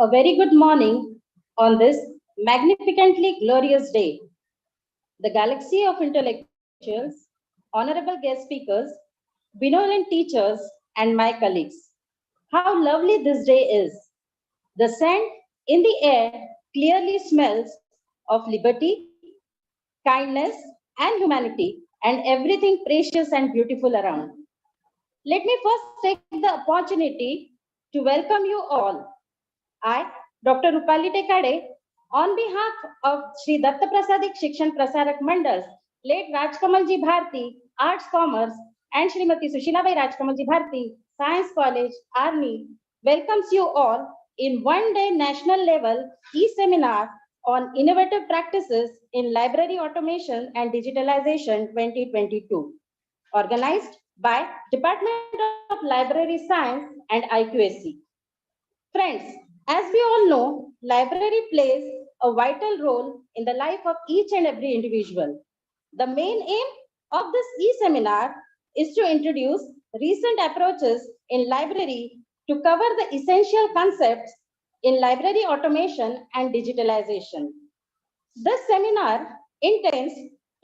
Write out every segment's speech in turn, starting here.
A very good morning on this magnificently glorious day. The galaxy of intellectuals, honorable guest speakers, benevolent teachers, and my colleagues. How lovely this day is. The scent in the air clearly smells of liberty, kindness, and humanity, and everything precious and beautiful around. Let me first take the opportunity to welcome you all. I, Dr. Rupali Tekade, on behalf of Sri Datta Prasadik Shikshan Prasarak Mandals, late Rajkamalji Bharti, Arts Commerce, and Srimati Sushilabai Rajkamalji Bharti, Science College, Arni, welcomes you all in one-day national level e-seminar on innovative practices in library automation and digitalization 2022, organized by Department of Library Science and IQAC. Friends, as we all know, library plays a vital role in the life of each and every individual. The main aim of this e-seminar is to introduce recent approaches in library to cover the essential concepts in library automation and digitalization. This seminar intends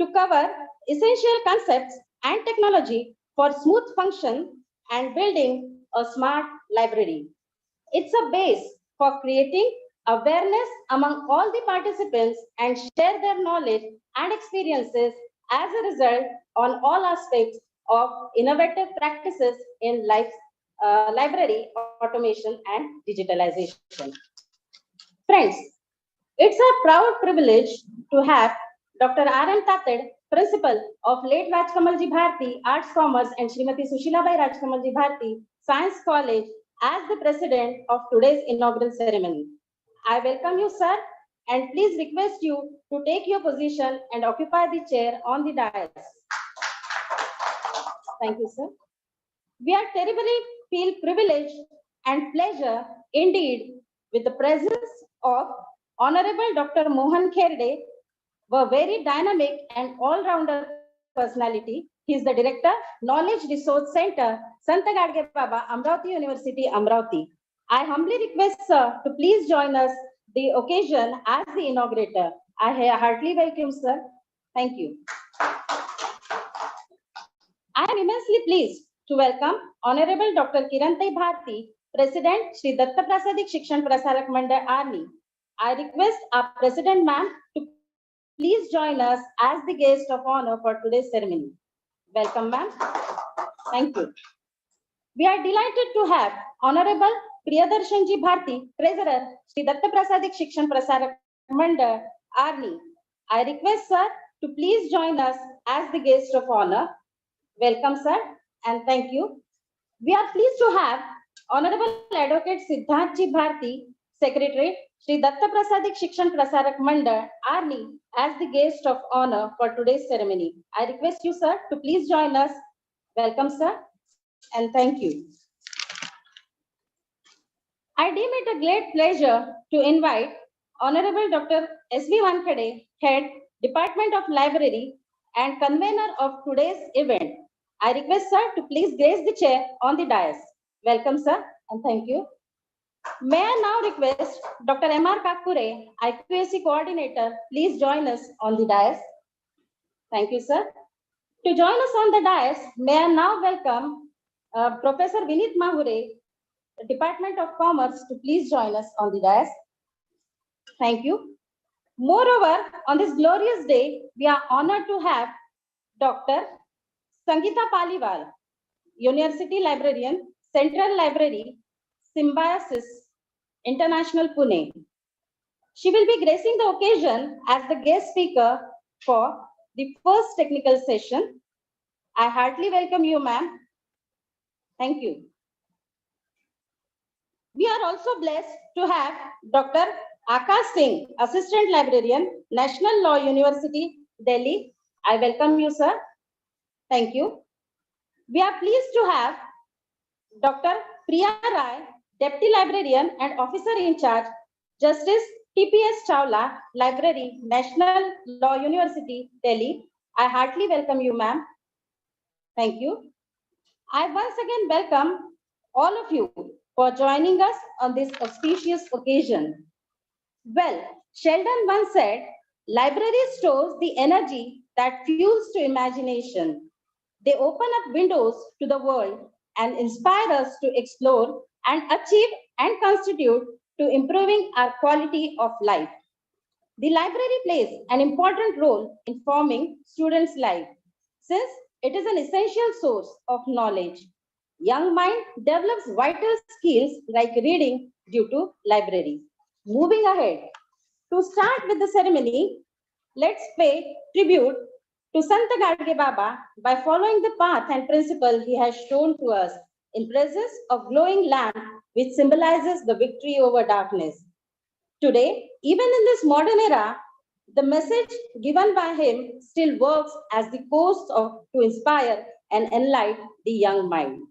to cover essential concepts and technology for smooth function and building a smart library. It's a base for creating awareness among all the participants and share their knowledge and experiences as a result on all aspects of innovative practices in library automation and digitalization. Friends, it's a proud privilege to have Dr. R.M. Tatad, Principal of late Rajkamalji Bharti, Arts Commerce, and Srimati Sushilabai Rajkamalji Bharti, Science College, as the President of today's inaugural ceremony. I welcome you, sir, and please request you to take your position and occupy the chair on the dais. Thank you, sir. We are terribly feel privileged and pleasure indeed with the presence of Honorable Dr. Mohan Kherde, a very dynamic and all-rounder personality. He is the Director, Knowledge Resource Center, Santa Gadge Baba, Amravati University, Amravati. I humbly request sir to please join us the occasion as the inaugurator. I heartily welcome sir. Thank you. I am immensely pleased to welcome Honorable Dr. Kirantai Bharti, President Sri Datta Prasadik Shikshan Prasarak Mandal Arni. I request our President ma'am to please join us as the guest of honor for today's ceremony. Welcome ma'am. Thank you. We are delighted to have Honorable Priyadarshanji Bharti, Treasurer Sri Datta Prasadik Shikshan Prasarak Mandal Arni. I request sir to please join us as the guest of honor. Welcome, sir, and thank you. We are pleased to have Honorable Advocate Siddharthji Bharti, Secretary, Sri Datta Prasadik Shikshan Prasarak Mandal, Arni, as the guest of honor for today's ceremony. I request you, sir, to please join us. Welcome, sir, and thank you. I deem it a great pleasure to invite Honorable Dr. S.V. Wankhede, Head, Department of Library, and convener of today's event. I request sir to please grace the chair on the dais. Welcome sir and thank you. May I now request Dr. M.R. Kakure, IQAC coordinator, please join us on the dais. Thank you sir. To join us on the dais, may I now welcome Professor Vinit Mahure, Department of Commerce, to please join us on the dais. Thank you. Moreover, on this glorious day, we are honored to have Dr. Sangeeta Paliwal, University Librarian, Central Library, Symbiosis International, Pune. She will be gracing the occasion as the guest speaker for the first technical session. I heartily welcome you, ma'am. Thank you. We are also blessed to have Dr. Akash Singh, Assistant Librarian, National Law University, Delhi. I welcome you, sir. Thank you. We are pleased to have Dr. Priya Rai, Deputy Librarian and Officer in Charge, Justice T.P.S. Chawla, Library, National Law University, Delhi. I heartily welcome you, ma'am. Thank you. I once again welcome all of you for joining us on this auspicious occasion. Well, Sheldon once said, library stores the energy that fuels to imagination. They open up windows to the world and inspire us to explore and achieve and constitute to improving our quality of life. The library plays an important role in forming students' life since it is an essential source of knowledge. Young mind develops vital skills like reading due to libraries. Moving ahead, to start with the ceremony, let's pay tribute to Santa Gadge Baba by following the path and principle he has shown to us in presence of glowing lamp which symbolizes the victory over darkness. Today, even in this modern era, the message given by him still works as the course to inspire and enlighten the young mind.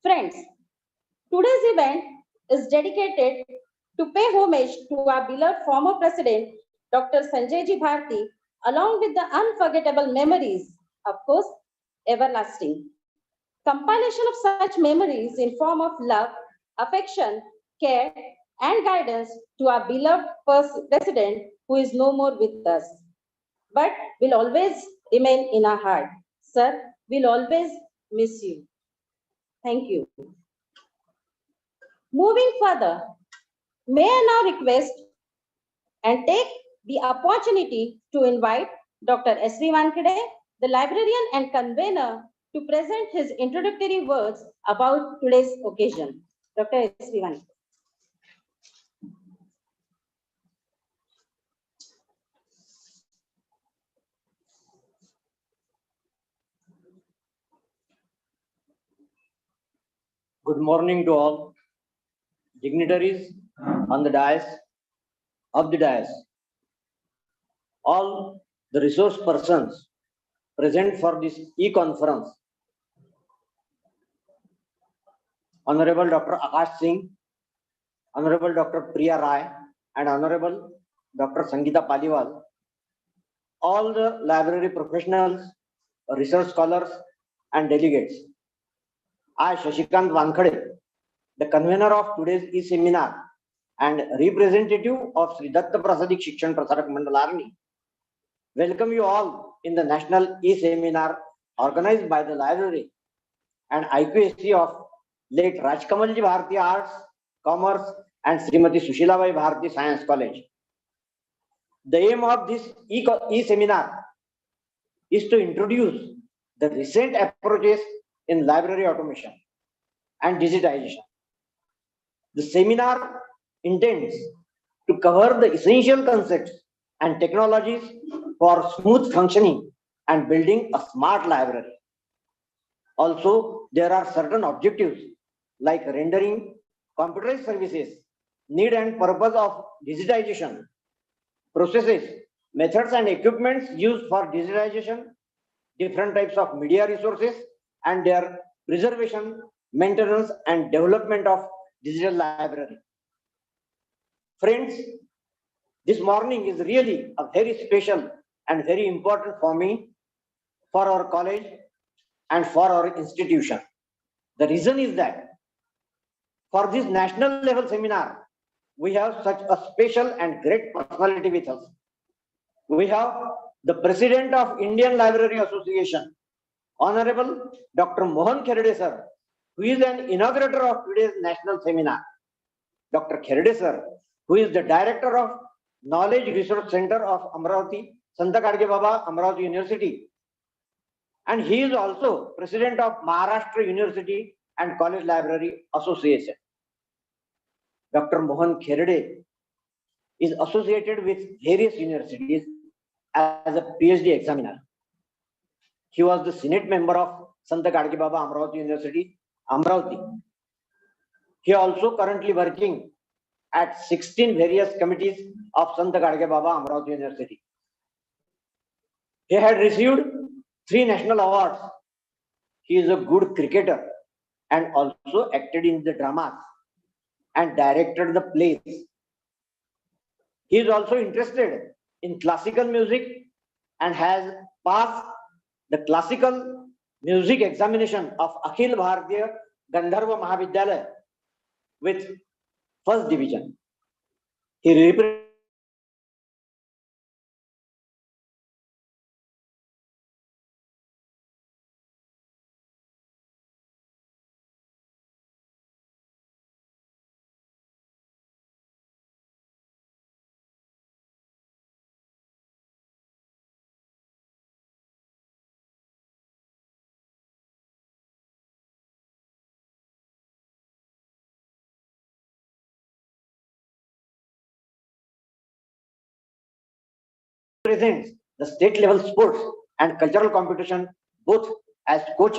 Friends, today's event is dedicated to pay homage to our beloved former president, Dr. Sanjay Ji Bharti, along with the unforgettable memories, of course, everlasting. Compilation of such memories in form of love, affection, care, and guidance to our beloved president who is no more with us, but will always remain in our heart. Sir, we'll always miss you. Thank you. Moving further, may I now request and take the opportunity to invite Dr. S.V. Wankade, the librarian and convener, to present his introductory words about today's occasion. Dr. S.V. Wankade. Good morning to all dignitaries on the dais, of the dais, all the resource persons present for this e-conference, Honorable Dr. Akash Singh, Honorable Dr. Priya Rai, and Honorable Dr. Sangeeta Paliwal, all the library professionals, research scholars, and delegates. I, Shashikant Wankhade, the convener of today's e-seminar and representative of Sri Datta Prasadik Shikshan Prasarak Mandal Arni, welcome you all in the National e-seminar organized by the library and IQAC of late Rajkamalji Bharti Arts, Commerce, and Srimati Sushilabai Bharti Science College. The aim of this e-seminar is to introduce the recent approaches in library automation and digitization. The seminar intends to cover the essential concepts and technologies for smooth functioning and building a smart library. Also, there are certain objectives like rendering computerized services, need and purpose of digitization, processes, methods and equipments used for digitization, different types of media resources, and their preservation, maintenance, and development of digital library. Friends, this morning is really a very special and very important for me, for our college, and for our institution. The reason is that for this national level seminar, we have such a special and great personality with us. We have the President of Indian Library Association, Honorable Dr. Mohan Kherade sir, who is an inaugurator of today's national seminar. Dr. Kherade sir, who is the Director of Knowledge Research Center of Amravati, Santa Gadge Baba, Amravati University. And he is also President of Maharashtra University and College Library Association. Dr. Mohan Kherade is associated with various universities as a PhD examiner. He was the Senate member of Santa Gadge Baba Amravati University, Amravati. He also currently working at 16 various committees of Santa Gadge Baba Amravati University. He had received 3 national awards. He is a good cricketer and also acted in the dramas and directed the plays. He is also interested in classical music and has passed the classical music examination of Akhil Bharatiya Gandharva Mahavidyalaya with first division. He represents the state level sports and cultural competition both as coach.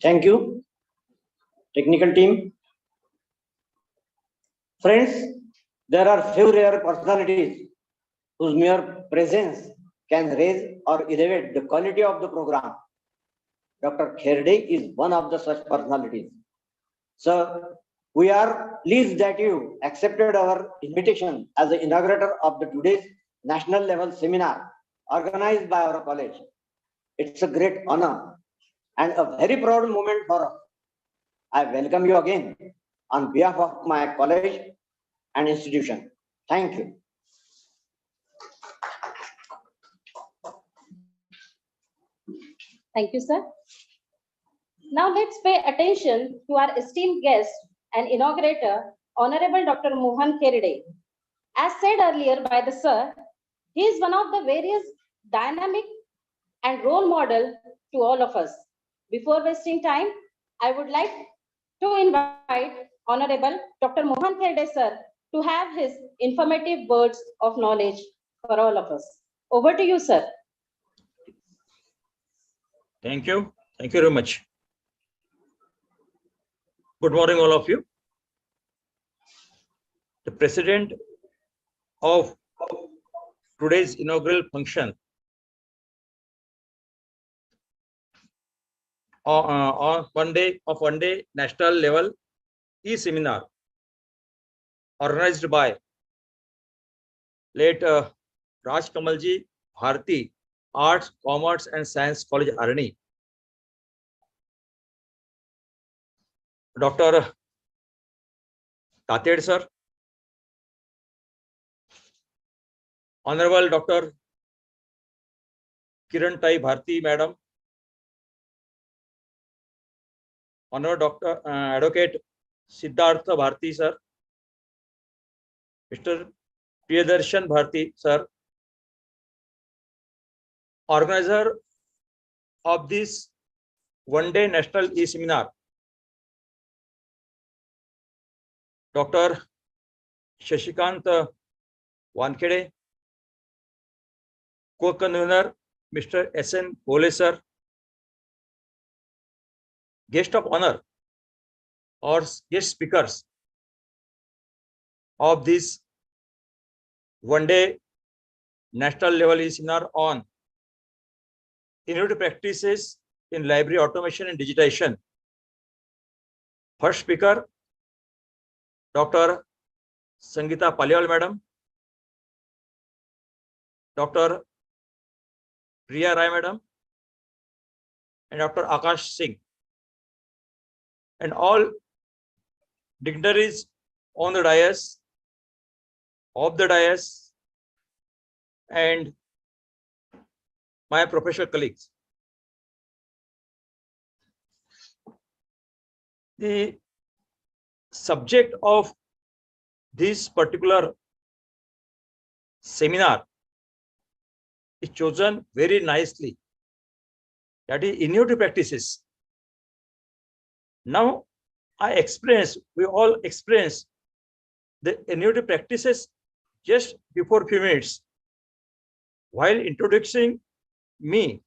Thank you, technical team. Friends, there are few rare personalities whose mere presence can raise or elevate the quality of the program. Dr. Kherde is one of the such personalities. Sir, we are pleased that you accepted our invitation as the inaugurator of the today's national level seminar organized by our college. It's a great honor and a very proud moment for us. I welcome you again on behalf of my college and institution. Thank you. Thank you, sir. Now let's pay attention to our esteemed guest and inaugurator, Honorable Dr. Mohan Kherde. As said earlier by the sir, he is one of the various dynamic and role model to all of us. Before wasting time, I would like to invite Honorable Dr. Mohan Kherde sir to have his informative words of knowledge for all of us. Over to you, sir. Thank you. Thank you very much. Good morning, all of you. The president of today's inaugural function on one day national level e-seminar organized by late Raj Kamalji, Bharti, Arts, Commerce and Science College, Arni. Dr. Tated, sir. Honorable Dr. Kiran Tai Bharti, madam. Honorable Dr. Advocate Siddhartha Bharti, sir. Mr. Priyadarshan Bharti, sir. Organizer of this one-day national e-seminar, Dr. Shashikant Wankhede. Co-convener, Mr. S.N. Bole, sir. Guest of honor or guest speakers of this one-day national level e-seminar on innovative practices in library automation and digitization. First speaker, Dr. Sangeeta Paliwal, madam. Dr. Priya Rai, madam. And Dr. Akash Singh. And all dignitaries on the dais, of the dais, and my professional colleagues. The subject of this particular seminar is chosen very nicely. That is innovative practices. Now, we all experience the innovative practices just before few minutes. While introducing me,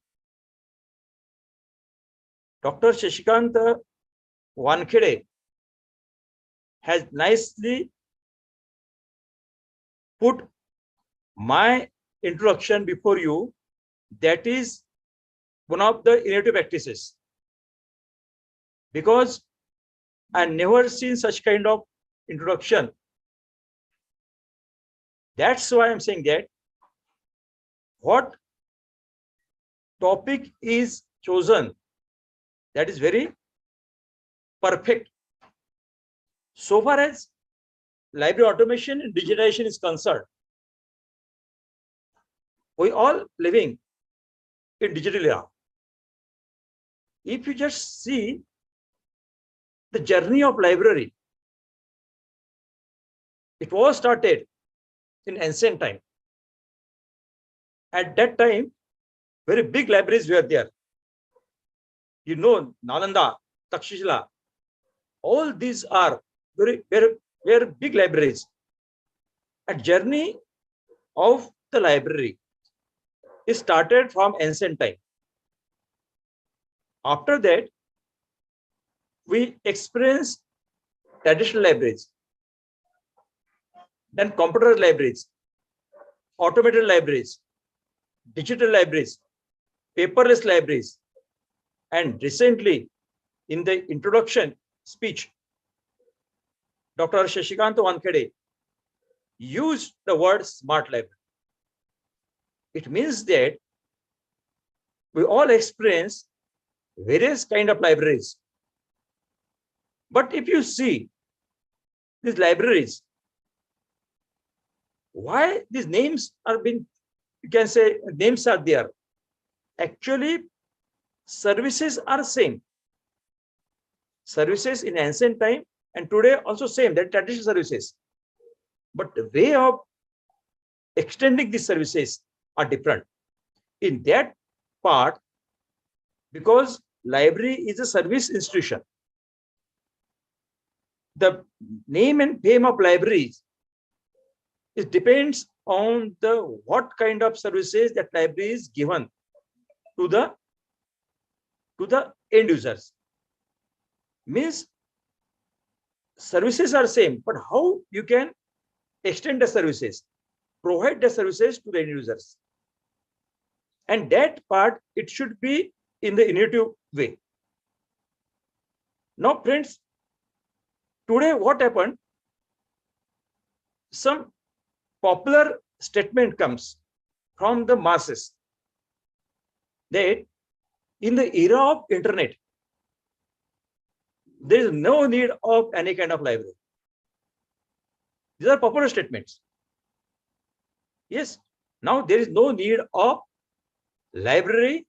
Dr. Shashikant Wankhede has nicely put my introduction before you. That is one of the innovative practices, because I never seen such kind of introduction. That's why I'm saying that what topic is chosen, that is very perfect. So far as library automation and digitization is concerned, we all living in digital era. If you just see the journey of library, it was started in ancient time. At that time, very big libraries were there. You know, Nalanda, Takshashila, all these are very big libraries. A journey of the library is started from ancient time. After that, we experience traditional libraries, then computer libraries, automated libraries, digital libraries, paperless libraries, and recently in the introduction speech, Dr. Shashikant Wankhede used the word smart library. It means that we all experience various kind of libraries. But if you see these libraries, why these names are being, you can say names are there. Actually, services are same. Services in ancient time and today also same, that traditional services. But the way of extending these services are different. In that part, because library is a service institution, the name and fame of libraries, it depends on the what kind of services that library is given to the end users. Means services are same, but how you can extend the services, provide the services to the end users. And that part, it should be in the innovative way. Now, friends, today what happened? Some popular statement comes from the masses. that in the era of internet, there is no need of any kind of library. These are popular statements. Yes, now there is no need of library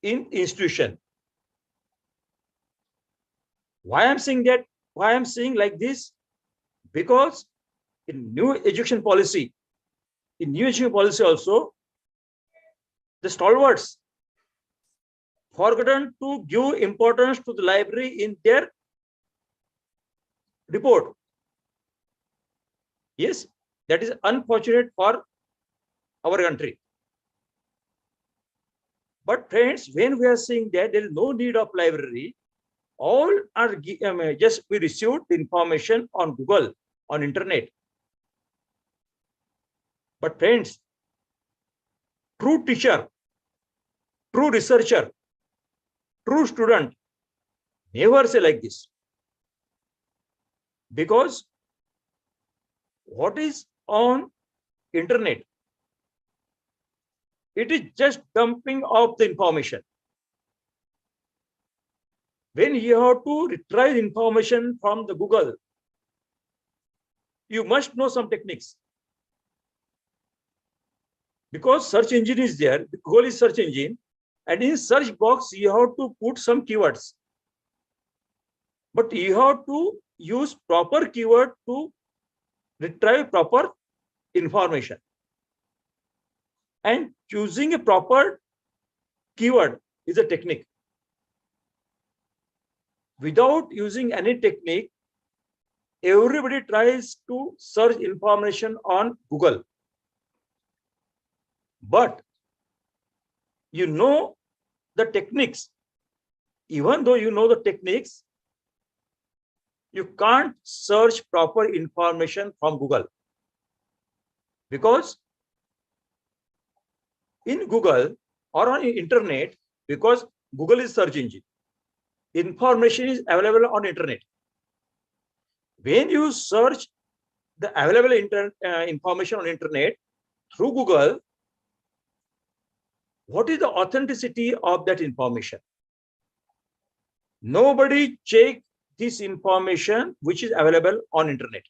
in institution. Why I'm saying that? Why I'm saying like this? Because in new education policy also, the stalwarts forgotten to give importance to the library in their report. Yes, that is unfortunate for our country. But friends, when we are saying that there is no need of library, all are just we received the information on Google, on internet. But friends, true teacher, true researcher, true student never say like this. Because what is on internet, it is just dumping of the information. When you have to retrieve information from the Google, you must know some techniques. Because search engine is there, Google is search engine, and in search box you have to put some keywords. But you have to use proper keyword to retrieve proper information. And choosing a proper keyword is a technique. Without using any technique, everybody tries to search information on Google. But you know the techniques. Even though you know the techniques, you can't search proper information from Google. Because in Google or on internet, because Google is search engine, information is available on internet. When you search the available information on internet through Google, what is the authenticity of that information? Nobody check this information which is available on internet.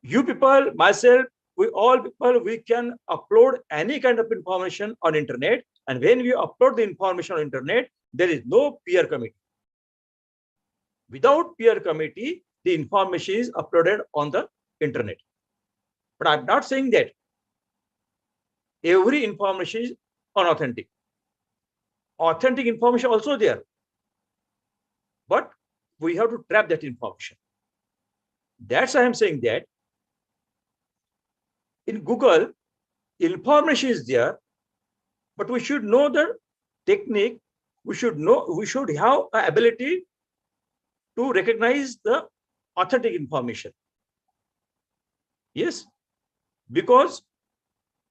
You people, myself, we all people, we can upload any kind of information on internet, and when we upload the information on internet, there is no peer committee. Without peer committee, the information is uploaded on the internet. But I'm not saying that every information is unauthentic. Authentic information also there, but we have to trap that information. That's why I'm saying that in Google, information is there, but we should know the technique. We should have an ability to recognize the authentic information. Yes, because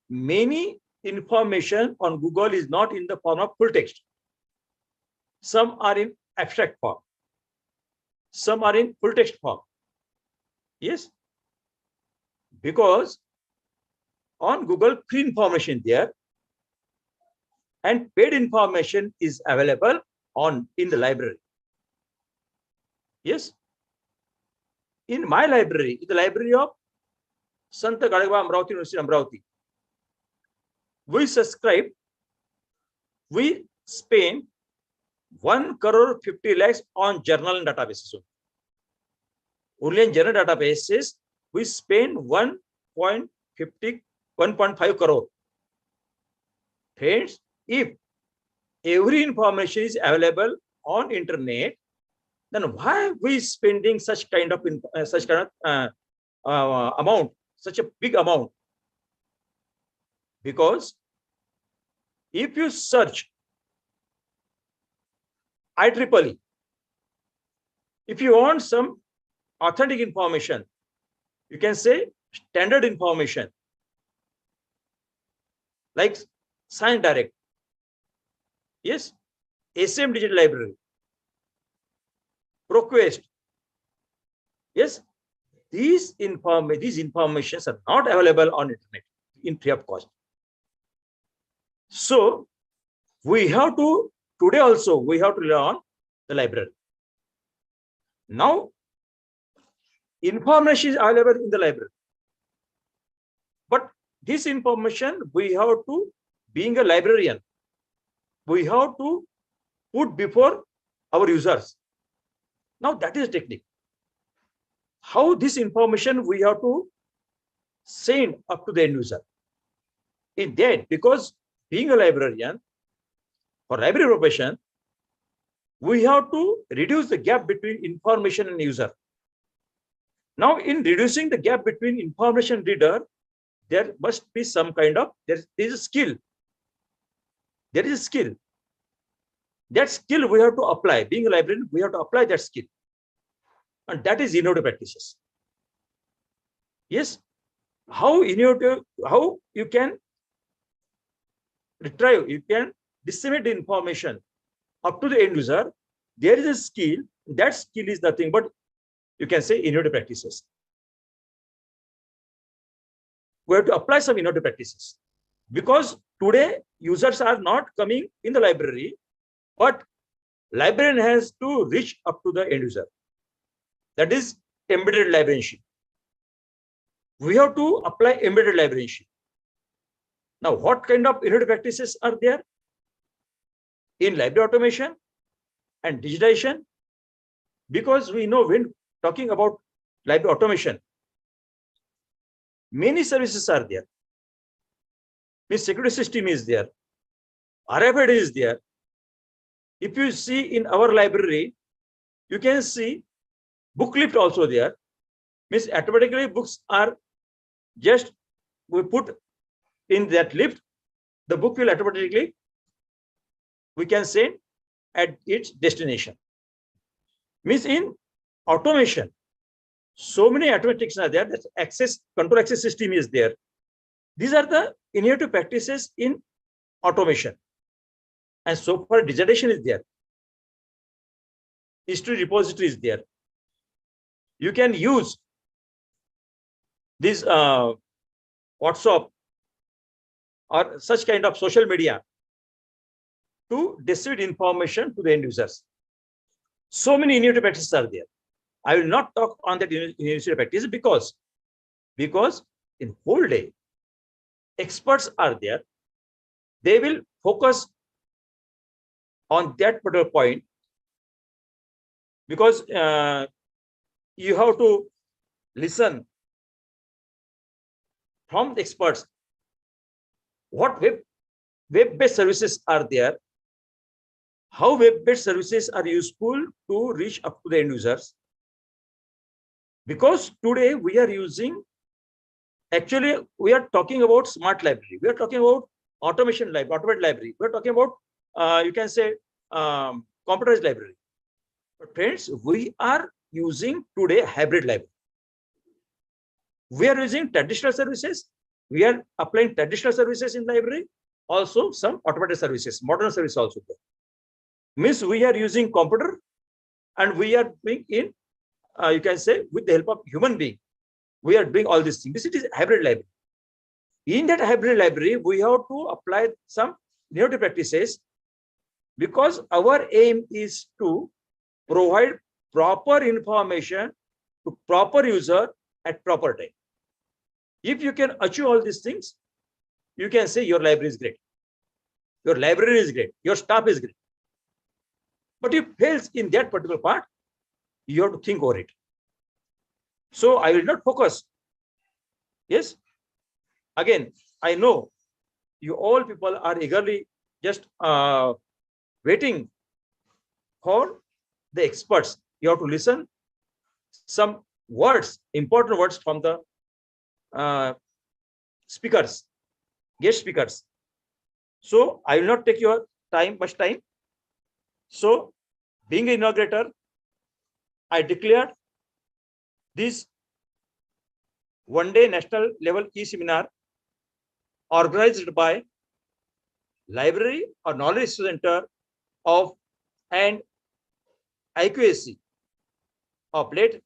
many information on Google is not in the form of full text. Some are in abstract form. Some are in full text form. Yes, because on Google, free information there, and paid information is available in the library. Yes, in my library, in the library of Sant Gadagwa Amravati University Amravati, we spend 1 crore 50 lakhs on journal and databases. Only in journal databases, we spend 1.5 crore. Friends, if every information is available on internet, then why are we spending such kind of amount, such a big amount? Because if you search IEEE, if you want some authentic information, you can say standard information like Science Direct, yes, ASM Digital Library, ProQuest, yes, these informations are not available on internet in free of cost. So we have to, today also, we have to learn the library. Now, information is available in the library. But this information, we have to, being a librarian, we have to put before our users. Now, that is technique. How this information we have to send up to the end user. In that, because being a librarian, for library profession, we have to reduce the gap between information and user. Now, in reducing the gap between information reader, there must be some kind of, there is a skill. There is a skill. That skill we have to apply. Being a librarian, we have to apply that skill. And that is innovative practices. Yes. How innovative, how you can retrieve, you can disseminate the information up to the end user. There is a skill. That skill is nothing but, you can say, innovative practices. We have to apply some innovative practices, because today users are not coming in the library, but librarian has to reach up to the end user. That is embedded librarianship. We have to apply embedded librarianship. Now, what kind of innovative practices are there in library automation and digitization? Because we know, when talking about library automation, many services are there. The security system is there. RFID is there. If you see in our library, you can see book lift also there. Means automatically books are just, we put in that lift, the book will automatically, we can send at its destination. Means in automation, so many automatics are there, that access, control access system is there. These are the innovative practices in automation. And so far, digitization is there. History repository is there. You can use this WhatsApp or such kind of social media to distribute information to the end users. So many innovative practices are there. I will not talk on that innovative practice because in whole day, experts are there. They will focus on that particular point, because you have to listen from the experts what web-based services are there, how web-based services are useful to reach up to the end users. Because today we are using, actually we are talking about smart library, we are talking about automation library, automated library, we are talking about you can say computerized library. But friends, we are using today hybrid library. We are using traditional services, we are applying traditional services in library, also some automated services, modern service also there. Means we are using computer and we are doing in, you can say, with the help of human being, we are doing all these things. This is hybrid library. In that hybrid library, we have to apply some innovative practices, because our aim is to provide proper information to proper user at proper time. If you can achieve all these things, you can say your library is great, your library is great, your staff is great. But if fails in that particular part, you have to think over it. So I will not focus. Yes. Again, I know you all people are eagerly just waiting for the experts. You have to listen some words, important words from the speakers, guest speakers. So I will not take your time, much time. So being an inaugurator, I declared this one-day national level e-seminar organized by Library or Knowledge Center of and IQAC of late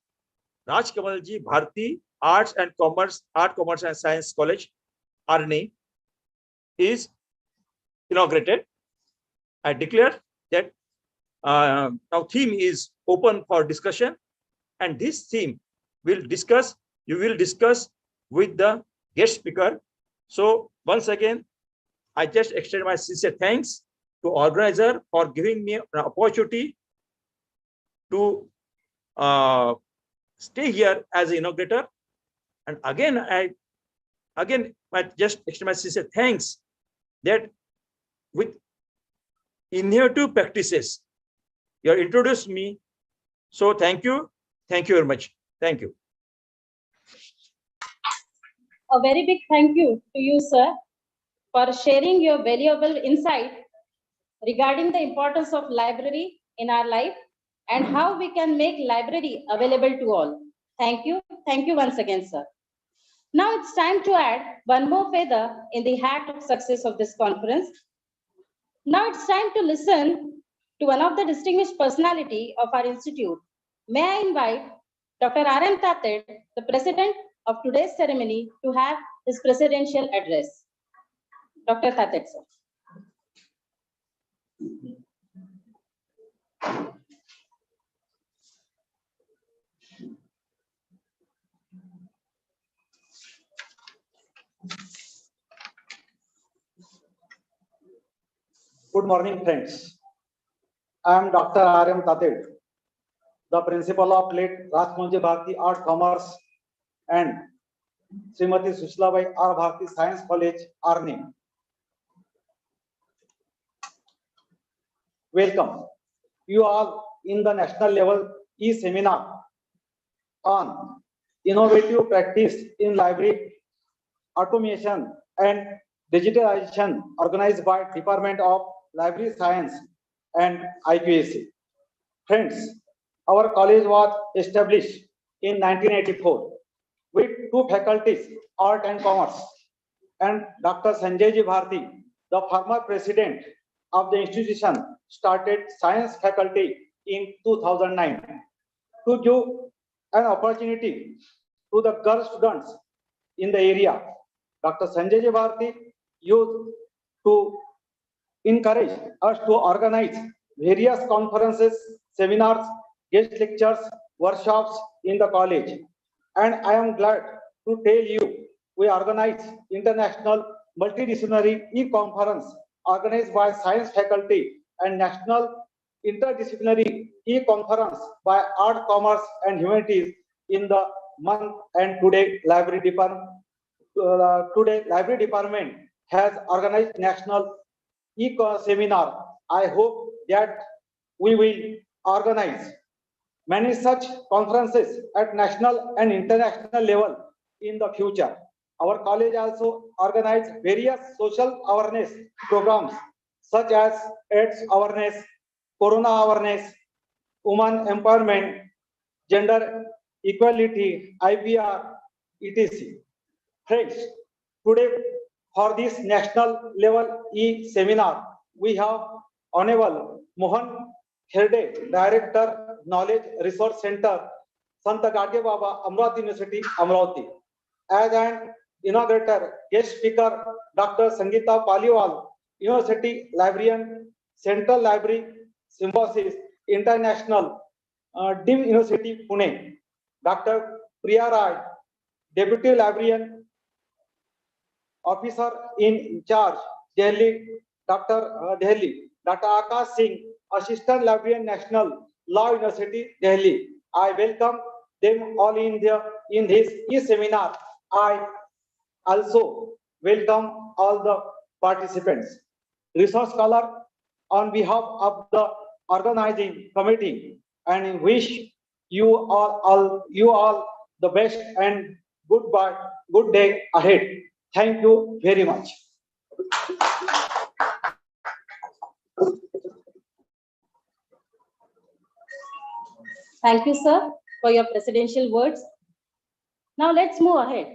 Raj Kamalji Bharti Art, Commerce and Science College, Arni, is inaugurated, I declare that now theme is open for discussion, and this theme will discuss, you will discuss with the guest speaker. So once again, I just extend my sincere thanks to organizer for giving me an opportunity to stay here as an inaugurator. And again, I just extend my sincere thanks that with innovative practices, you have introduced me. So thank you very much. Thank you. A very big thank you to you, sir, for sharing your valuable insight regarding the importance of library in our life and how we can make library available to all. Thank you once again, sir. Now it's time to add one more feather in the hat of success of this conference. Now it's time to listen to one of the distinguished personality of our institute. May I invite Dr. R.M. Tated, the president of today's ceremony, to have his presidential address. Dr. Tated, sir. Good morning, friends. I am Dr. R.M. Tated, the principal of late Rajkumji Bharti Art, Commerce and Srimati Sushilabai R. Bharti Science College, Arni. Welcome you all in the national level e-seminar on innovative practice in library automation and digitalization organized by Department of Library Science and IQAC. Friends, our college was established in 1984 with two faculties, Art and Commerce, and Dr. Sanjay Ji Bharti, the former president of the institution, started science faculty in 2009 to give an opportunity to the girl students in the area. Dr. Sanjay Ji Bharti used to encourage us to organize various conferences, seminars, guest lectures, workshops in the college. And I am glad to tell you, we organize international multidisciplinary e-conference organized by science faculty and national interdisciplinary e-conference by art, commerce and humanities in the month. And today library department has organized national seminar. I hope that we will organize many such conferences at national and international level in the future. Our college also organized various social awareness programs such as AIDS awareness, Corona awareness, women empowerment, gender equality, IPR, etc. Friends, today for this national level e-seminar, we have Honorable Mohan Kherde, Director, Knowledge Resource Center, Sant Gadge Baba, Amravati University, Amravati. As an inaugurator, guest speaker, Dr. Sangeeta Paliwal, University Librarian, Central Library, Symbiosis, International, DIM University, Pune. Dr. Priya Rai, Deputy Librarian, Officer in charge, Delhi, Dr. Akash Singh, Assistant Librarian, National Law University, Delhi. I welcome them all in this e-seminar. I also welcome all the participants. Resource scholar, on behalf of the organizing committee, and wish you all the best and good day ahead. Thank you very much. Thank you, sir, for your presidential words. Now let's move ahead.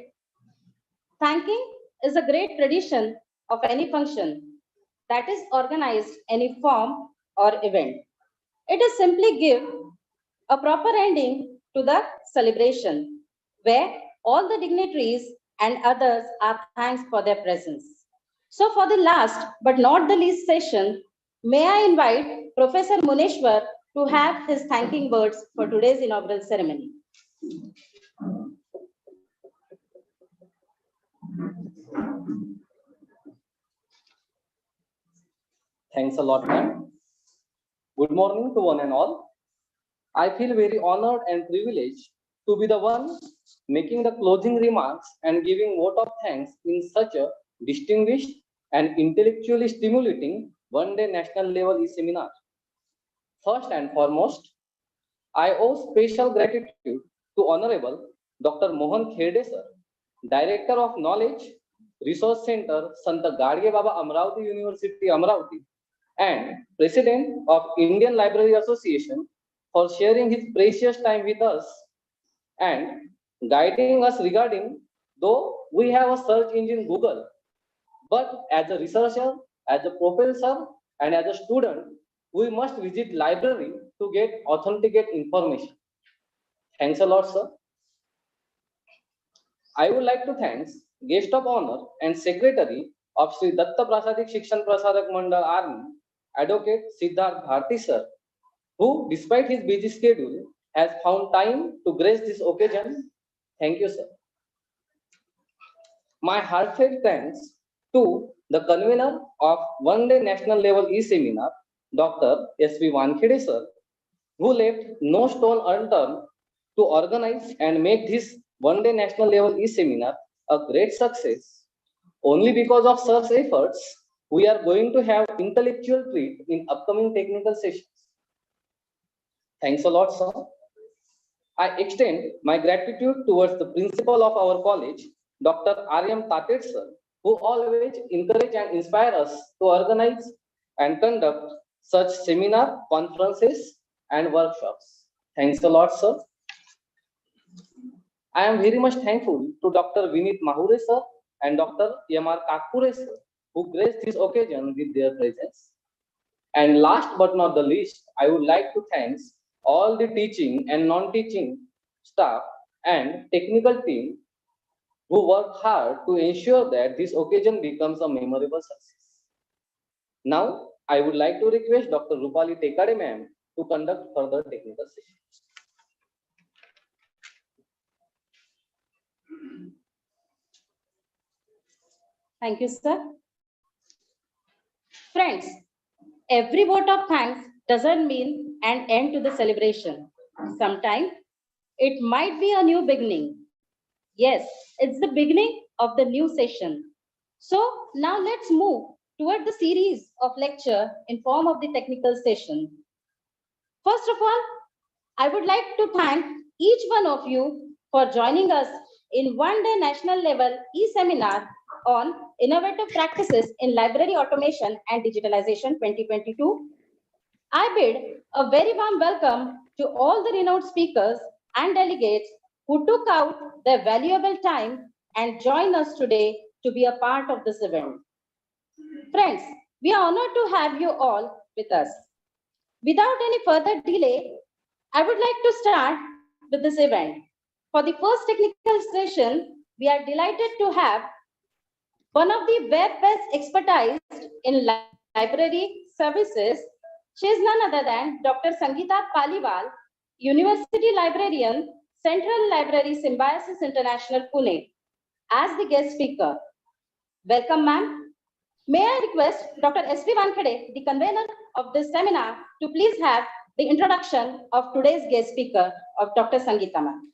Thanking is a great tradition of any function that is organized any form or event. It is simply give a proper ending to the celebration where all the dignitaries and others are thanked for their presence. So for the last but not the least session, may I invite Professor Muneshwar to have his thanking words for today's inaugural ceremony. Thanks a lot, ma'am. Good morning to one and all. I feel very honored and privileged to be the one making the closing remarks and giving vote of thanks in such a distinguished and intellectually stimulating one-day national level e-seminar. First and foremost, I owe special gratitude to Honorable Dr. Mohan Kherde sir, Director of Knowledge Resource Center, Santa Gadge Baba Amravati University, Amravati, and President of Indian Library Association for sharing his precious time with us and guiding us regarding, though we have a search engine Google, but as a researcher, as a professor, and as a student, we must visit library to get authenticate information. Thanks a lot, sir. I would like to thank guest of honor and secretary of Sri Datta Prasadik Shikshan Prasadak Mandal Arni, Advocate Siddharth Bharti sir, who despite his busy schedule has found time to grace this occasion. Thank you, sir. My heartfelt thanks to the convener of one-day national level e-seminar, Dr. S.V. Wankhede sir, who left no stone unturned to organize and make this one-day national level e-seminar a great success. Only because of such efforts, we are going to have intellectual treat in upcoming technical sessions. Thanks a lot, sir. I extend my gratitude towards the principal of our college, Dr. R.M. Tatet sir, who always encourage and inspire us to organize and conduct such seminar, conferences, and workshops. Thanks a lot, sir. I am very much thankful to Dr. Vinit Mahure sir and Dr. M.R. Kakure sir, who graced this occasion with their presence. And last but not the least, I would like to thank all the teaching and non-teaching staff and technical team who worked hard to ensure that this occasion becomes a memorable success. Now, I would like to request Dr. Rupali Tekade ma'am to conduct further technical sessions. Thank you, sir. Friends, every vote of thanks doesn't mean an end to the celebration. Sometimes it might be a new beginning. Yes, it's the beginning of the new session. So now let's move toward the series of lecture in form of the technical session. First of all, I would like to thank each one of you for joining us in one-day national level e-seminar on innovative practices in library automation and digitalization 2022. I bid a very warm welcome to all the renowned speakers and delegates who took out their valuable time and join us today to be a part of this event. Friends, we are honored to have you all with us. Without any further delay, I would like to start with this event. For the first technical session, we are delighted to have one of the web-based expertise in library services. She is none other than Dr. Sangeeta Paliwal, University Librarian, Central Library Symbiosis International, Pune, as the guest speaker. Welcome, ma'am. May I request Dr. S.V. Wankhede, the convener of this seminar, to please have the introduction of today's guest speaker of Dr. Sangeeta, ma'am.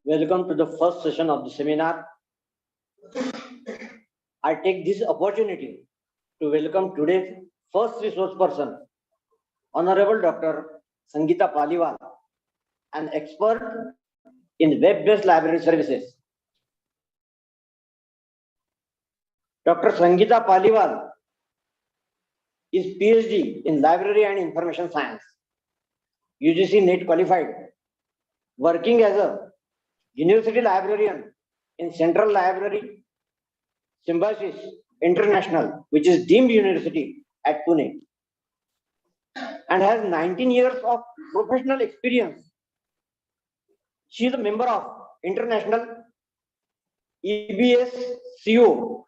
Welcome to the first session of the seminar. I take this opportunity to welcome today's first resource person, Honorable Dr. Sangeeta Paliwal, an expert in web-based library services. Dr. Sangeeta Paliwal is PhD in Library and Information Science, UGC NET qualified, working as a University Librarian in Central Library Symbiosis International, which is deemed university at Pune. and has 19 years of professional experience. She is a member of International EBS CO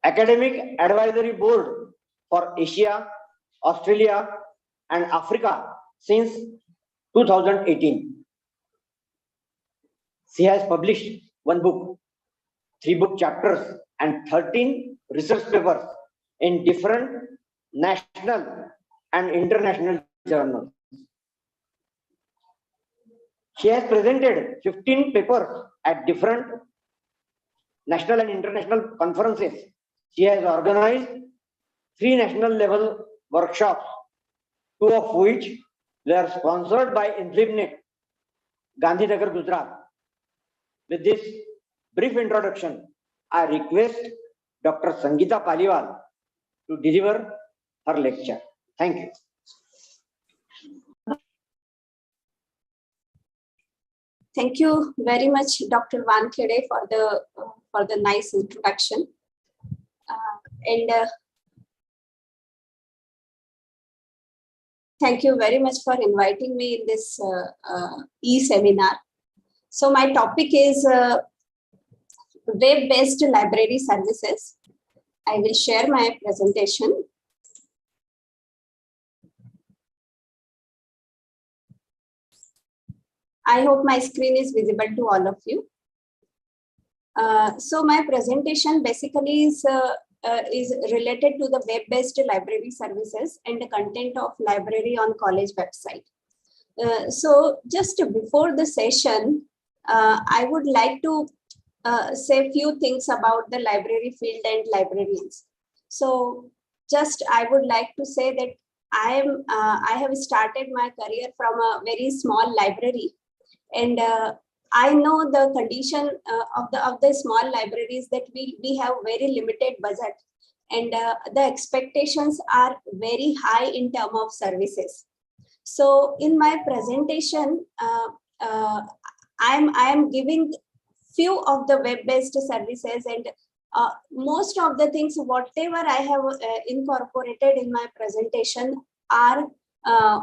Academic Advisory Board for Asia, Australia, and Africa since 2018. She has published one book, 3 book chapters, and 13 research papers in different national and international journals. She has presented 15 papers at different national and international conferences. She has organized 3 national level workshops, 2 of which were sponsored by INFLIBNET, Gandhinagar, Gujarat. With this brief introduction, I request Dr. Sangeeta Paliwal to deliver her lecture. Thank you. Thank you very much, Dr. Wankhede, for the nice introduction. Thank you very much for inviting me in this e-seminar. So my topic is web-based library services. I will share my presentation. I hope my screen is visible to all of you. So my presentation basically is related to the web-based library services and the content of library on college website. So just before the session, I would like to say a few things about the library field and librarians. So just I would like to say that I have started my career from a very small library, and I know the condition of the small libraries that we have very limited budget, and the expectations are very high in terms of services. So in my presentation, I am giving few of the web-based services, and most of the things whatever I have incorporated in my presentation are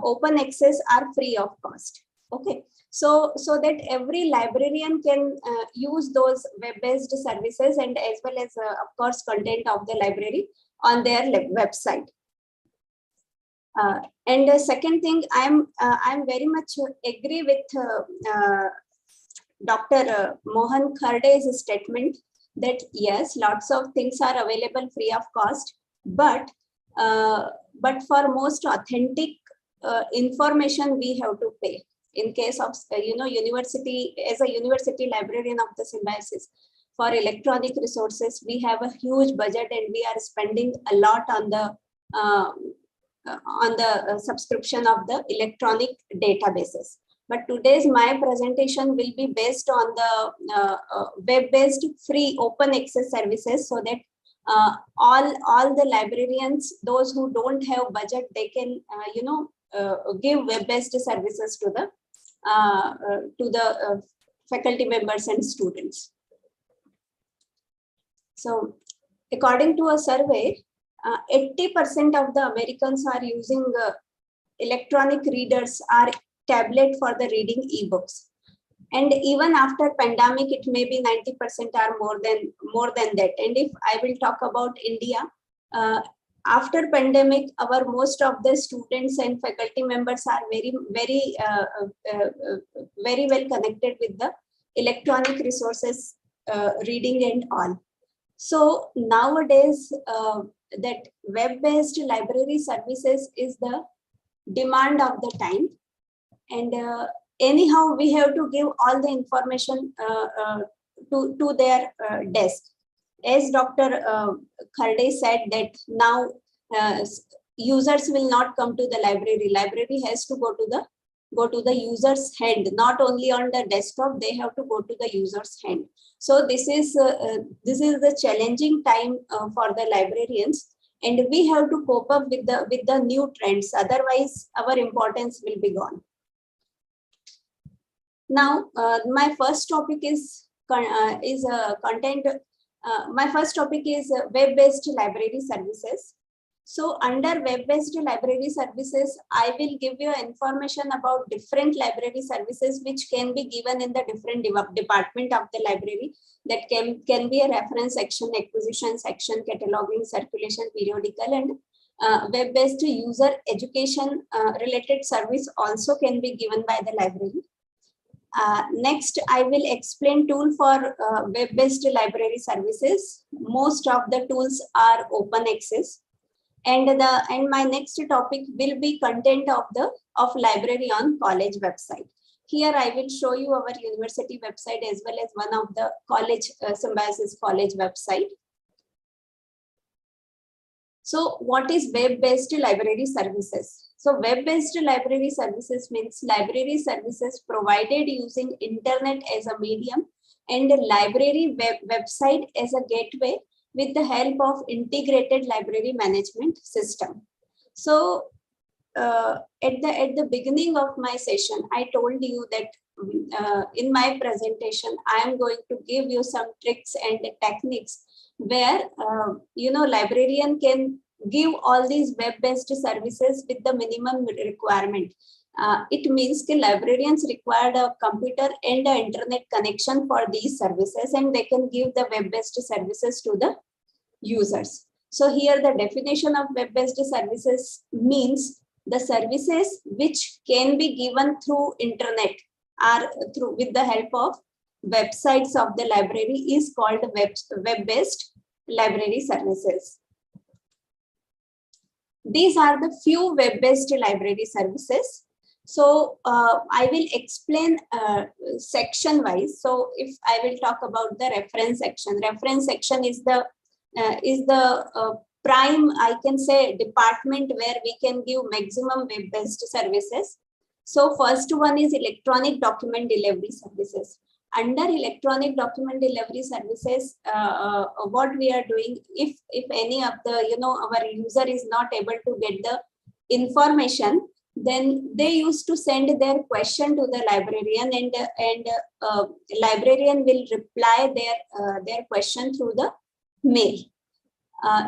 open access, are free of cost. Okay, so that every librarian can use those web-based services, and as well as of course content of the library on their website. And the second thing, I'm very much agree with Dr. Mohan Kharde's statement that yes, lots of things are available free of cost, but for most authentic information we have to pay. In case of university, as a university librarian of the Symbiosis, for electronic resources we have a huge budget, and we are spending a lot on the subscription of the electronic databases. But today's my presentation will be based on the web-based free open access services, so that all the librarians, those who don't have budget, they can give web-based services to the faculty members and students. So according to a survey, 80% of the Americans are using electronic readers or tablet for the reading ebooks, and even after pandemic it may be 90% or more than that. And if I will talk about India, after pandemic, our most of the students and faculty members are very well connected with the electronic resources, reading and all. So nowadays that web-based library services is the demand of the time, and anyhow we have to give all the information to their desk. As Dr. Kharde said that now users will not come to the library. Library has to go to the user's hand, not only on the desktop, they have to go to the user's hand. So this is the challenging time for the librarians, and we have to cope up with the new trends, otherwise our importance will be gone. Now my first topic is content. My first topic is web-based library services. So under web-based library services, I will give you information about different library services which can be given in the different department of the library. That can be a reference section, acquisition section, cataloging, circulation, periodical, and web-based user education related service also can be given by the library. Next, I will explain tool for web-based library services. Most of the tools are open access. And my next topic will be content of library on college website. Here I will show you our university website as well as one of the college Symbiosis college website. So what is web-based library services? So web-based library services means library services provided using internet as a medium and a library website as a gateway with the help of integrated library management system. So at the beginning of my session, I told you that in my presentation, I am going to give you some tricks and techniques where librarian can give all these web-based services with the minimum requirement. It means that librarians required a computer and an internet connection for these services, and they can give the web-based services to the users. So here the definition of web-based services means the services which can be given through internet or with the help of websites of the library is called web-based library services. These are the few web-based library services. So I will explain section wise. So if I will talk about the reference section is the prime, I can say, department where we can give maximum web-based services. So first one is electronic document delivery services. Under electronic document delivery services, what we are doing, if any of the our user is not able to get the information, then they used to send their question to the librarian, and librarian will reply their question through the mail.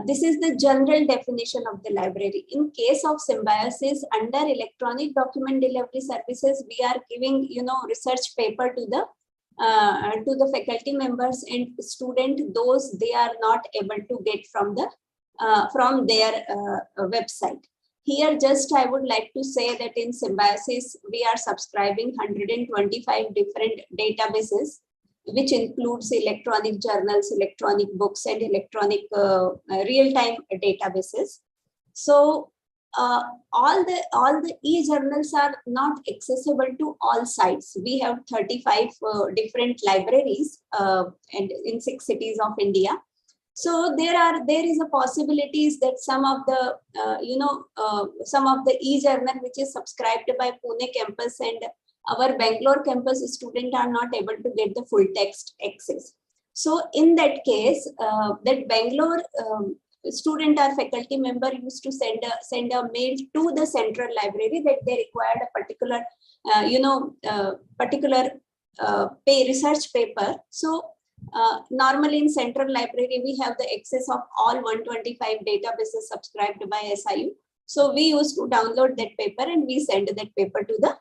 This is the general definition of the library. In case of Symbiosis, under electronic document delivery services, we are giving research paper to the faculty members and student, those they are not able to get from their website. Here just I would like to say that in Symbiosis we are subscribing 125 different databases, which includes electronic journals, electronic books, and electronic real-time databases. So all the e-journals are not accessible to all sites. We have 35 different libraries and in 6 cities of India. So there is a possibilities that some of the e-journal which is subscribed by Pune campus and our Bangalore campus student are not able to get the full text access. So in that case, that Bangalore student or faculty member used to send a mail to the central library that they required a particular research paper. So normally in central library we have the access of all 125 databases subscribed by SIU. So we used to download that paper and we send that paper to the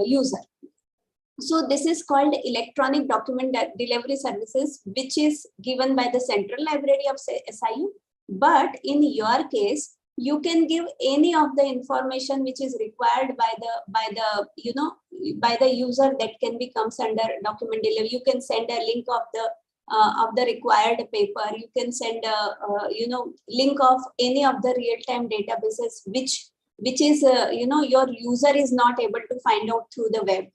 user. So this is called electronic document delivery services, which is given by the central library of SIU. But in your case, you can give any of the information which is required by the user that can be comes under document delivery. You can send a link of the required paper. You can send a link of any of the real-time databases which is your user is not able to find out through the web.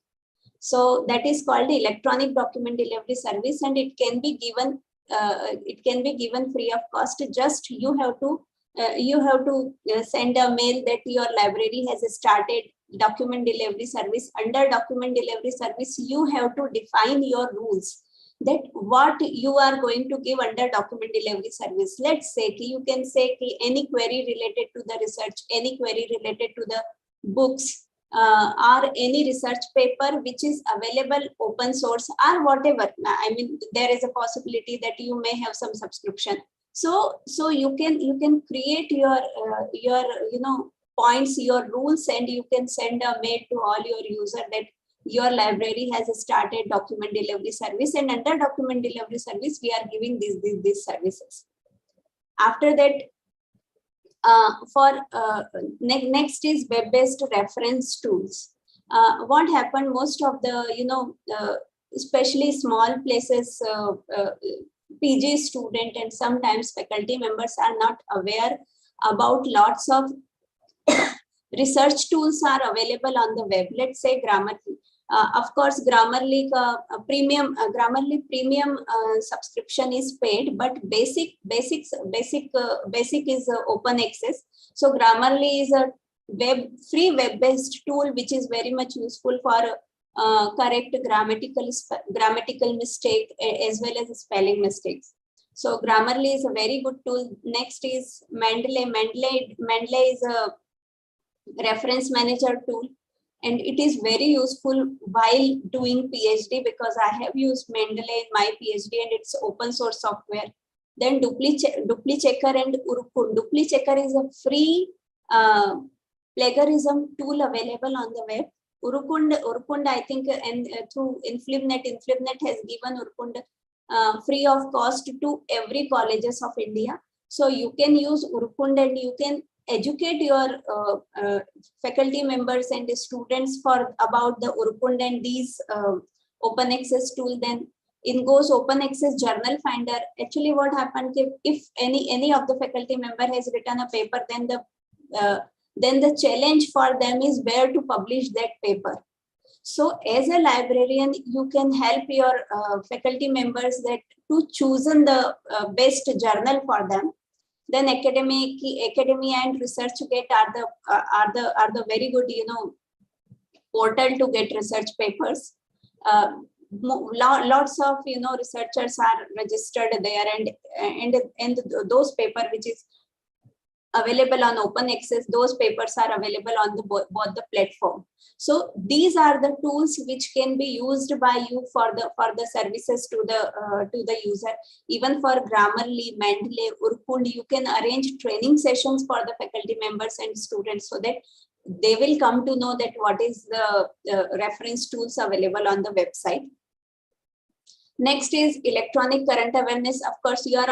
So that is called the electronic document delivery service, and it can be given free of cost. Just you have to send a mail that your library has started document delivery service. Under document delivery service, you have to define your rules, that what you are going to give under document delivery service. Let's say you can say any query related to the research, any query related to the books, or any research paper which is available open source or whatever. I mean, there is a possibility that you may have some subscription. So you can create your points, your rules, and you can send a mail to all your users that your library has started document delivery service, and under document delivery service we are giving these services. After that, next is web-based reference tools. What happened, most of the especially small places, PG student and sometimes faculty members are not aware about lots of research tools are available on the web. Let's say Grammarly. Of course, Grammarly premium subscription is paid, but basic is open access. So Grammarly is a free web-based tool which is very much useful for correct grammatical mistake as well as spelling mistakes. So Grammarly is a very good tool. Next is Mendeley. Mendeley is a reference manager tool, and it is very useful while doing PhD, because I have used Mendeley in my PhD and it's open source software. Then DupliChecker and Urukund. DupliChecker is a free plagiarism tool available on the web. Urukund, I think, and through InflibNet has given Urukund free of cost to every colleges of India. So you can use Urukund and you can educate your faculty members and students about the Urukund and these open access tool. Then in goes open access journal finder. Actually, what happened, if any of the faculty member has written a paper, then the challenge for them is where to publish that paper. So as a librarian, you can help your faculty members that to choose the best journal for them. Then academia and ResearchGate are the very good portal to get research papers. Lots of researchers are registered there, and those paper which is available on open access, those papers are available on both the platform. So these are the tools which can be used by you for the services to the user. Even for Grammarly, Mendeley, Urukund, you can arrange training sessions for the faculty members and students so that they will come to know that what is the reference tools available on the website. Next is electronic current awareness. Of course, your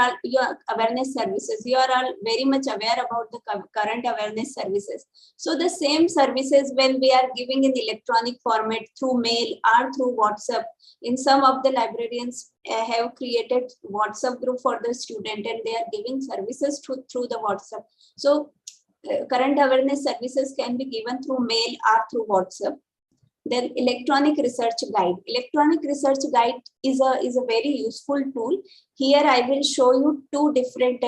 awareness services. You are all very much aware about the current awareness services. So the same services, when we are giving in electronic format through mail or through WhatsApp, in some of the librarians have created WhatsApp group for the student, and they are giving services through the WhatsApp. So current awareness services can be given through mail or through WhatsApp. Then electronic research guide. Electronic research guide is a very useful tool. Here I will show you two different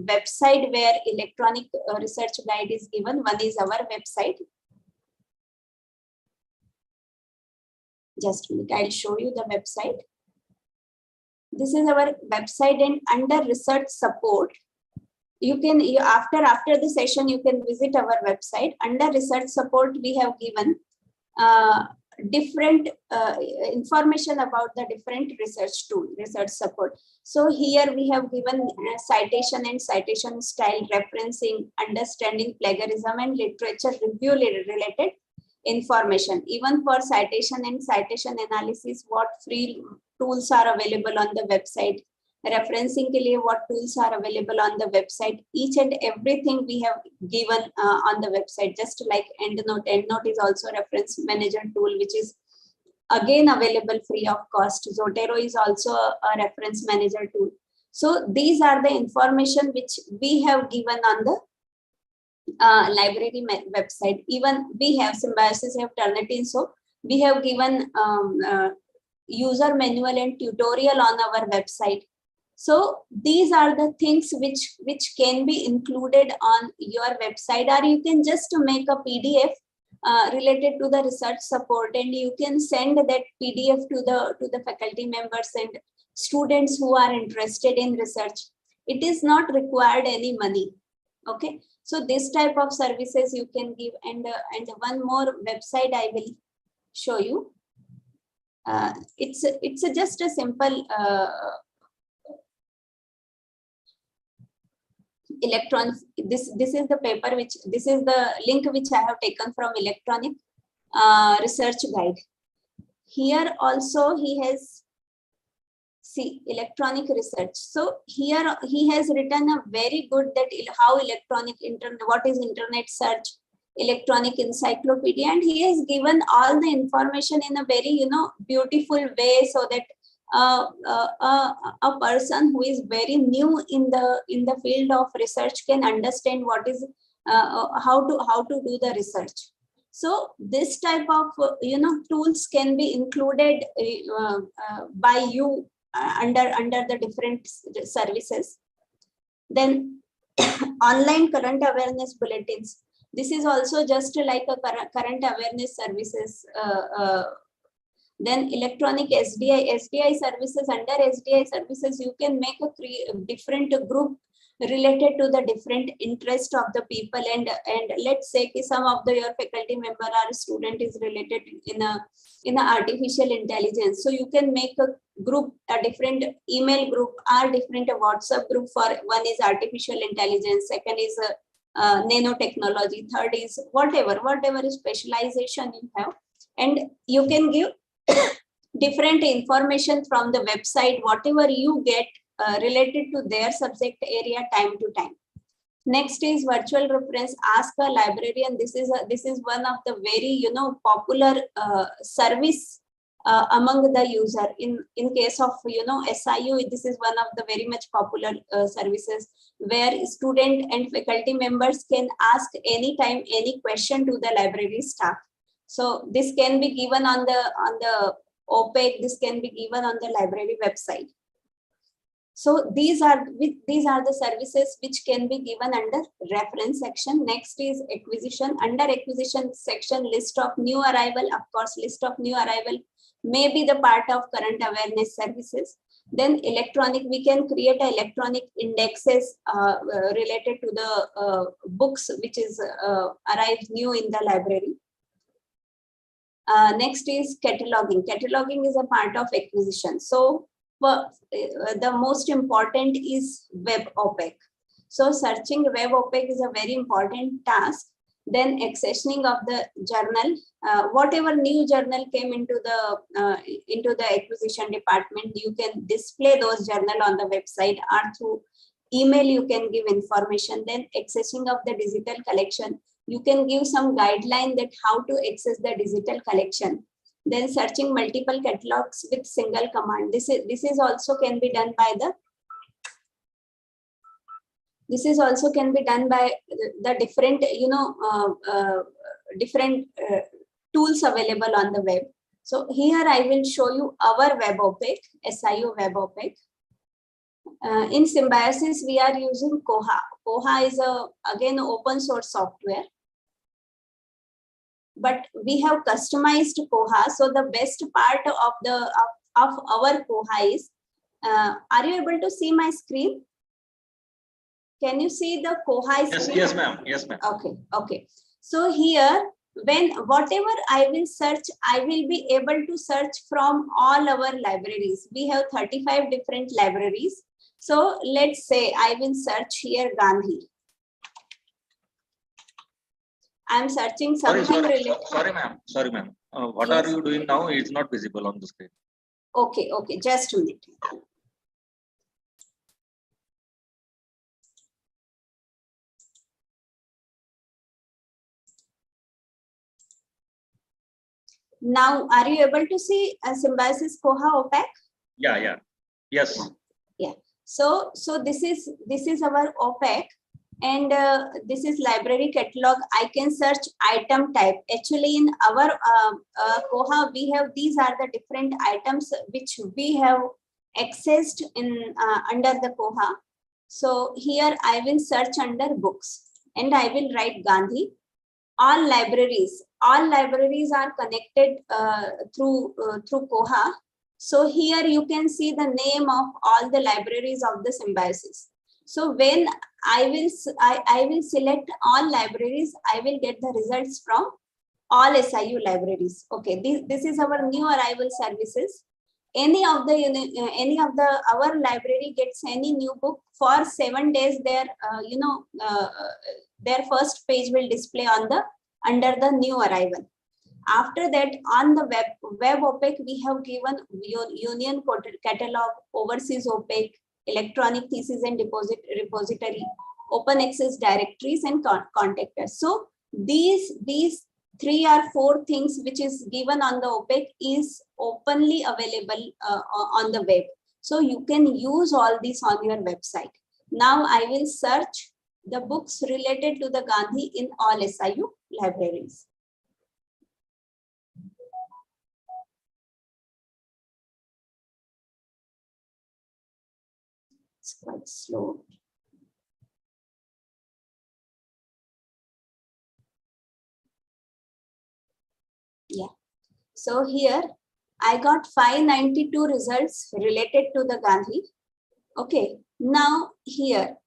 website where electronic research guide is given. One is our website. Just a minute, I'll show you the website. This is our website, and under research support, you can after the session you can visit our website. Under research support, we have given different information about the different research tool, research support. So here we have given citation and citation style, referencing, understanding plagiarism, and literature review related information. Even for citation and citation analysis, what free tools are available on the website. Referencing के लिए what tools are available on the website. Each and everything we have given on the website, just like EndNote. EndNote is also a reference manager tool, which is again available free of cost. Zotero is also a reference manager tool. So these are the information which we have given on the library website. Even we have Symbiosis have Turnitin, so we have given user manual and tutorial on our website. So these are the things which can be included on your website, or you can just make a PDF related to the research support, and you can send that PDF to the faculty members and students who are interested in research. It is not required any money. Okay, so this type of services you can give, and one more website I will show you. It's just a simple electronic, this is the paper which, this is the link which I have taken from electronic research guide. Here also he has, see, electronic research. So here he has written a very good that how electronic internet, what is internet search, electronic encyclopedia, and he has given all the information in a very, you know, beautiful way, so that a person who is very new in the field of research can understand what is how to do the research. So this type of you know, tools can be included by you under the different services. Then online current awareness bulletins. This is also just like a current awareness services. Then electronic SDI services. Under SDI services, you can make a different group related to the different interest of the people, and let's say some of your faculty member or student is related in a artificial intelligence, so you can make a group, a different email group or different WhatsApp group. For one is artificial intelligence, second is nanotechnology, third is whatever specialization you have, and you can give different information from the website, whatever you get related to their subject area time to time. Next is virtual reference, ask a librarian. This is one of the very, you know, popular service among the user. In case of, you know, SIU, this is one of the very much popular services where student and faculty members can ask anytime any question to the library staff. So this can be given on the OPEC, this can be given on the library website. So these are the services which can be given under reference section. Next is acquisition. Under acquisition section, list of new arrival. Of course, list of new arrival may be the part of current awareness services. Then electronic, we can create electronic indexes related to the books which is arrived new in the library. Next is cataloging. Cataloging is a part of acquisition. So the most important is web OPEC. So searching web OPEC is a very important task. Then accessioning of the journal, whatever new journal came into the acquisition department, you can display those journal on the website, or through email you can give information. Then accessing of the digital collection, you can give some guideline that how to access the digital collection. Then searching multiple catalogs with single command. This is also can be done by the different, you know, different tools available on the web. So here I will show you our web OPEC, SIU web OPEC. In Symbiosis, we are using Koha. Koha is again open source software, but we have customized Koha. So the best part of our Koha is, are you able to see my screen? Can you see the Koha screen? Yes, ma'am. Yes, ma'am. Okay. So here, when whatever I will search, I will be able to search from all our libraries. We have 35 different libraries. So let's say I will search here Gandhi. I'm searching something related. Sorry, ma'am. What Yes. are you doing now? It's not visible on the screen. Okay, just a minute. Now, are you able to see Symbiosis Koha OPEC? Yeah. Yes. Yeah. So this is our OPEC, and this is library catalog. I can search item type. Actually, in our Koha, we have, these are the different items which we have accessed in under the Koha. So here I will search under books, and I will write Gandhi. All libraries are connected through Koha. So here you can see the name of all the libraries of the Symbiosis. So when I will select all libraries, I will get the results from all SIU libraries. Okay, this is our new arrival services. our library gets any new book for 7 days, their first page will display under the new arrival. After that, on the web OPEC, we have given Union Catalog, Overseas OPEC, Electronic Thesis and Repository, Open Access Directories, and Contact Us. So these 3 or 4 things which is given on the OPEC is openly available on the web. So you can use all this on your website. Now I will search the books related to the Gandhi in all SIU libraries. It's quite slow. Yeah. So here I got 592 results related to the Gandhi. Okay. Now here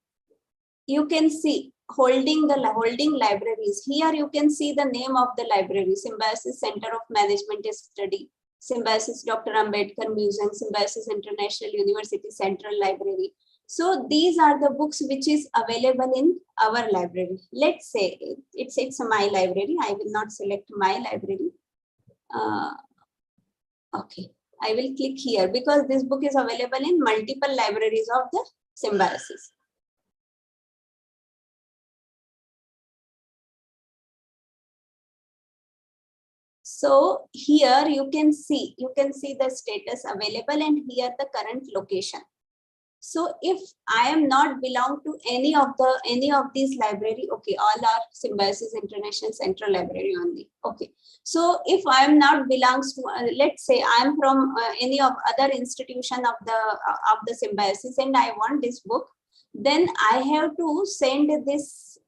you can see holding libraries. Here you can see the name of the library: Symbiosis Center of Management Study, Symbiosis Dr. Ambedkar Museum, Symbiosis International University Central Library. So these are the books which is available in our library. Let's say it's my library. I will not select my library. Okay, I will click here because this book is available in multiple libraries of the Symbiosis. So here you can see the status available and here the current location. So if I am not belong to any of these library, okay, all are Symbiosis International Central Library only. Okay, so if I am not belongs to, let's say I am from any of other institution of the Symbiosis and I want this book, then I have to send this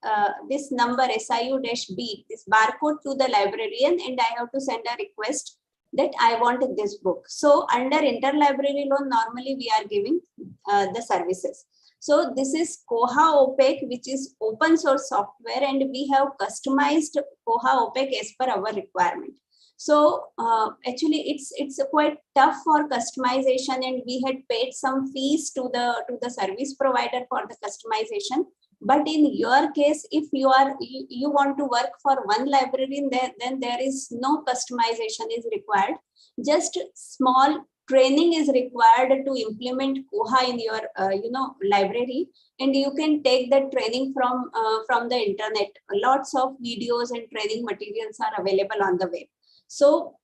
number SIU-B, this barcode to the librarian, and I have to send a request that I want this book. So under interlibrary loan, normally we are giving the services. So this is Koha OPEC, which is open source software, and we have customized Koha OPEC as per our requirement. So actually it's quite tough for customization, and we had paid some fees to the service provider for the customization. But in your case, if you want to work for one library, then there is no customization is required. Just small training is required to implement Koha in your library, and you can take that training from the internet. Lots of videos and training materials are available on the web. So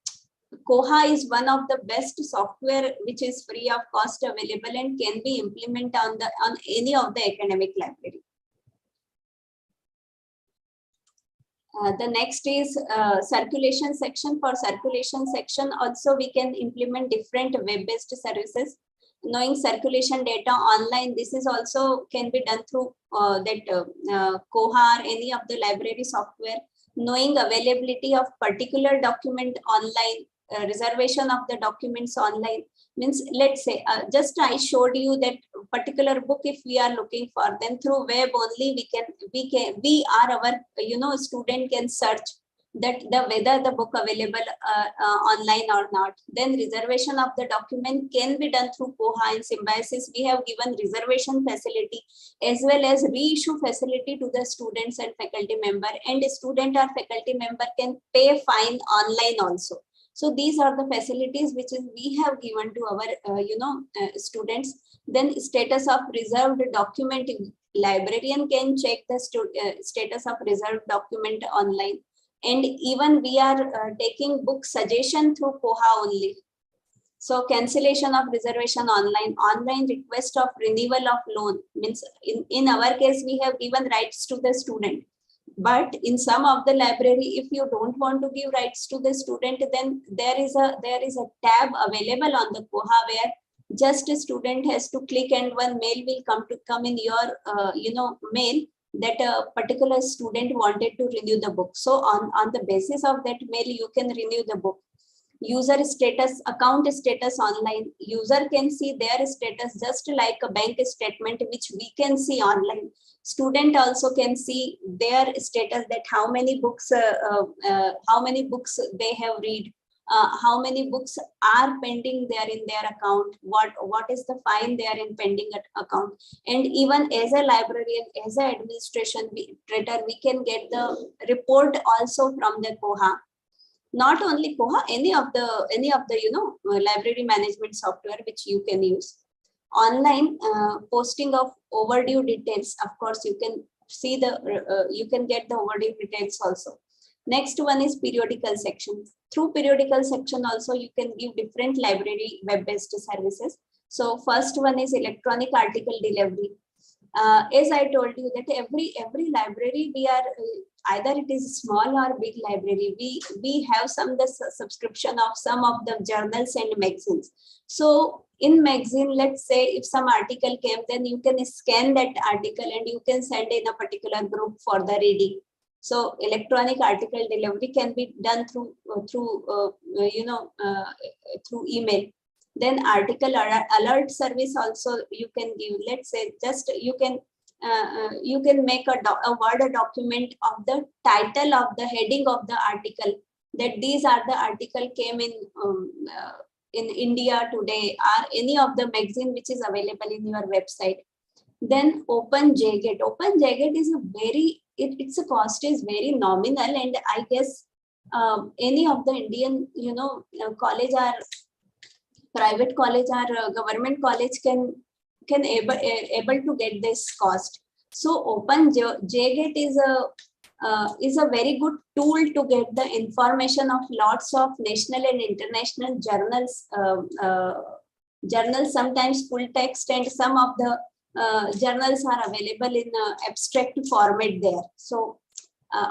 Koha is one of the best software which is free of cost available and can be implemented on any of the academic library. The next is circulation section. For circulation section also we can implement different web-based services. Knowing circulation data online, this is also can be done through Koha or any of the library software. Knowing availability of particular document online, reservation of the documents online. Means let's say just I showed you that particular book if we are looking for, then through web only our student can search that whether the book available online or not. Then reservation of the document can be done through Koha. In Symbiosis we have given reservation facility as well as reissue facility to the students and faculty member, and a student or faculty member can pay fine online also. So these are the facilities which we have given to our students. Then status of reserved document, librarian can check the status of reserved document online. And even we are taking book suggestion through Koha only. So cancellation of reservation online request of renewal of loan. Means in our case we have given rights to the student. But in some of the library, if you don't want to give rights to the student, then there is a tab available on the Koha where just a student has to click and one mail will come in your mail that a particular student wanted to renew the book. So on the basis of that mail, you can renew the book. User status, account status online. User can see their status just like a bank statement, which we can see online. Student also can see their status, that how many books they have read, how many books are pending there in their account, what is the fine they are in pending account. And even as a librarian, as an administration administrator, we can get the report also from the Koha. Not only Koha, any of the library management software which you can use. Online posting of overdue details, of course you can see you can get the overdue details also. Next one is periodical section. Through periodical section also you can give different library web-based services. So first one is electronic article delivery. As I told you that every library we are either it is small or big library, we have the subscription of some of the journals and magazines. So in magazine, let's say if some article came, then you can scan that article and you can send in a particular group for the reading. So electronic article delivery can be done through email. Then article alert service also you can give. Let's say just you can make a Word document of the title of the heading of the article, that these are the article came in India Today or any of the magazine which is available in your website. Then Open JGate. Open JGate is its cost is very nominal, and I guess any of the Indian college or private college or government college can able to get this cost. So Open JGate is a very good tool to get the information of lots of national and international journals. Journals sometimes full text, and some of the journals are available in abstract format there. So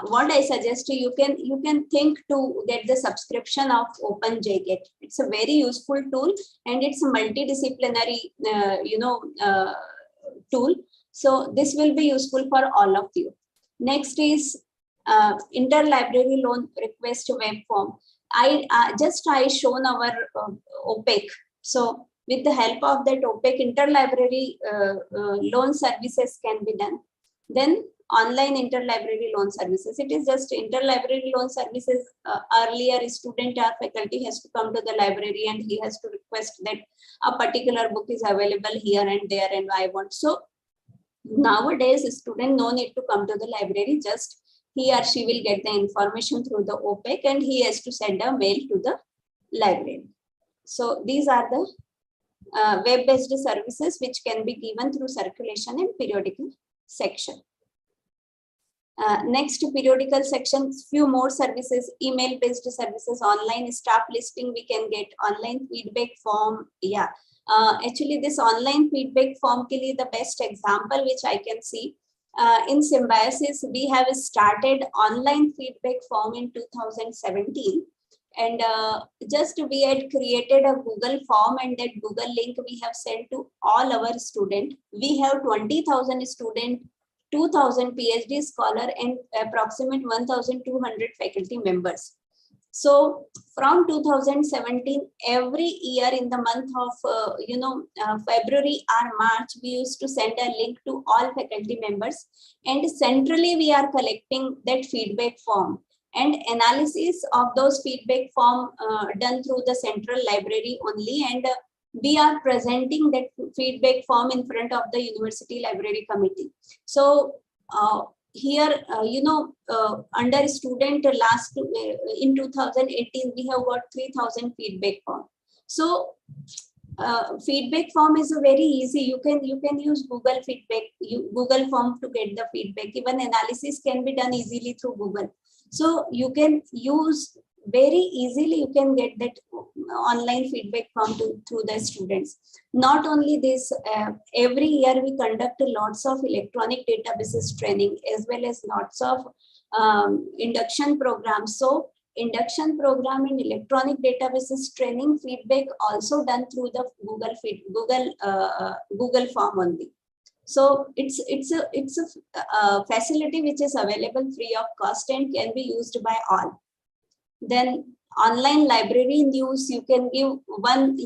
what I suggest you can think to get the subscription of Open JGate. It's a very useful tool, and it's a multidisciplinary tool. So this will be useful for all of you. Next is interlibrary loan request web form. I shown our OPEC. So with the help of that OPEC, interlibrary loan services can be done. Then online interlibrary loan services. It is just interlibrary loan services. Earlier, a student or faculty has to come to the library and he has to request that a particular book is available here and there, and I want. So nowadays, a student no need to come to the library. Just he or she will get the information through the OPEC, and he has to send a mail to the library. So these are the web-based services which can be given through circulation and periodical section. Next to periodical sections, few more services, email-based services, online staff listing we can get, online feedback form. Yeah, actually this online feedback form ke liye the best example which I can see. In Symbiosis, we have started online feedback form in 2017. And just we had created a Google form, and that Google link we have sent to all our students. We have 20,000 students, 2,000 PhD scholar, and approximate 1,200 faculty members. So from 2017, every year in the month of February or March, we used to send a link to all faculty members, and centrally we are collecting that feedback form. And analysis of those feedback form done through the central library only, and we are presenting that feedback form in front of the university library committee. So here, under student last in 2018, we have got 3,000 feedback form. So feedback form is very easy. You can use Google feedback, Google form to get the feedback. Even analysis can be done easily through Google. So you can use very easily, you can get that online feedback form through the students. Not only this, every year we conduct lots of electronic databases training, as well as lots of induction programs. So induction program in electronic databases training feedback also done through the Google form only. So it's a facility which is available free of cost and can be used by all. Then online library news, you can give one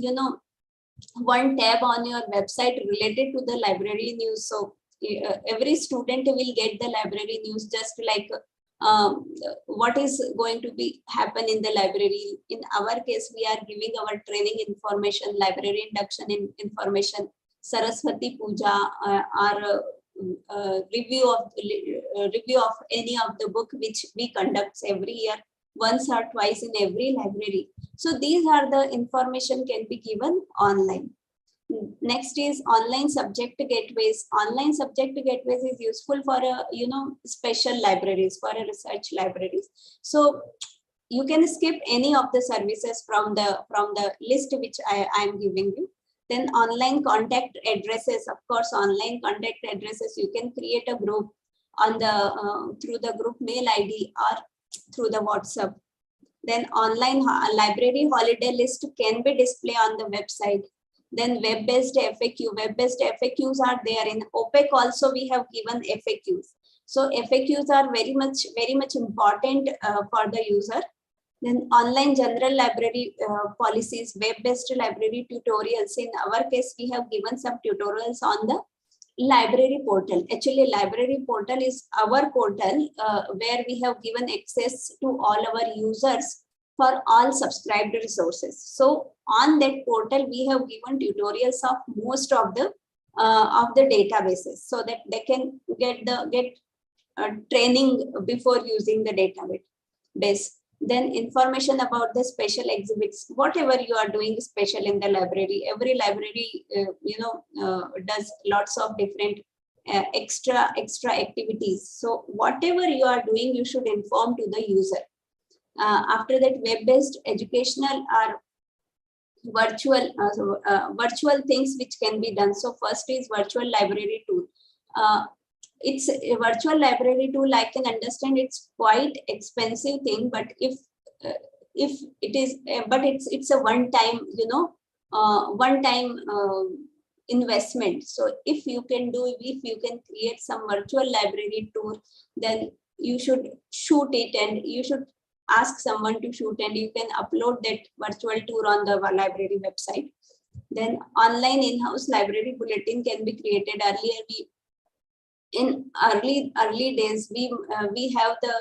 tab on your website related to the library news. So every student will get the library news, just like what is going to be happen in the library. In our case, we are giving our training information, library induction in information, Saraswati Puja, or review of any of the book which we conduct every year, once or twice in every library. So these are the information can be given online. Next is online subject gateways. Online subject gateways is useful for special libraries, for research libraries. So you can skip any of the services from the list which I am giving you. Then online contact addresses. Of course, online contact addresses, you can create a group on the through the group mail ID or through the WhatsApp. Then online library holiday list can be displayed on the website. Then web-based FAQ. Web-based FAQs are there. In OPEC also we have given FAQs. So FAQs are very much important for the user. Then online general library policies, web-based library tutorials. In our case, we have given some tutorials on the library portal. Actually, library portal is our portal where we have given access to all our users for all subscribed resources. So on that portal, we have given tutorials of most of the databases, so that they can get training before using the database. Then information about the special exhibits. Whatever you are doing special in the library, every library does lots of different extra activities. So whatever you are doing, you should inform to the user. After that, web-based educational or virtual things which can be done. So first is virtual library tool. It's a virtual library tool. I can understand it's quite expensive thing, but if it is, but it's a one-time investment. So if you can create some virtual library tool, then you should shoot it, and you should ask someone to shoot, and you can upload that virtual tour on the library website. Then online in-house library bulletin can be created. Earlier, in early days, we have the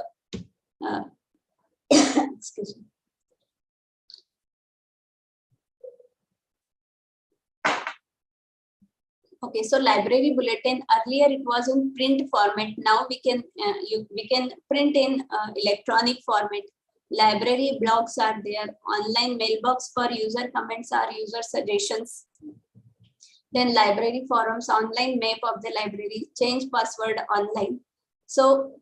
excuse me. Okay, so library bulletin, earlier it was in print format. Now we can print in electronic format. Library blogs are there. Online mailbox for user comments or user suggestions. Then library forums, online map of the library, change password online. So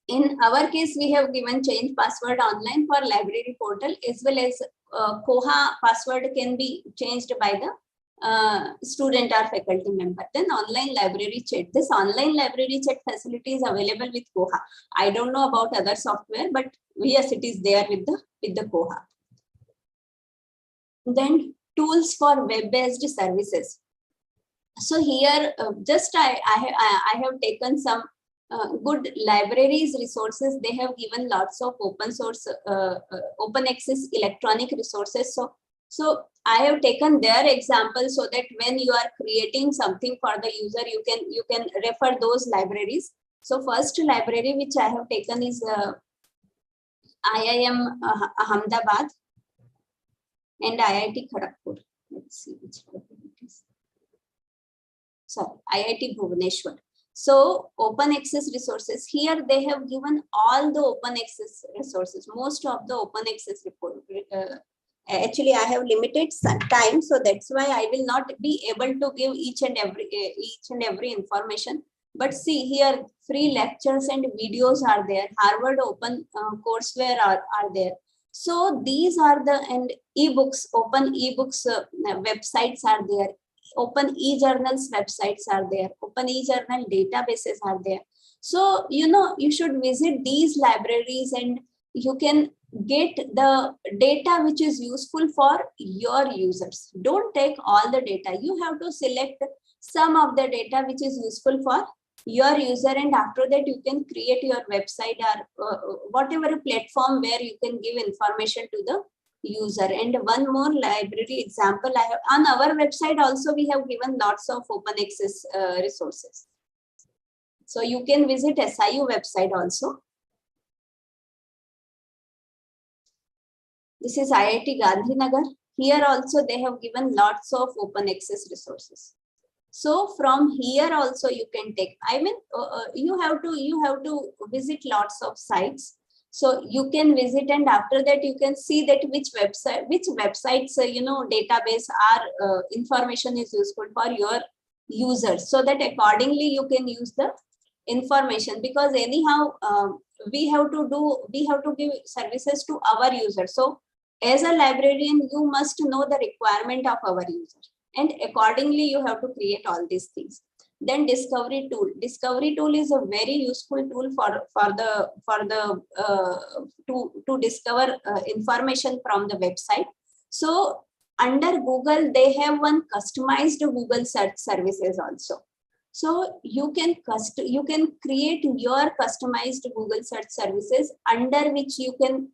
in our case, we have given change password online for library portal, as well as Koha password can be changed by the student or faculty member. Then online library chat. This online library chat facility is available with Koha. I don't know about other software, but yes, it is there with the Koha. Then tools for web-based services. So here, just I have taken some good libraries resources. They have given lots of open source, open access electronic resources. So I have taken their example, so that when you are creating something for the user, you can refer those libraries. So first library which I have taken is IIM Ahmedabad and IIT Kharagpur. Let's see which library it is. Sorry, IIT Bhubaneswar. So open access resources, here they have given all the open access resources, most of the open access report. Actually, I have limited time, so that's why I will not be able to give each and every information. But see here, free lectures and videos are there. Harvard Open courseware are there. So these are the, and ebooks, open ebooks websites are there. Open e-journals websites are there. Open e-journal databases are there. So, you should visit these libraries and you can get the data which is useful for your users. Don't take all the data. You have to select some of the data which is useful for your user, and after that you can create your website or whatever platform where you can give information to the user. And one more library example I have on our website also, we have given lots of open access resources. So you can visit SIU website also. This is IIT Gandhinagar. Here also they have given lots of open access resources. So from here also you can take, I mean, you have to visit lots of sites. So you can visit, and after that you can see that which websites, database are information is useful for your users, so that accordingly you can use the information, because anyhow we have to give services to our users. So as a librarian, you must know the requirement of our user, and accordingly you have to create all these things. Then discovery tool is a very useful tool to discover information from the website. So under Google, they have one customized Google search services also. So you can create your customized Google search services, under which you can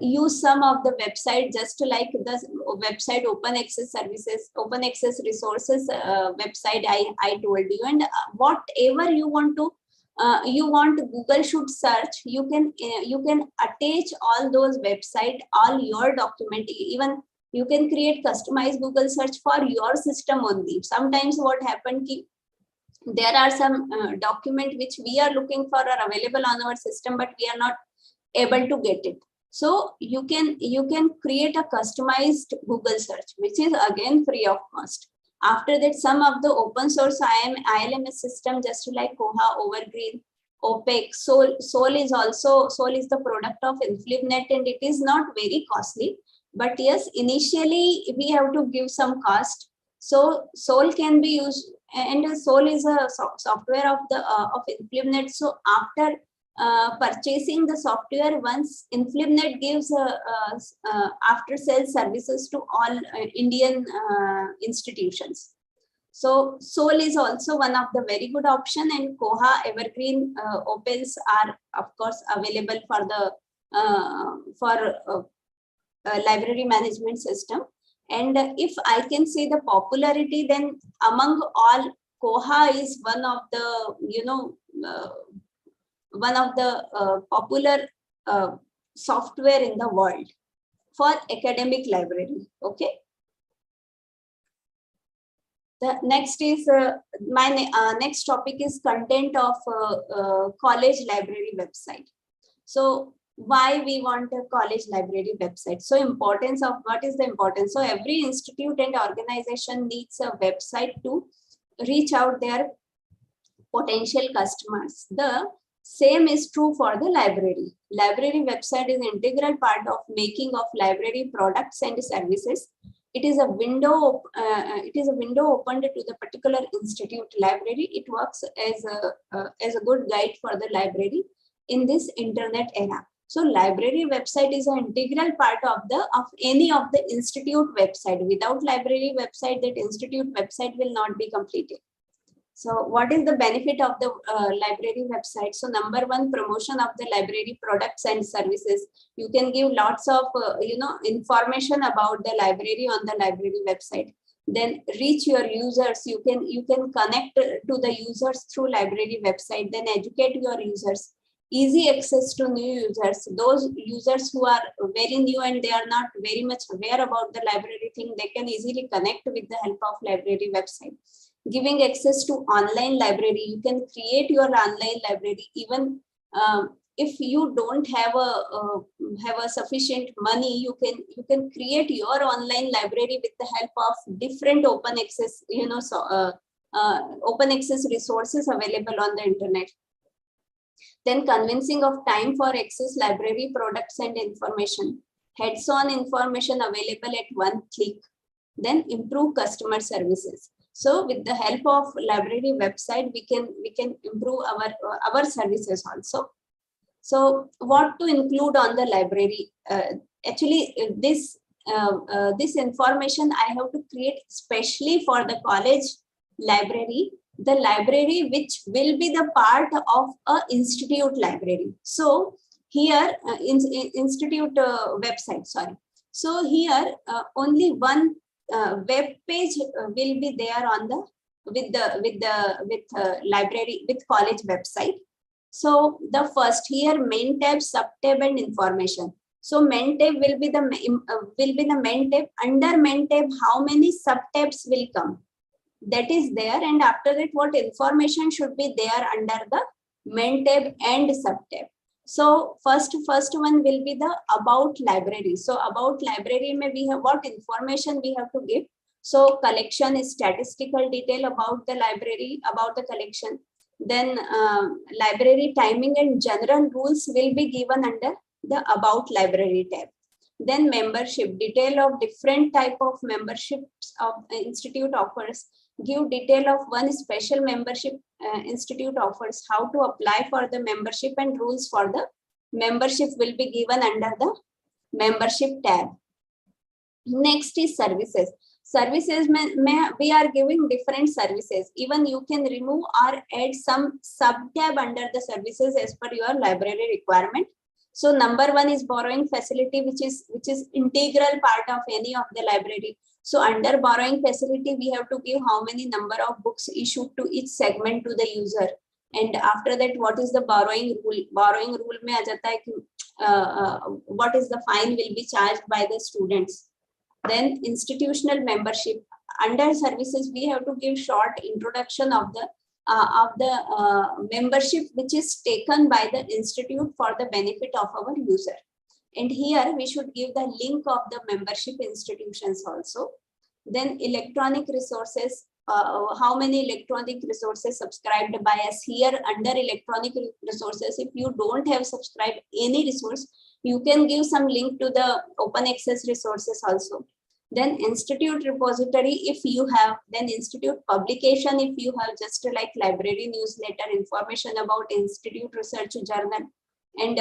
use some of the website, just like the website open access services, open access resources website I told you, and whatever you want Google should search, you can attach all those website, all your document. Even you can create customized Google search for your system only. Sometimes what happened, there are some document which we are looking for are available on our system, but we are not able to get it. So you can create a customized Google search, which is again free of cost. After that, some of the open source ILMS system, just like Koha, Overgreen, OPEC, Sol is the product of InfluVnet, and it is not very costly. But yes, initially we have to give some cost. So Sol can be used, and Sol is a software of InfluVnet. So after purchasing the software, once InfluVnet gives after sales services to all Indian institutions. So Sol is also one of the very good option, and Koha, Evergreen, Opens are of course available for the library management system. And if I can say the popularity, then among all, Koha is one of the popular software in the world for academic library. Okay. The next is my next topic is content of college library website. So why we want a college library website? So importance of, what is the importance? So every institute and organization needs a website to reach out their potential customers. The same is true for the library. Library website is an integral part of making of library products and services. It is a window. It is a window opened to the particular institute library. It works as a good guide for the library in this internet era. So library website is an integral part of any of the institute website. Without library website, that institute website will not be completed. So what is the benefit of the library website? So number one, promotion of the library products and services. You can give lots of information about the library on the library website. Then reach your users. You can connect to the users through library website. Then educate your users. Easy access to new users. Those users who are very new and they are not very much aware about the library thing, they can easily connect with the help of library website. Giving access to online library. You can create your online library even if you don't have a sufficient money. You can create your online library with the help of different open access open access resources available on the internet. Then convincing of time for access library products and information. Heads-on information available at one click. Then improve customer services. So with the help of library website, we can improve our services also. So what to include on the library? Actually, this information I have to create specially for the college library. The library which will be the part of a institute library. So here institute website, sorry. So here only one web page will be there on the library with college website. So the first here main tab, sub tab and information. So main tab will be the main tab. Under main tab, how many sub tabs will come? That is there, and after that, what information should be there under the main tab and sub tab. So first one will be the about library. So about library, may we have what information we have to give. So collection is statistical detail about the library, about the collection. Then library timing and general rules will be given under the about library tab. Then membership, detail of different type of memberships of institute offers. Give detail of one special membership institute offers, how to apply for the membership, and rules for the membership will be given under the membership tab. Next is services. Services, we are giving different services. Even you can remove or add some sub tab under the services as per your library requirement. So number one is borrowing facility, which is integral part of any of the library. So under borrowing facility, we have to give how many number of books issued to each segment to the user. And after that, what is the borrowing rule? Borrowing rule mein aa jata hai ki, what is the fine will be charged by the students. Then institutional membership. Under services, we have to give short introduction of the membership which is taken by the institute for the benefit of our user. And here we should give the link of the membership institutions also. Then electronic resources, how many electronic resources subscribed by us. Here under electronic resources, if you don't have subscribed any resource, you can give some link to the open access resources also. Then institute repository if you have, then institute publication if you have, just like library newsletter, information about institute research journal, and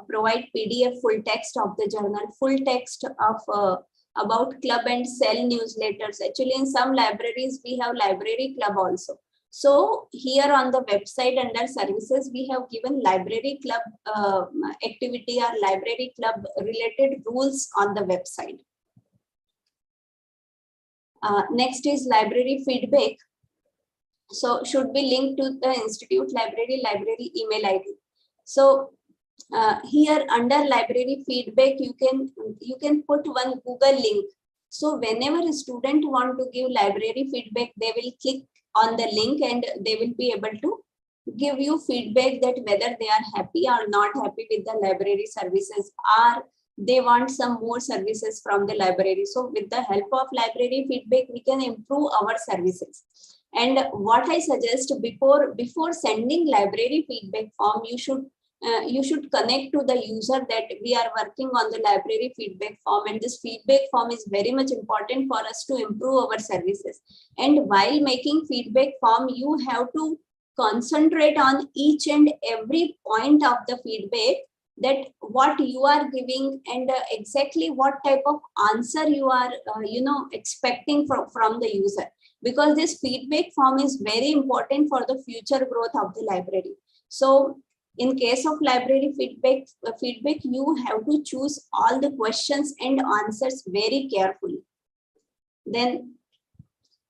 provide PDF full text of the journal, full text of about club and cell newsletters. Actually, in some libraries, we have library club also. So here on the website under services, we have given library club activity or library club related rules on the website. Next is library feedback. So should be linked to the institute library email ID. So here under library feedback, you can put one Google link. So whenever a student want to give library feedback, they will click on the link and they will be able to give you feedback that whether they are happy or not happy with the library services, or they want some more services from the library. So with the help of library feedback, we can improve our services. And what I suggest, before sending library feedback form, you should connect to the user that we are working on the library feedback form, and this feedback form is very much important for us to improve our services. And while making feedback form, you have to concentrate on each and every point of the feedback, that what you are giving and exactly what type of answer you are expecting from the user, because this feedback form is very important for the future growth of the library. So in case of library feedback, you have to choose all the questions and answers very carefully. Then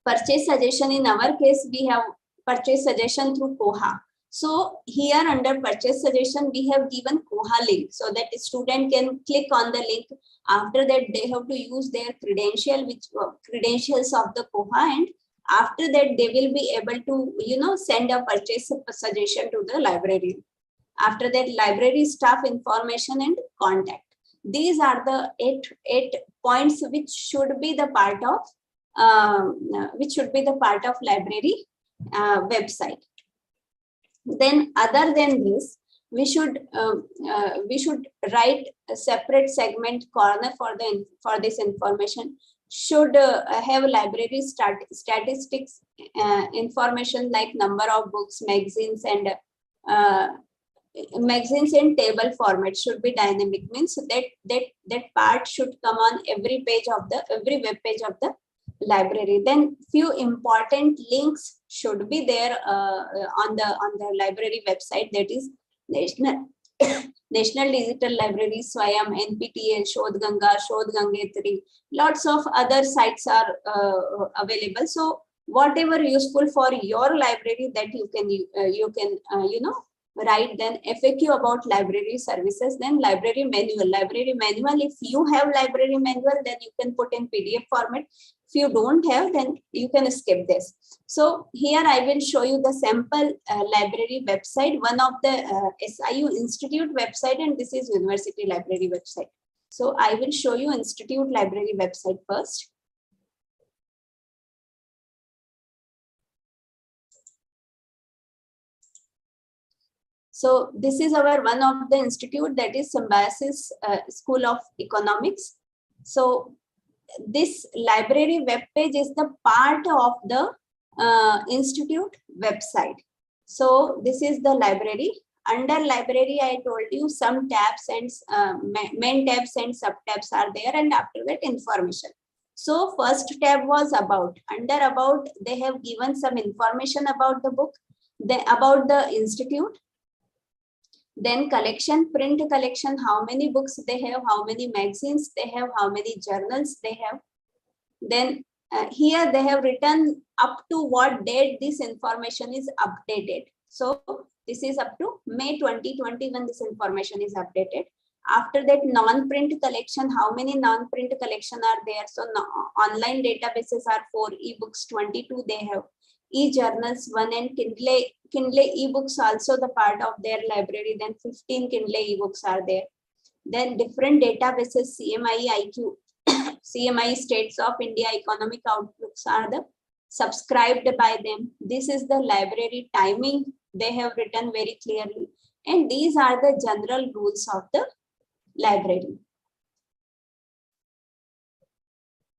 purchase suggestion, in our case, we have purchase suggestion through Koha. So here under purchase suggestion, we have given Koha link so that the student can click on the link. After that, they have to use their credentials of the Koha, and after that, they will be able to send a purchase suggestion to the library. After that, library staff information and contact. These are the eight points which should be the part of library website. Then other than this, we should write a separate segment corner for this information. Should have library statistics information like number of books, magazines, and magazines in table format should be dynamic, means that part should come on every web page of the library. Then few important links should be there on the library website, that is National Digital Library, Swayam, NPTL, Shodh Ganga, Shodh Gangetri. Lots of other sites are available. So whatever useful for your library, that you can right? Then FAQ about library services, then library manual. Library manual, if you have library manual, then you can put in PDF format. If you don't have, then you can skip this. So here I will show you the sample library website, one of the SIU Institute website, and this is University Library website. So I will show you Institute Library website first. So this is our one of the institute, that is Symbiosis School of Economics. So this library web page is the part of the institute website. So this is the library. Under library, I told you some tabs and main tabs and sub tabs are there, and after that information. So first tab was about. Under about, they have given some information about the book, about the institute. Then collection, print collection, how many books they have, how many magazines they have, how many journals they have. Then here they have written up to what date this information is updated. So this is up to May 2020 when this information is updated. After that, non-print collection, how many non-print collection are there? So online databases are 4, ebooks 22 they have, e-journals 1, and Kindle ebooks also the part of their library. Then 15 Kindle ebooks are there. Then different databases, CMI, IQ, CMI, States of India Economic Outlooks are the subscribed by them. This is the library timing they have written very clearly. And these are the general rules of the library.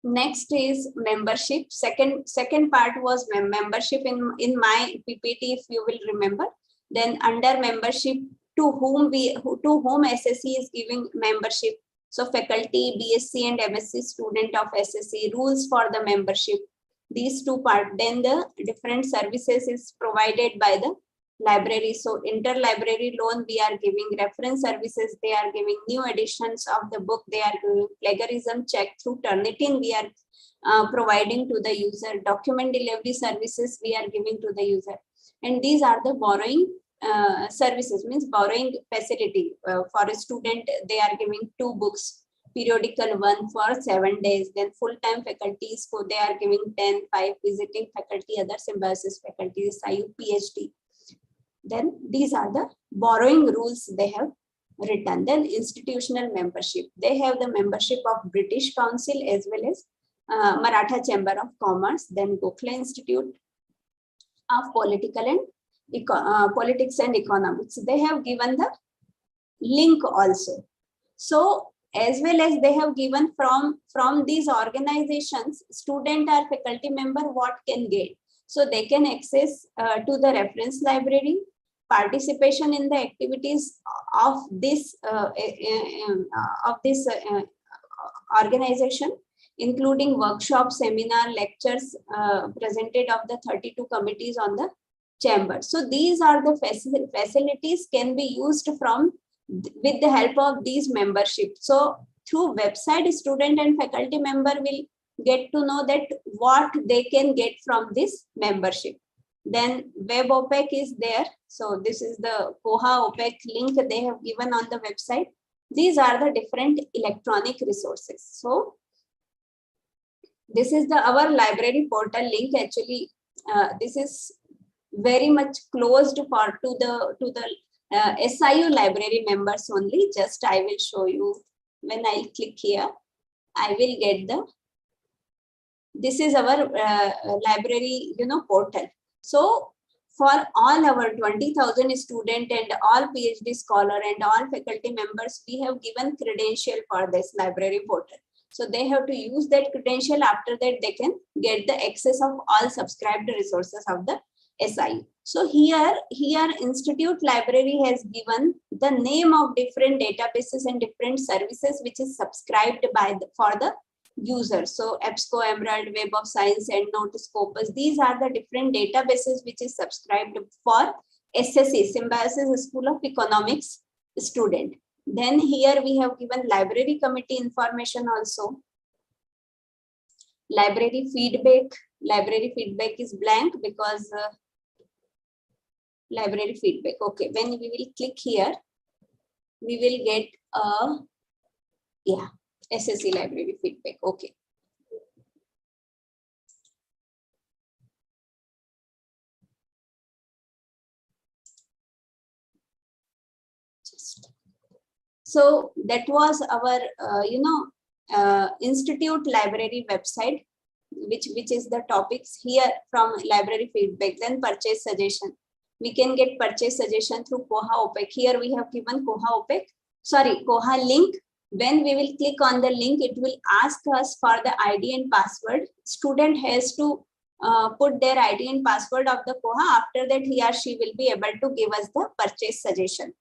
Next is membership. Second part was membership in my PPT, if you will remember. Then under membership, to whom SSC is giving membership. So faculty, BSc and MSc student of SSC, rules for the membership, these two parts. Then the different services is provided by the library. So interlibrary loan we are giving, reference services they are giving, new editions of the book they are giving, plagiarism check through Turnitin we are providing to the user, document delivery services we are giving to the user. And these are the borrowing services, means borrowing facility. For a student they are giving 2 books, periodical 1 for 7 days. Then full-time faculties, so they are giving 10, 5 visiting faculty, other symbiosis faculty, SIU, PhD. Then these are the borrowing rules they have written. Then institutional membership, they have the membership of British Council as well as Maratha Chamber of Commerce. Then Gokhale Institute of Politics and Economics, they have given the link also. So as well as they have given from these organizations, student or faculty member what can get. So they can access to the reference library, participation in the activities of this organization, including workshops, seminar, lectures presented of the 32 committees on the chamber. So these are the facilities can be used with the help of these membership. So through website, student and faculty member will get to know that what they can get from this membership. Then web OPEC is there. So this is the Koha OPEC link they have given on the website. These are the different electronic resources. So this is our library portal link. Actually, this is very much closed to the SIU library members only. Just I will show you when I click here. I will get this is our library, portal. So for all our 20,000 student and all PhD scholar and all faculty members, we have given credential for this library portal. So they have to use that credential. After that, they can get the access of all subscribed resources of the SIU. So here Institute Library has given the name of different databases and different services which is subscribed for the user. So EBSCO, Emerald, Web of Science, and Scopus. These are the different databases which is subscribed for SSC, Symbiosis School of Economics student. Then here we have given library committee information also. Library feedback is blank because library feedback. Okay, when we will click here, we will get SSC library feedback. Okay. So that was our institute library website, which is the topics here from library feedback. Then purchase suggestion. We can get purchase suggestion through Koha OPEC. Here we have given Koha OPEC, sorry, Koha link. When we will click on the link, it will ask us for the ID and password. Student has to put their ID and password of the Koha. After that, he or she will be able to give us the purchase suggestion.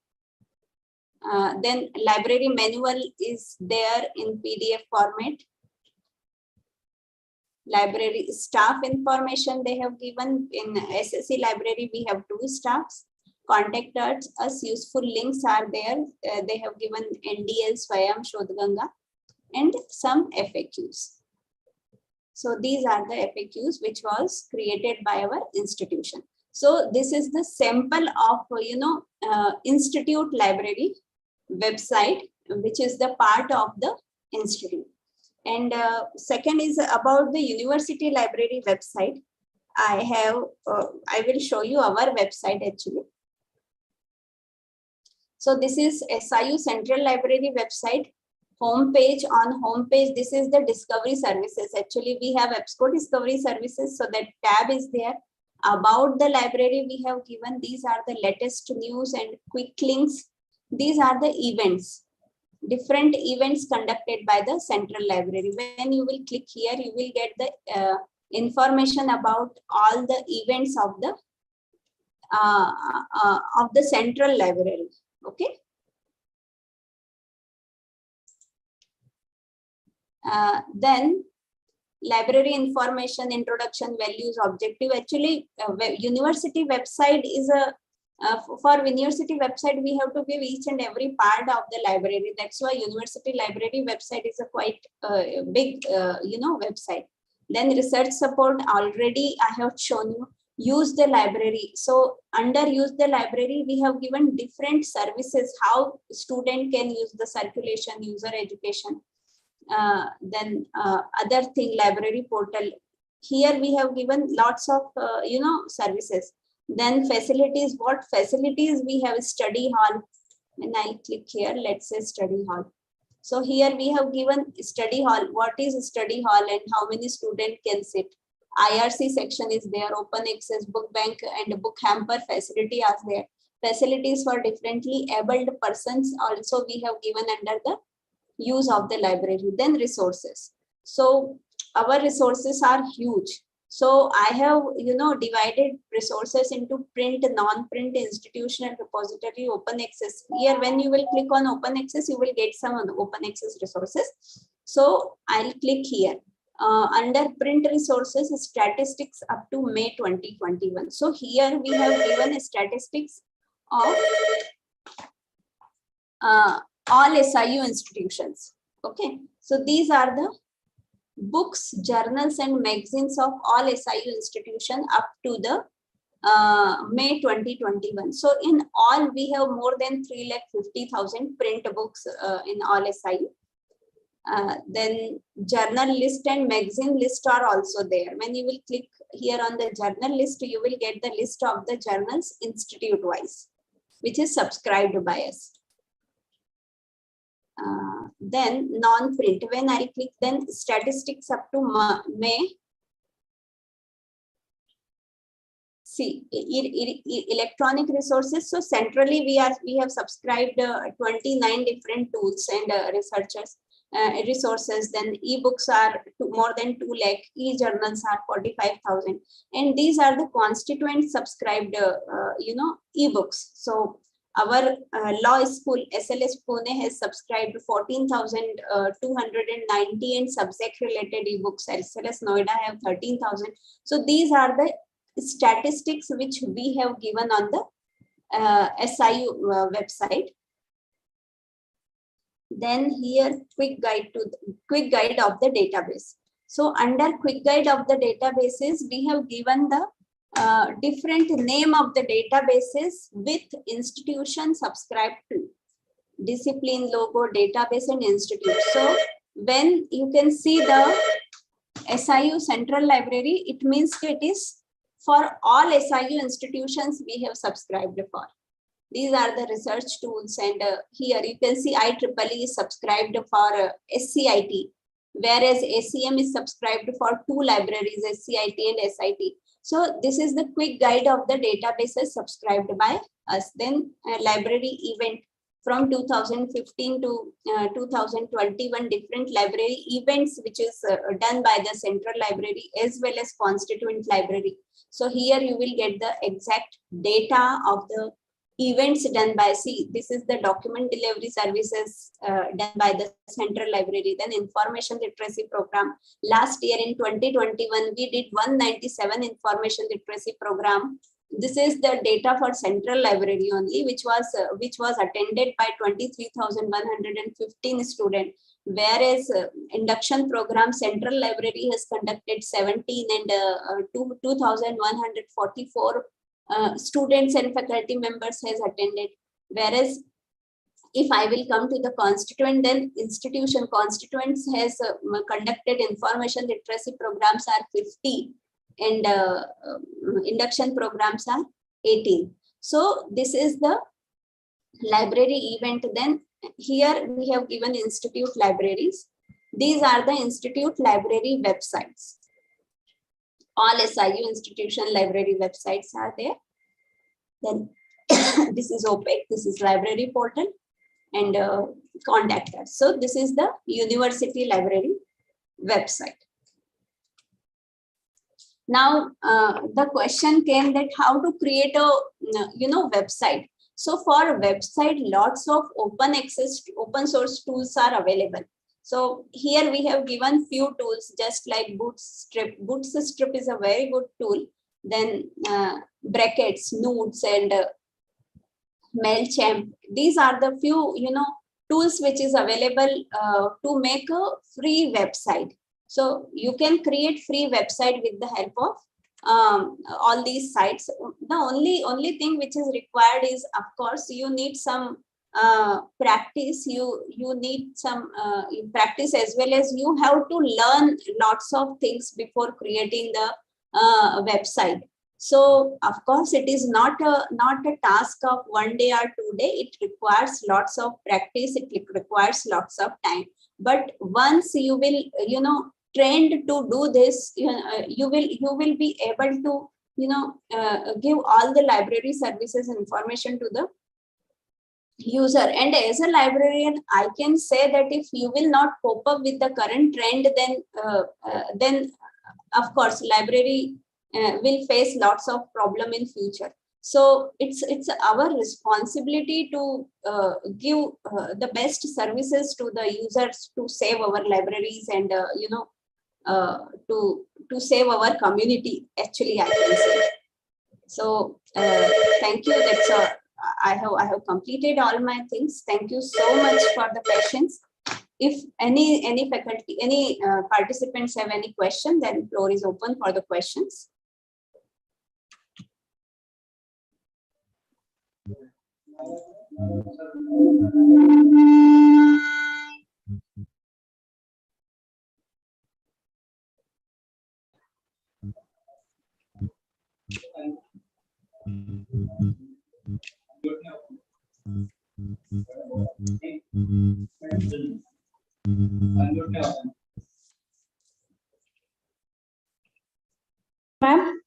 Then library manual is there in PDF format. Library staff information they have given. In SSC library, we have 2 staffs. Contact us, useful links are there. They have given NDL, Swayam, Shodhganga, and some FAQs. So these are the FAQs which was created by our institution. So this is the sample of institute library website, which is the part of the institute. And second is about the university library website. I will show you our website actually. So this is SIU Central Library website. Homepage, on homepage, this is the discovery services. Actually, we have EBSCO discovery services, so that tab is there. About the library, we have given, these are the latest news and quick links. These are the events, different events conducted by the Central Library. When you will click here, you will get the information about all the events of the Central Library. Okay. Then library information, introduction, values, objective. Actually, university website is a for university website, we have to give each and every part of the library. That's why university library website is a quite big, website. Then research support, already I have shown you. Use the library. So under use the library, we have given different services, how student can use the circulation, user education. Then other thing, library portal. Here we have given lots of, services. Then facilities, what facilities we have? Study hall. When I click here, let's say study hall. So here we have given study hall. What is study hall and how many students can sit? IRC section is there, open access, book bank and book hamper facility are there. Facilities for differently abled persons also we have given under the use of the library. Then resources. So our resources are huge. So I have, divided resources into print, non-print, institutional, repository, open access. Here, when you will click on open access, you will get some open access resources. So I'll click here. Under print resources, statistics up to May 2021. So here we have given statistics of all SIU institutions. Okay. So these are the books, journals and magazines of all SIU institution up to the May 2021. So in all, we have more than 350,000 print books in all SIU. Then journal list and magazine list are also there. When you will click here on the journal list, you will get the list of the journals institute wise, which is subscribed by us. Then non-print, when I click, then statistics up to May. See, electronic resources. So centrally we have subscribed 29 different tools and researchers resources. Then ebooks are more than 2 lakh, e-journals are 45,000, and these are the constituent subscribed ebooks. So our law school, SLS Pune, has subscribed 14,290 and subject related ebooks. SLS Noida have 13,000. So these are the statistics which we have given on the SIU website. Then here quick guide of the database. So under quick guide of the databases, we have given the different name of the databases with institution subscribed to. Discipline, logo, database, and institute. So when you can see the SIU Central Library, it means it is for all SIU institutions we have subscribed for. These are the research tools, and here you can see IEEE is subscribed for SCIT, whereas ACM is subscribed for 2 libraries, SCIT and SIT. So this is the quick guide of the databases subscribed by us. Then library event from 2015 to 2021, different library events which is done by the Central Library as well as Constituent Library. So here you will get the exact data of the events done by, see, this is the document delivery services done by the Central Library. Then information literacy program. Last year in 2021, we did 197 information literacy program. This is the data for Central Library only, which was attended by 23,115 students. Whereas induction program, Central Library has conducted 17 and 2,144 students and faculty members has attended. Whereas if I will come to the constituent, then institution constituents has conducted information literacy programs are 50 and induction programs are 18. So this is the library event. Then here we have given institute libraries. These are the institute library websites. All SIU institution library websites are there. Then this is OPEC, this is library portal, and contact us. So this is the university library website. Now the question came that how to create a website. So for a website, lots of open access, open source tools are available. So here we have given few tools, just like Bootstrap. Bootstrap is a very good tool. Then Brackets, Notes, and MailChimp. These are the few tools which is available to make a free website. So you can create free website with the help of all these sites. The only thing which is required is, of course, you need some practice. You need some practice, as well as you have to learn lots of things before creating the website. So of course it is not a task of one day or 2 days. It requires lots of practice. It requires lots of time. But once you will trained to do this, you will be able to give all the library services information to the user. And as a librarian, I can say that if you will not cope up with the current trend, then of course library will face lots of problem in future. So it's our responsibility to give the best services to the users to save our libraries and to save our community, actually, I can say. So thank you. That's all. I have completed all my things. Thank you so much for the questions. If any faculty, any participants have any question, then floor is open for the questions. Ma'am,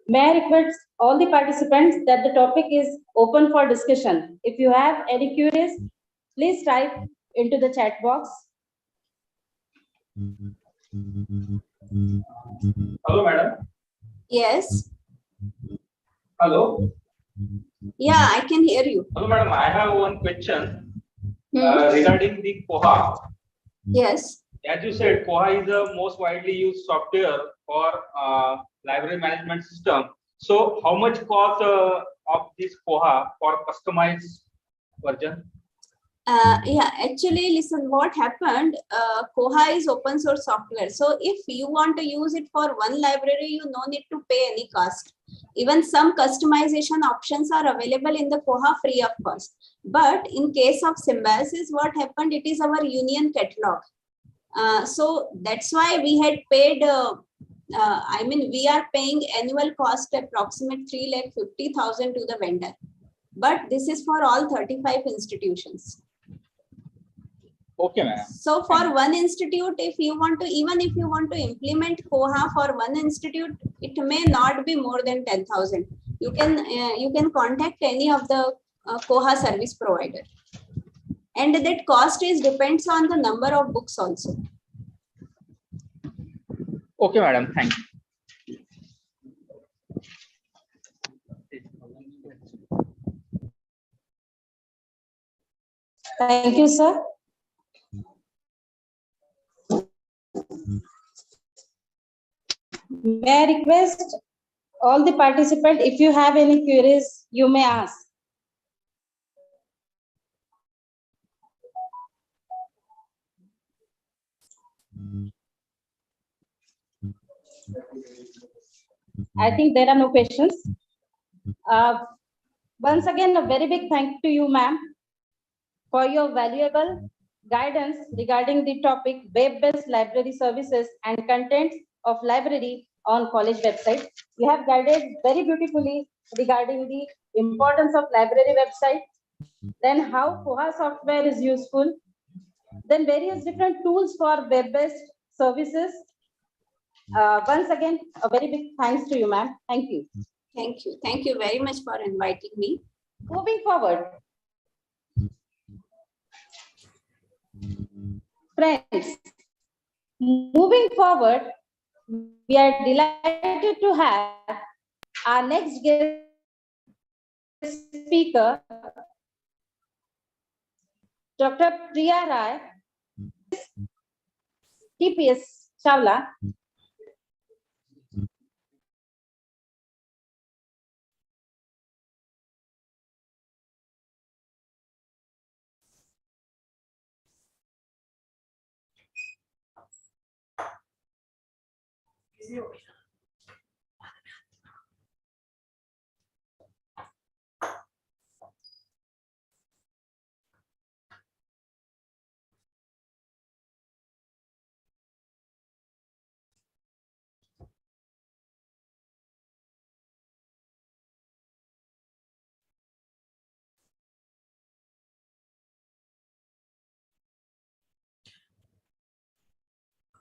may I request all the participants that the topic is open for discussion. If you have any queries, please type into the chat box. Hello, madam. Yes. Hello. Yeah, I can hear you. Hello, madam. I have one question regarding the Koha. Yes. As you said, Koha is the most widely used software for library management system. So, how much cost of this Koha for customized version? Yeah, actually, listen, what happened, Koha is open source software. So if you want to use it for one library, you no need to pay any cost. Even some customization options are available in the Koha free of cost. But in case of Symbiosis, what happened, it is our union catalog. So that's why we had paid, I mean, we are paying annual cost approximate 3,50,000 to the vendor. But this is for all 35 institutions. Okay, ma'am. So for one institute, if you want to, even if you want to implement Koha for one institute, it may not be more than 10,000. You can contact any of the Koha service provider. And that cost is depends on the number of books also. Okay, madam. Thank you. Thank you, sir. May I request all the participants, if you have any queries, you may ask. I think there are no questions. Once again, a very big thank to you, ma'am, for your valuable guidance regarding the topic web-based library services and contents of library on college website. You have guided very beautifully regarding the importance of library website, then how Koha software is useful, then various different tools for web-based services. Once again, a very big thanks to you, ma'am. Thank you. Thank you. Thank you very much for inviting me. Moving forward, friends, moving forward, we are delighted to have our next guest speaker, Dr. Priya Rai, TPS Chawla.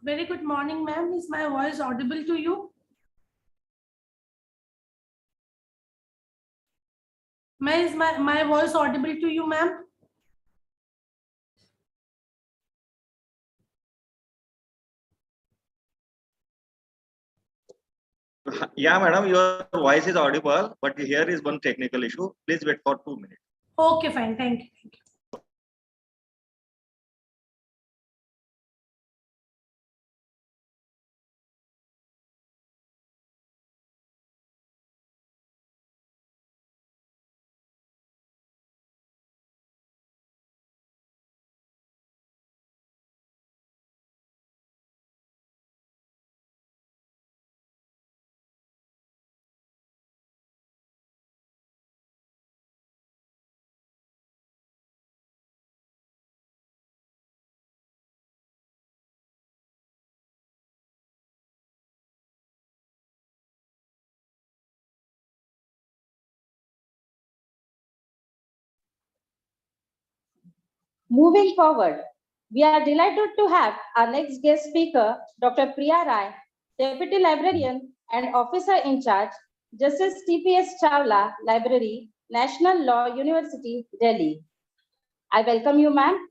Very good morning, ma'am. Is my voice audible to you? Ma'am, is my voice audible to you, ma'am? Yeah, madam, your voice is audible, but here is one technical issue. Please wait for 2 minutes. Okay, fine. Thank you. Thank you. Moving forward, we are delighted to have our next guest speaker, Dr. Priya Rai, Deputy Librarian and Officer in Charge, Justice TPS Chawla Library, National Law University, Delhi. I welcome you, ma'am.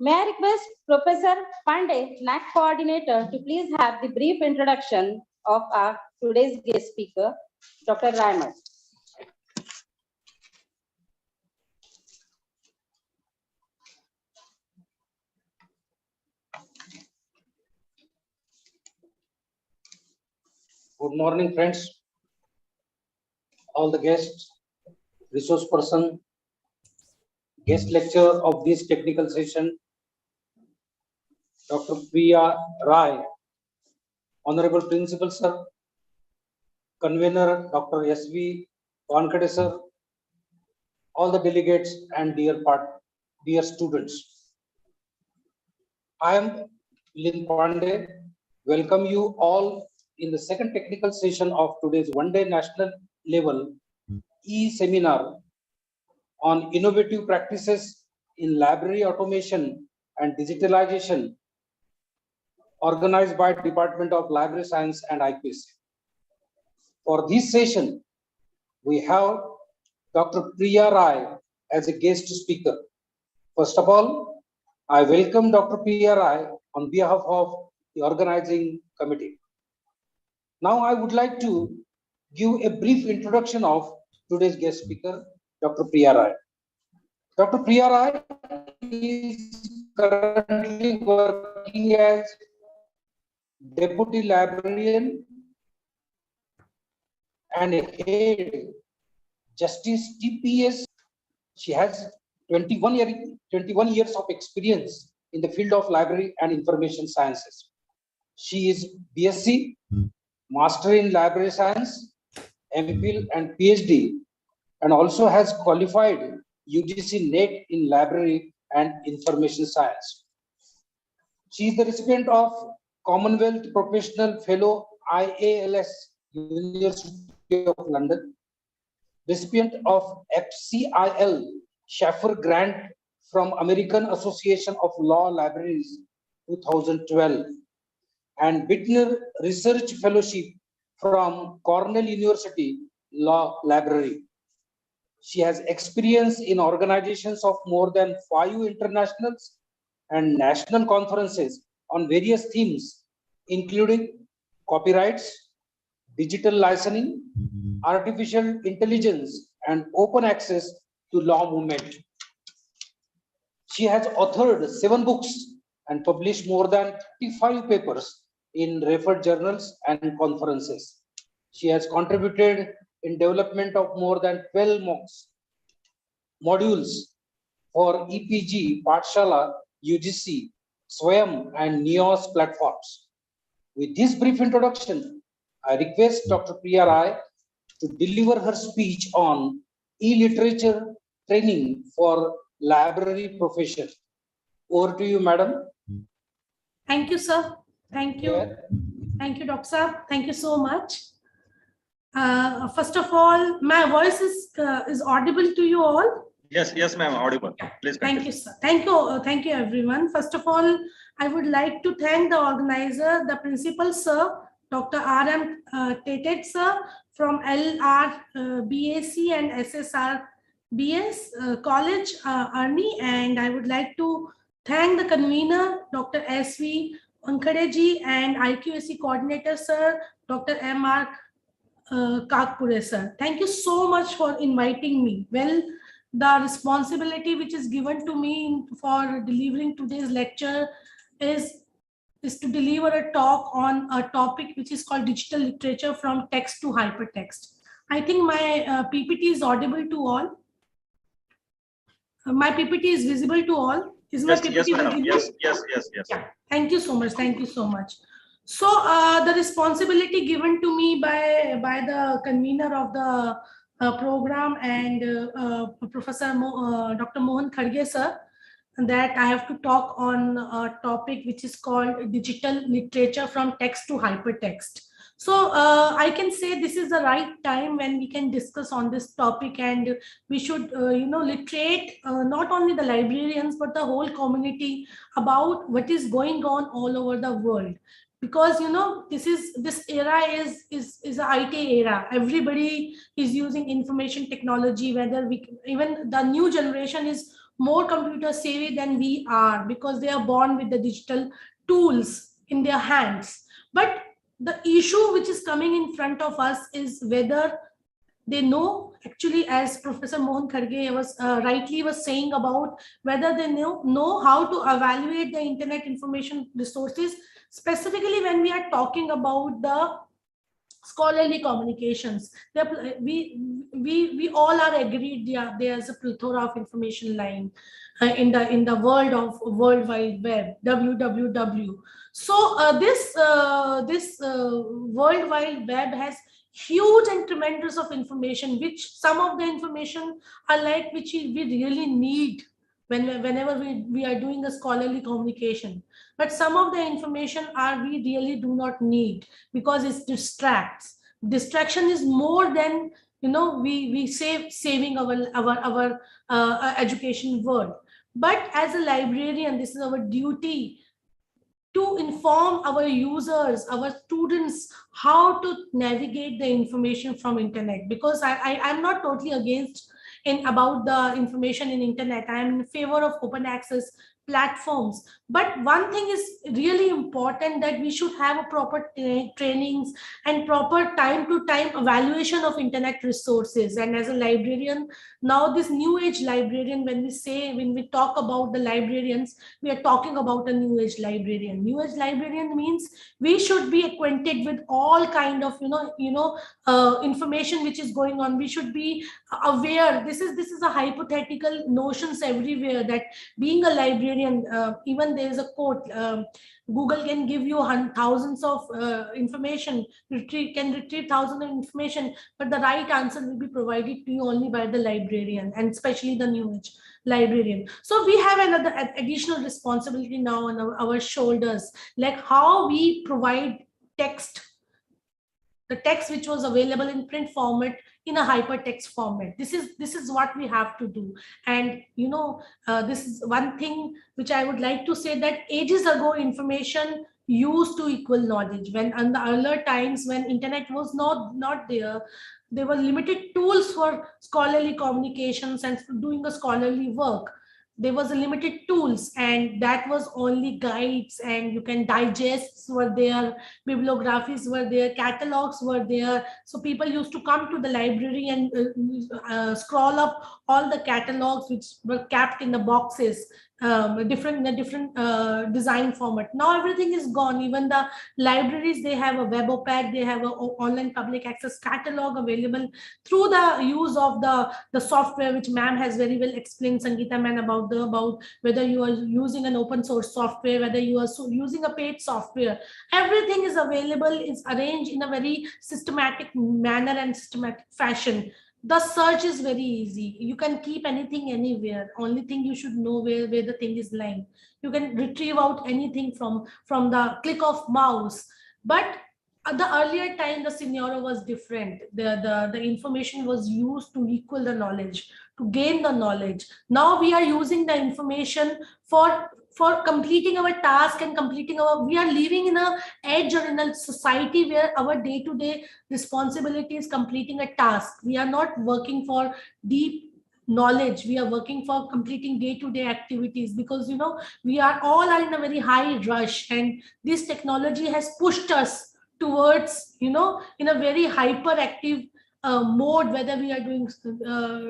May I request Professor Pandey, NAC Coordinator, to please have the brief introduction of our today's guest speaker, Dr. Rai, ma'am. Good morning, friends. All the guests, resource person, guest lecturer of this technical session, Dr. Priya Rai, Honorable Principal Sir, Convener Dr. S.V. Wankade Sir, all the delegates and dear students. I am Lin Pandey. Welcome you all in the second technical session of today's one-day national level e-seminar on innovative practices in library automation and digitalization, organized by Department of Library Science and IQAC. For this session, we have Dr. Priya Rai as a guest speaker. First of all, I welcome Dr. Priya Rai on behalf of the organizing committee. Now I would like to give a brief introduction of today's guest speaker, Dr. Priya Rai. Dr. Priya Rai is currently working as Deputy Librarian and Head Justice TPS. She has 21 years of experience in the field of library and information sciences. She is BSc, Master in Library Science, MPhil and PhD, and also has qualified UGC NET in Library and Information Science. She is the recipient of Commonwealth Professional Fellow IALS, University of London, recipient of FCIL Schaffer Grant from American Association of Law Libraries 2012, and Bittner Research Fellowship from Cornell University Law Library. She has experience in organizations of more than 5 internationals and national conferences on various themes, including copyrights, digital licensing, artificial intelligence, and open access to law movement. She has authored 7 books and published more than 35 papers in referred journals and conferences. She has contributed in development of more than 12 modules for EPG, Pathshala, UGC, SWAYAM, and NEOS platforms. With this brief introduction, I request Dr. Priya Rai to deliver her speech on e-literature training for library profession. Over to you, madam. Thank you, sir. Thank you. Yeah. Thank you, Dr. Saab. Thank you so much. First of all, my voice is audible to you all. Yes, ma'am, audible. Please Thank continue. you, sir. Thank you, everyone. First of all, I would like to thank the organizer, the principal, sir, Dr. R.M. Tetet, sir, from LRBAC and SSRBS College, Arni, and I would like to thank the convener, Dr. S.V. Wankade and IQAC coordinator, sir, Dr. M.R. Kakpure, sir. Thank you so much for inviting me. Well, the responsibility which is given to me for delivering today's lecture is to deliver a talk on a topic which is called digital literature from text to hypertext. I think my PPT is audible to all. My PPT is visible to all. Is my PPT visible? Yes. Yeah. Thank you so much. Thank you so much. So the responsibility given to me by the convener of the program and Professor Dr. Mohan Khadge, sir, that I have to talk on a topic which is called digital literature from text to hypertext. So I can say this is the right time when we can discuss on this topic, and we should, literate not only the librarians but the whole community about what is going on all over the world. Because this era is an IT era. Everybody is using information technology. Even the new generation is more computer savvy than we are, because they are born with the digital tools in their hands. But the issue which is coming in front of us is whether they know, actually, as Professor Mohan Khadge was rightly saying about whether they know how to evaluate the internet information resources, specifically when we are talking about the scholarly communications. We all are agreed, yeah, there's a plethora of information lying in the world of World Wide Web, www. So this World Wide Web has huge and tremendous of information, which some of the information are like which we really need whenever we are doing a scholarly communication. But some of the information are we really do not need because it distracts. Distraction is more than, you know, we saving our education world. But as a librarian, this is our duty to inform our users, our students, how to navigate the information from internet. Because I'm not totally against in about the information in internet. I am in favor of open access platforms. But one thing is really important, that we should have a proper trainings and proper time to time evaluation of internet resources. And as a librarian, now this new age librarian, when we talk about the librarians, we are talking about a new age librarian. New age librarian means we should be acquainted with all kind of information which is going on. We should be aware. This is a hypothetical notions everywhere, that being a librarian, even there is a quote, Google can give you thousands of information, can retrieve thousands of information, but the right answer will be provided to you only by the librarian, and especially the new age librarian. So we have another additional responsibility now on our shoulders, like how we provide text, the text which was available in print format, in a hypertext format. This is what we have to do. And this is one thing which I would like to say, that ages ago information used to equal knowledge. When in the earlier times, when internet was not there, there were limited tools for scholarly communications and doing a scholarly work. There was a limited tools, and that was only guides, and you can digests were there, bibliographies were there, catalogs were there. So people used to come to the library and scroll up all the catalogs which were kept in the boxes, different design format. Now everything is gone. Even the libraries, they have a web-opac, they have an online public access catalog available through the use of the software, which ma'am has very well explained, Sangeeta ma'am, about whether you are using an open source software, whether you are using a paid software. Everything is available, is arranged in a very systematic manner and systematic fashion. The search is very easy. You can keep anything anywhere. Only thing you should know where the thing is lying. You can retrieve out anything from the click of mouse. But at the earlier time, the scenario was different. The information was used to equal the knowledge, to gain the knowledge. Now we are using the information for completing our task and completing we are living in a edge or in a society where our day-to-day responsibility is completing a task. We are not working for deep knowledge. We are working for completing day-to-day activities, because we are all in a very high rush, and this technology has pushed us towards in a very hyperactive mode, whether we are doing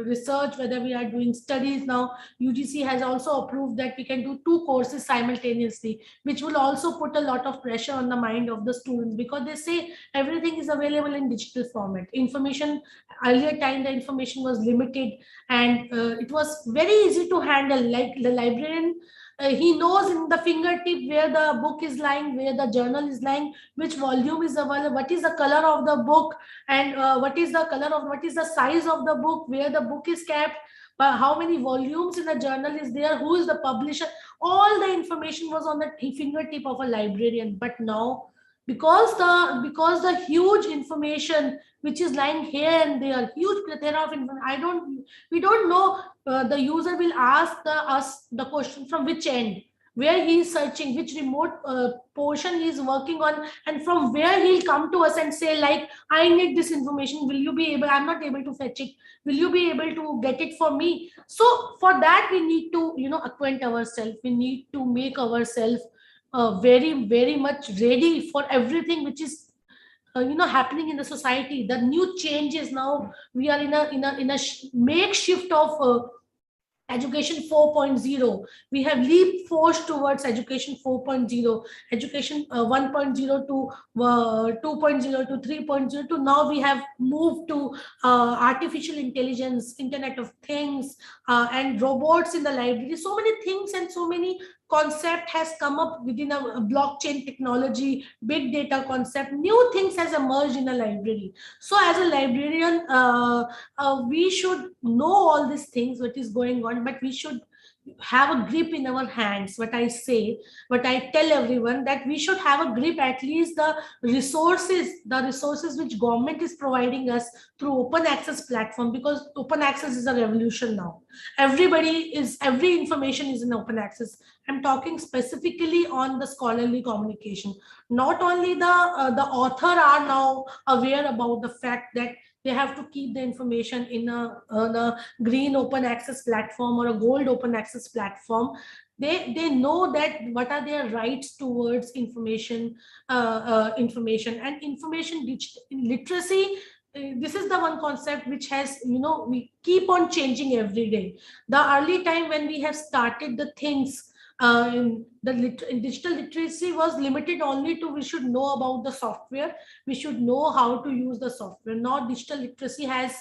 research, whether we are doing studies. Now UGC has also approved that we can do 2 courses simultaneously, which will also put a lot of pressure on the mind of the students, because they say everything is available in digital format. Information, earlier time the information was limited, and it was very easy to handle. Like the librarian, he knows in the fingertip where the book is lying, where the journal is lying, which volume is available, what is the color of the book, and what is the size of the book, where the book is kept, how many volumes in the journal is there, who is the publisher. All the information was on the fingertip of a librarian. But now, because the huge information which is lying here and there, huge plethora of information, we don't know. The user will ask us the question from which end, where he is searching, which remote portion he is working on, and from where he'll come to us and say, like, I need this information, will you be able, I'm not able to fetch it, will you be able to get it for me? So for that we need to acquaint ourselves. We need to make ourselves very, very much ready for everything which is happening in the society. The new changes. Now we are in a makeshift of Education 4.0, we have leap forged towards education 4.0, education 1.0 to 2.0 to 3.0 to now we have moved to artificial intelligence, internet of things, and robots in the library. So many things and so many concept has come up within a blockchain technology, big data concept, new things has emerged in a library. So as a librarian, we should know all these things, what is going on, but we should have a grip in our hands. What I say, what I tell everyone, that we should have a grip, at least the resources which government is providing us through open access platform, because open access is a revolution now. Every information is in open access. I'm talking specifically on the scholarly communication. Not only the author are now aware about the fact that they have to keep the information in a green open access platform or a gold open access platform. They know that what are their rights towards information, information and information literacy. This is the one concept which has, we keep on changing every day. The early time when we have started the things, digital literacy was limited only to we should know about the software, we should know how to use the software. Now digital literacy has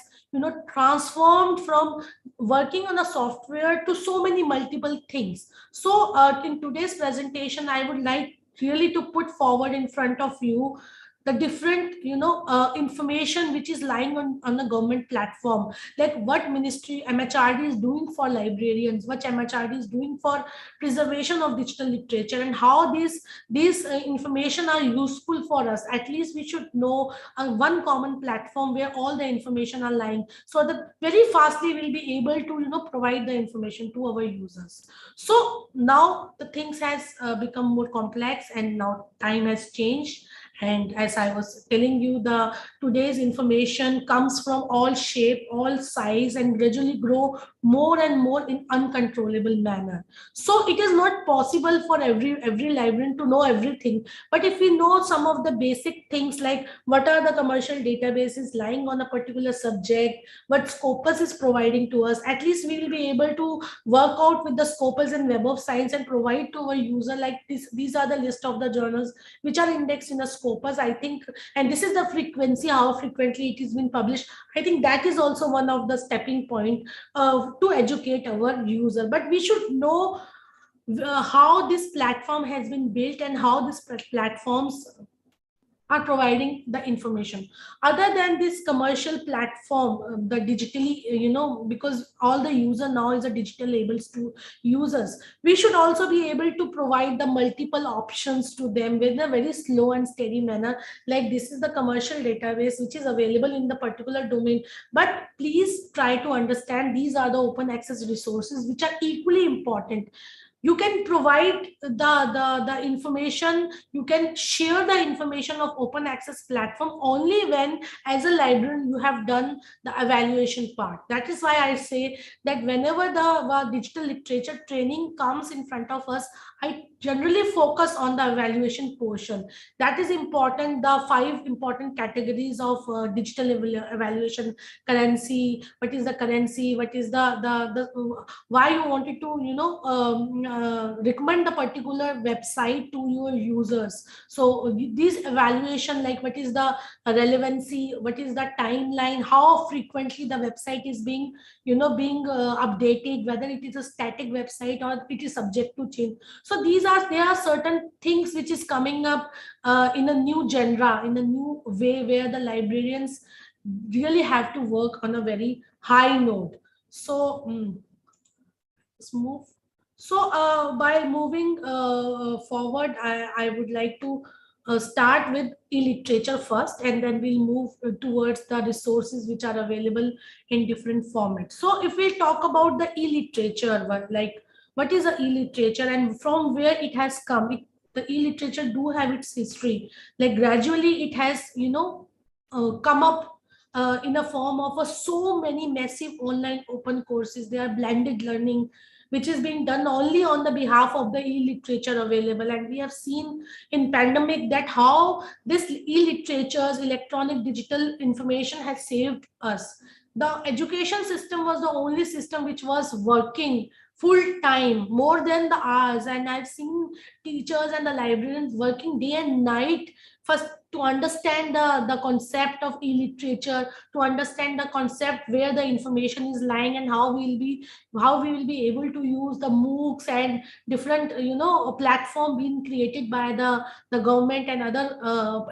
transformed from working on a software to so many multiple things. So in today's presentation, I would like really to put forward in front of you the different information which is lying on the government platform, like what ministry MHRD is doing for librarians, what MHRD is doing for preservation of digital literature, and how these information are useful for us. At least we should know one common platform where all the information are lying, so that very fastly we'll be able to provide the information to our users. So now the things has become more complex, and now time has changed. And as I was telling you, the today's information comes from all shape, all size, and gradually grow more and more in uncontrollable manner. So it is not possible for every librarian to know everything. But if we know some of the basic things, like what are the commercial databases lying on a particular subject, what Scopus is providing to us, at least we will be able to work out with the Scopus and Web of Science and provide to our user like this. These are the list of the journals which are indexed in a Scopus, I think, and this is the frequency, how frequently it is being published. I think that is also one of the stepping point to educate our user. But we should know how this platform has been built and how these platforms are providing the information. Other than this commercial platform, the digitally, because all the user now is a digital labels to users, we should also be able to provide the multiple options to them with a very slow and steady manner. Like this is the commercial database which is available in the particular domain, but please try to understand these are the open access resources which are equally important. You can provide the information, you can share the information of open access platform only when as a librarian you have done the evaluation part. That is why I say that whenever the digital literature training comes in front of us, I generally focus on the evaluation portion. That is important. The 5 important categories of digital evaluation: currency, what is the currency, what is the why you wanted to recommend the particular website to your users. So this evaluation, like what is the relevancy, what is the timeline, how frequently the website is being updated, whether it is a static website or it is subject to change. So there are certain things which is coming up in a new genre, in a new way, where the librarians really have to work on a very high note. So let's move. So by moving forward, I would like to start with e-literature first, and then we'll move towards the resources which are available in different formats. So if we talk about the e-literature, what is the e-literature and from where it has come? The e-literature do have its history. Like gradually it has, come up in a form of so many massive online open courses. They are blended learning, which is being done only on the behalf of the e-literature available. And we have seen in pandemic that how this e-literatures, electronic digital information has saved us. the education system was the only system which was working full time, more than the hours. And I've seen teachers and the librarians working day and night first to understand the concept of e-literature, to understand the concept where the information is lying, and how we will be able to use the MOOCs and different platform being created by the government and other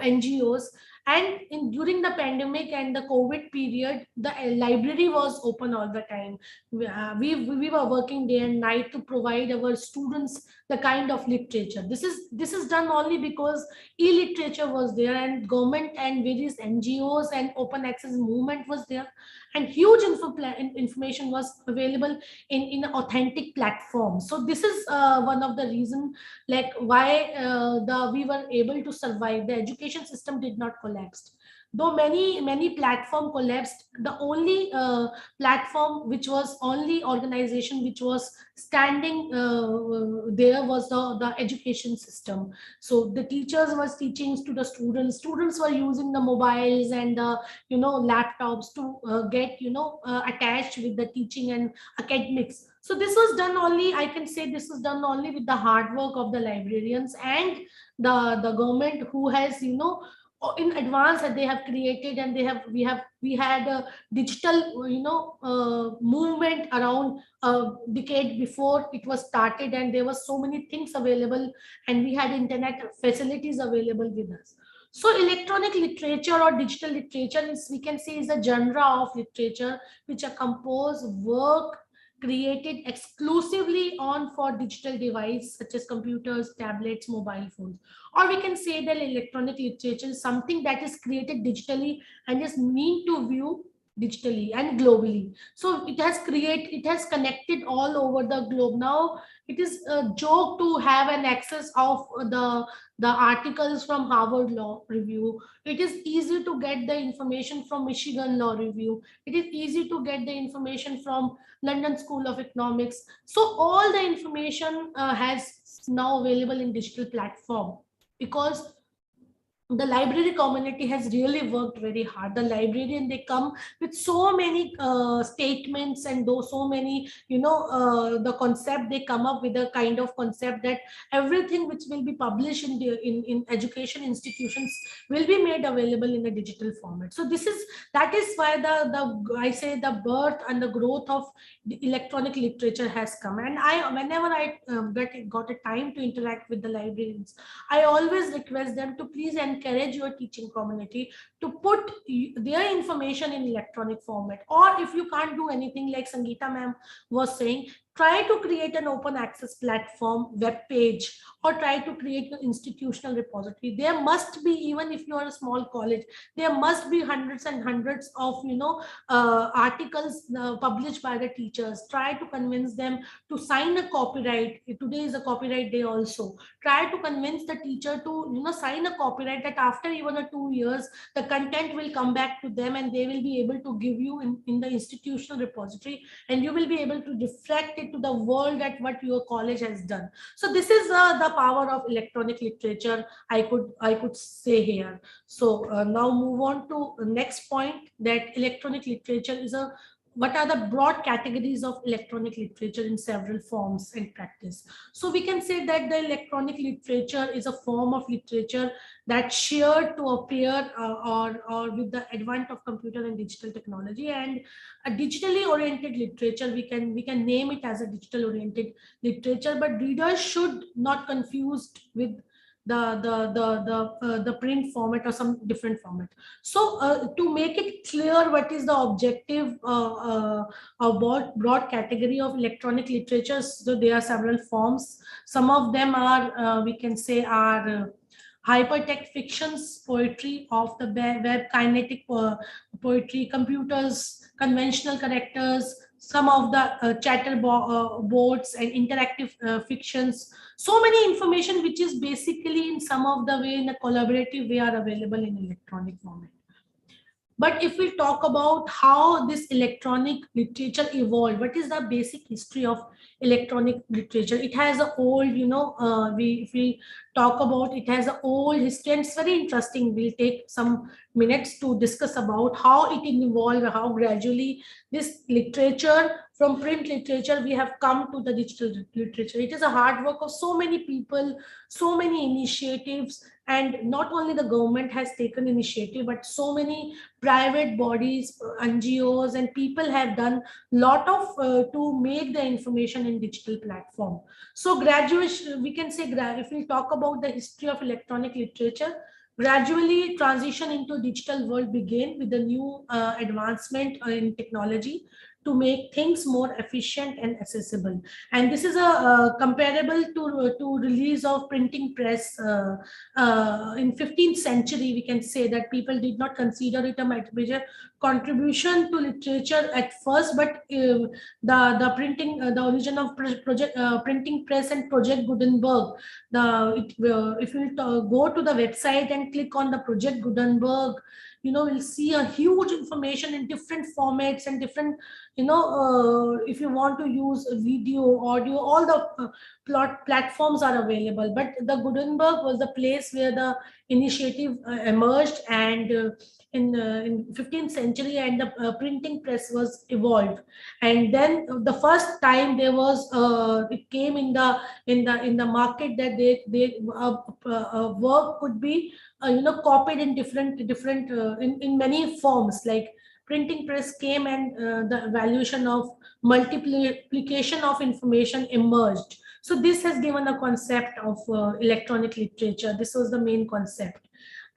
NGOs. And during the pandemic and the COVID period, the library was open all the time. We were working day and night to provide our students the kind of literature. This is done only because e-literature was there, and government and various NGOs and open access movement was there, and huge information was available in authentic platforms. So this is one of the reason, like, why we were able to survive. The education system did not collapse, though many platform collapsed. The only platform which was only organization which was standing there was the education system. So the teachers was teaching to the students were using the mobiles and the laptops to get attached with the teaching and academics. So this was done only, I can say this was done only with the hard work of the librarians and the government, who has in advance that they have created, and we had a digital movement around a decade before it was started, and there were so many things available, and we had internet facilities available with us. So electronic literature or digital literature is, we can say, is a genre of literature which are composed work created exclusively on for digital device such as computers, tablets, mobile phones. Or we can say that electronic literature is something that is created digitally and is meant to view digitally and globally. So it has connected all over the globe. Now it is a joke to have an access of the articles from Harvard Law Review. It is easy to get the information from Michigan Law Review. It is easy to get the information from London School of Economics. So all the information has now available in digital platform, because the library community has really worked very hard. The librarian, they come with so many statements, and those so many the concept, they come up with a kind of concept that everything which will be published in education institutions will be made available in a digital format. So that is why the I say the birth and the growth of the electronic literature has come. And whenever I got a time to interact with the librarians, I always request them to please encourage your teaching community to put their information in electronic format. Or if you can't do anything, like Sangeeta ma'am was saying, try to create an open access platform, web page, or try to create an institutional repository. There must be, even if you are a small college, there must be hundreds and hundreds of articles published by the teachers. Try to convince them to sign a copyright. Today is a copyright day also. Try to convince the teacher to sign a copyright, that after even 2 years the content will come back to them, and they will be able to give you in the institutional repository, and you will be able to reflect it to the world at what your college has done. So this is the power of electronic literature, I could say here. So now move on to the next point, that electronic literature is what are the broad categories of electronic literature in several forms and practice. So we can say that the electronic literature is a form of literature that shared to appear or with the advent of computer and digital technology. And a digitally oriented literature, we can name it as a digital oriented literature, but readers should not confused with the print format or some different format. So to make it clear what is the objective of broad category of electronic literature, so there are several forms. Some of them are we can say are hypertext fictions, poetry of the web, kinetic poetry, computers, conventional characters, some of the chatter boards and interactive fictions. So many information which is basically in some of the way in a collaborative way are available in electronic format. But if we talk about how this electronic literature evolved, what is the basic history of electronic literature? It has a old, if we talk about. It has an old history and it's very interesting. We'll take some minutes to discuss about how it evolved, how gradually this literature, from print literature, we have come to the digital literature. It is a hard work of so many people, so many initiatives, and not only the government has taken initiative, but so many private bodies, NGOs, and people have done lot of to make the information in digital platform. So graduation, we can say, if we talk about the history of electronic literature, gradually transition into digital world began with the new advancement in technology to make things more efficient and accessible. And this is a comparable to release of printing press in 15th century. We can say that people did not consider it a major contribution to literature at first, but the printing, the origin of printing press and Project Gutenberg. If you go to the website and click on the Project Gutenberg, we'll see a huge information in different formats and different, if you want to use video, audio, all the platforms are available. But the Gutenberg was the place where the initiative emerged, and in 15th century, and the printing press was evolved. And then the first time there was it came in the market that work could be copied in different in many forms. Like printing press came, and the evaluation of multiplication of information emerged. So this has given a concept of electronic literature. This was the main concept.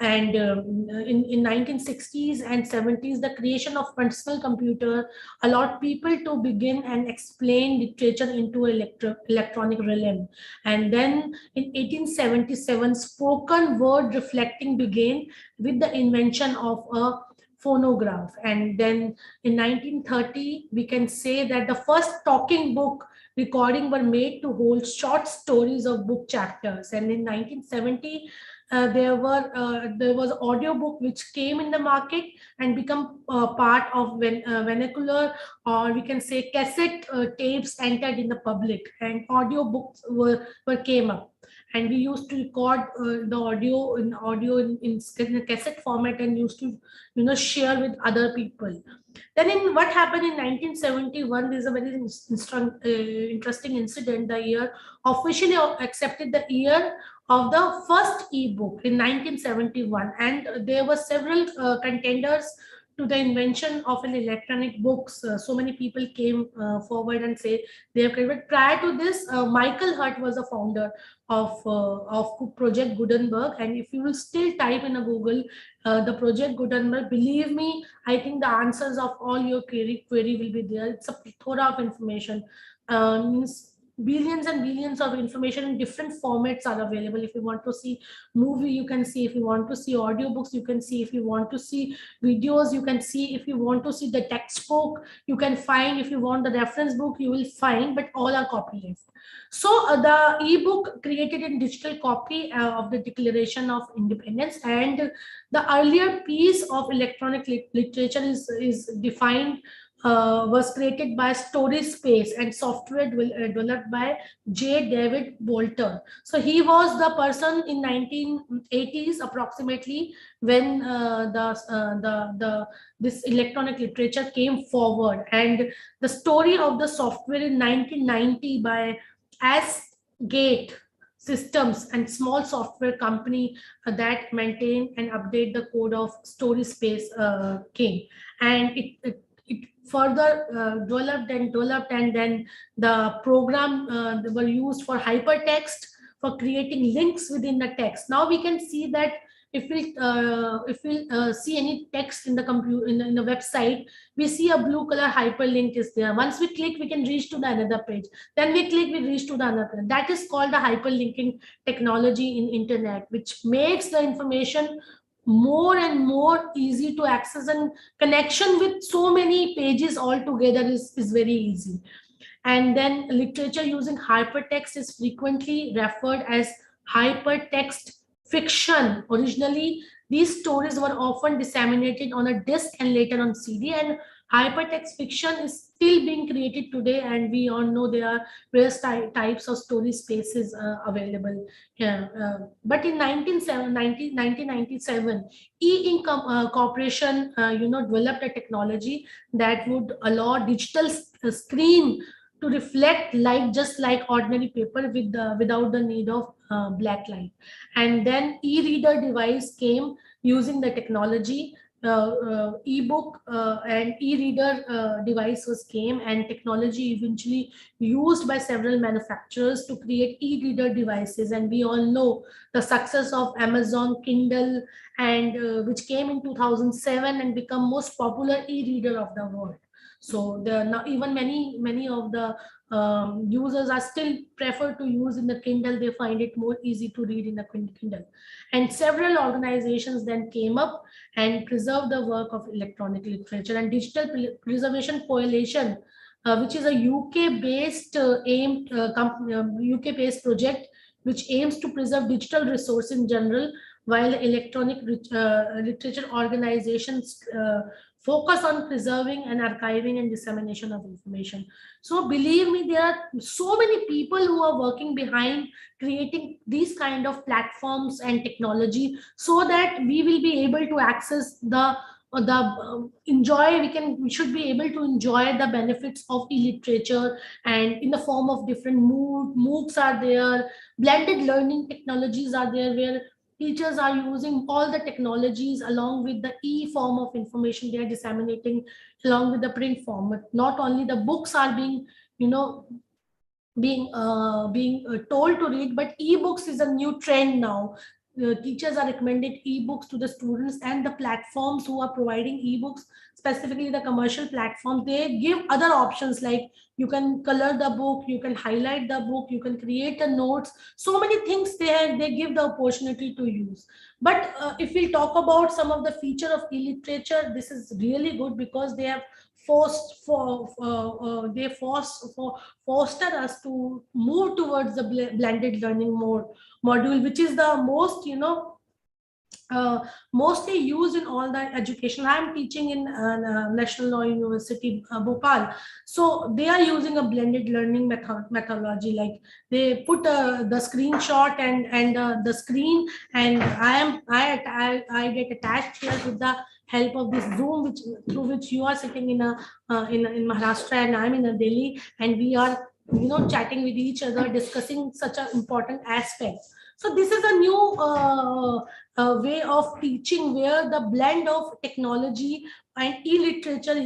And in 1960s and 70s, the creation of personal computer allowed people to begin and explain literature into electronic realm. And then in 1877, spoken word reflecting began with the invention of a phonograph. And then in 1930, we can say that the first talking book recording were made to hold short stories of book chapters. And in 1970, there was audiobook which came in the market and become part of vernacular, or we can say cassette tapes entered in the public, and audiobooks were came up. And we used to record the audio in a cassette format and used to share with other people. Then what happened in 1971, there's a very interesting incident. The year officially accepted the year of the first e-book in 1971, and there were several contenders to the invention of an electronic books. So many people came forward and say they have created. Prior to this, Michael Hurt was the founder of Project Gutenberg, and if you will still type in a Google the Project Gutenberg, believe me, I think the answers of all your query will be there. It's a plethora of information. Means billions and billions of information in different formats are available. If you want to see movie, you can see. If you want to see audiobooks, you can see. If you want to see videos, you can see. If you want to see the textbook, you can find. If you want the reference book, you will find, but all are copyleft. So the ebook created in digital copy of the Declaration of Independence, and the earlier piece of electronic literature is defined was created by Story Space and software developed by J. David Bolter. So he was the person in 1980s approximately when this electronic literature came forward, and the story of the software in 1990 by S-Gate Systems and small software company that maintain and update the code of Story Space came, and it further developed, and then the program were used for hypertext, for creating links within the text. Now we can see that if we see any text in the computer in the website, we see a blue color hyperlink is there. Once we click, we can reach to the another page. Then we click, we reach to the another page. That is called the hyperlinking technology in internet, which makes the information more and more easy to access, and connection with so many pages all together is very easy. And then literature using hypertext is frequently referred as hypertext fiction. Originally, these stories were often disseminated on a disc and later on CD, and Hypertext fiction is still being created today, and we all know there are various types of story spaces available. But in 1997, E-Ink Corporation, developed a technology that would allow digital screen to reflect light just like ordinary paper without the need of black light. And then e-reader device came using the technology. Ebook and e-reader devices came, and technology eventually used by several manufacturers to create e-reader devices. And we all know the success of Amazon Kindle, and which came in 2007 and become most popular e-reader of the world. So there are now even many of the users are still prefer to use in the Kindle. They find it more easy to read in the Kindle. And several organizations then came up and preserved the work of electronic literature. And Digital Preservation Coalition, which is a UK-based UK-based project which aims to preserve digital resources in general, while electronic literature organizations focus on preserving and archiving and dissemination of information. So believe me, there are so many people who are working behind creating these kind of platforms and technology, so that we will be able to access we should be able to enjoy the benefits of e-literature, and in the form of different MOOCs are there, blended learning technologies are there, where teachers are using all the technologies along with the e-form of information they are disseminating along with the print format. Not only the books are being, told to read, but e-books is a new trend now. Teachers are recommended e-books to the students, and the platforms who are providing e-books, specifically the commercial platforms, they give other options like you can color the book, you can highlight the book, you can create a notes, so many things they give the opportunity to use. But if we talk about some of the feature of e-literature, this is really good because they have foster us to move towards the blended learning module, which is the most mostly used in all the education. I'm teaching in National Law University, Bhopal. So they are using a blended learning methodology. Like they put the screenshot and the screen, and I get attached here with the help of this Zoom, through which you are sitting in Maharashtra and I'm in Delhi, and we are chatting with each other, discussing such an important aspect. So this is a new way of teaching where the blend of technology and e-literature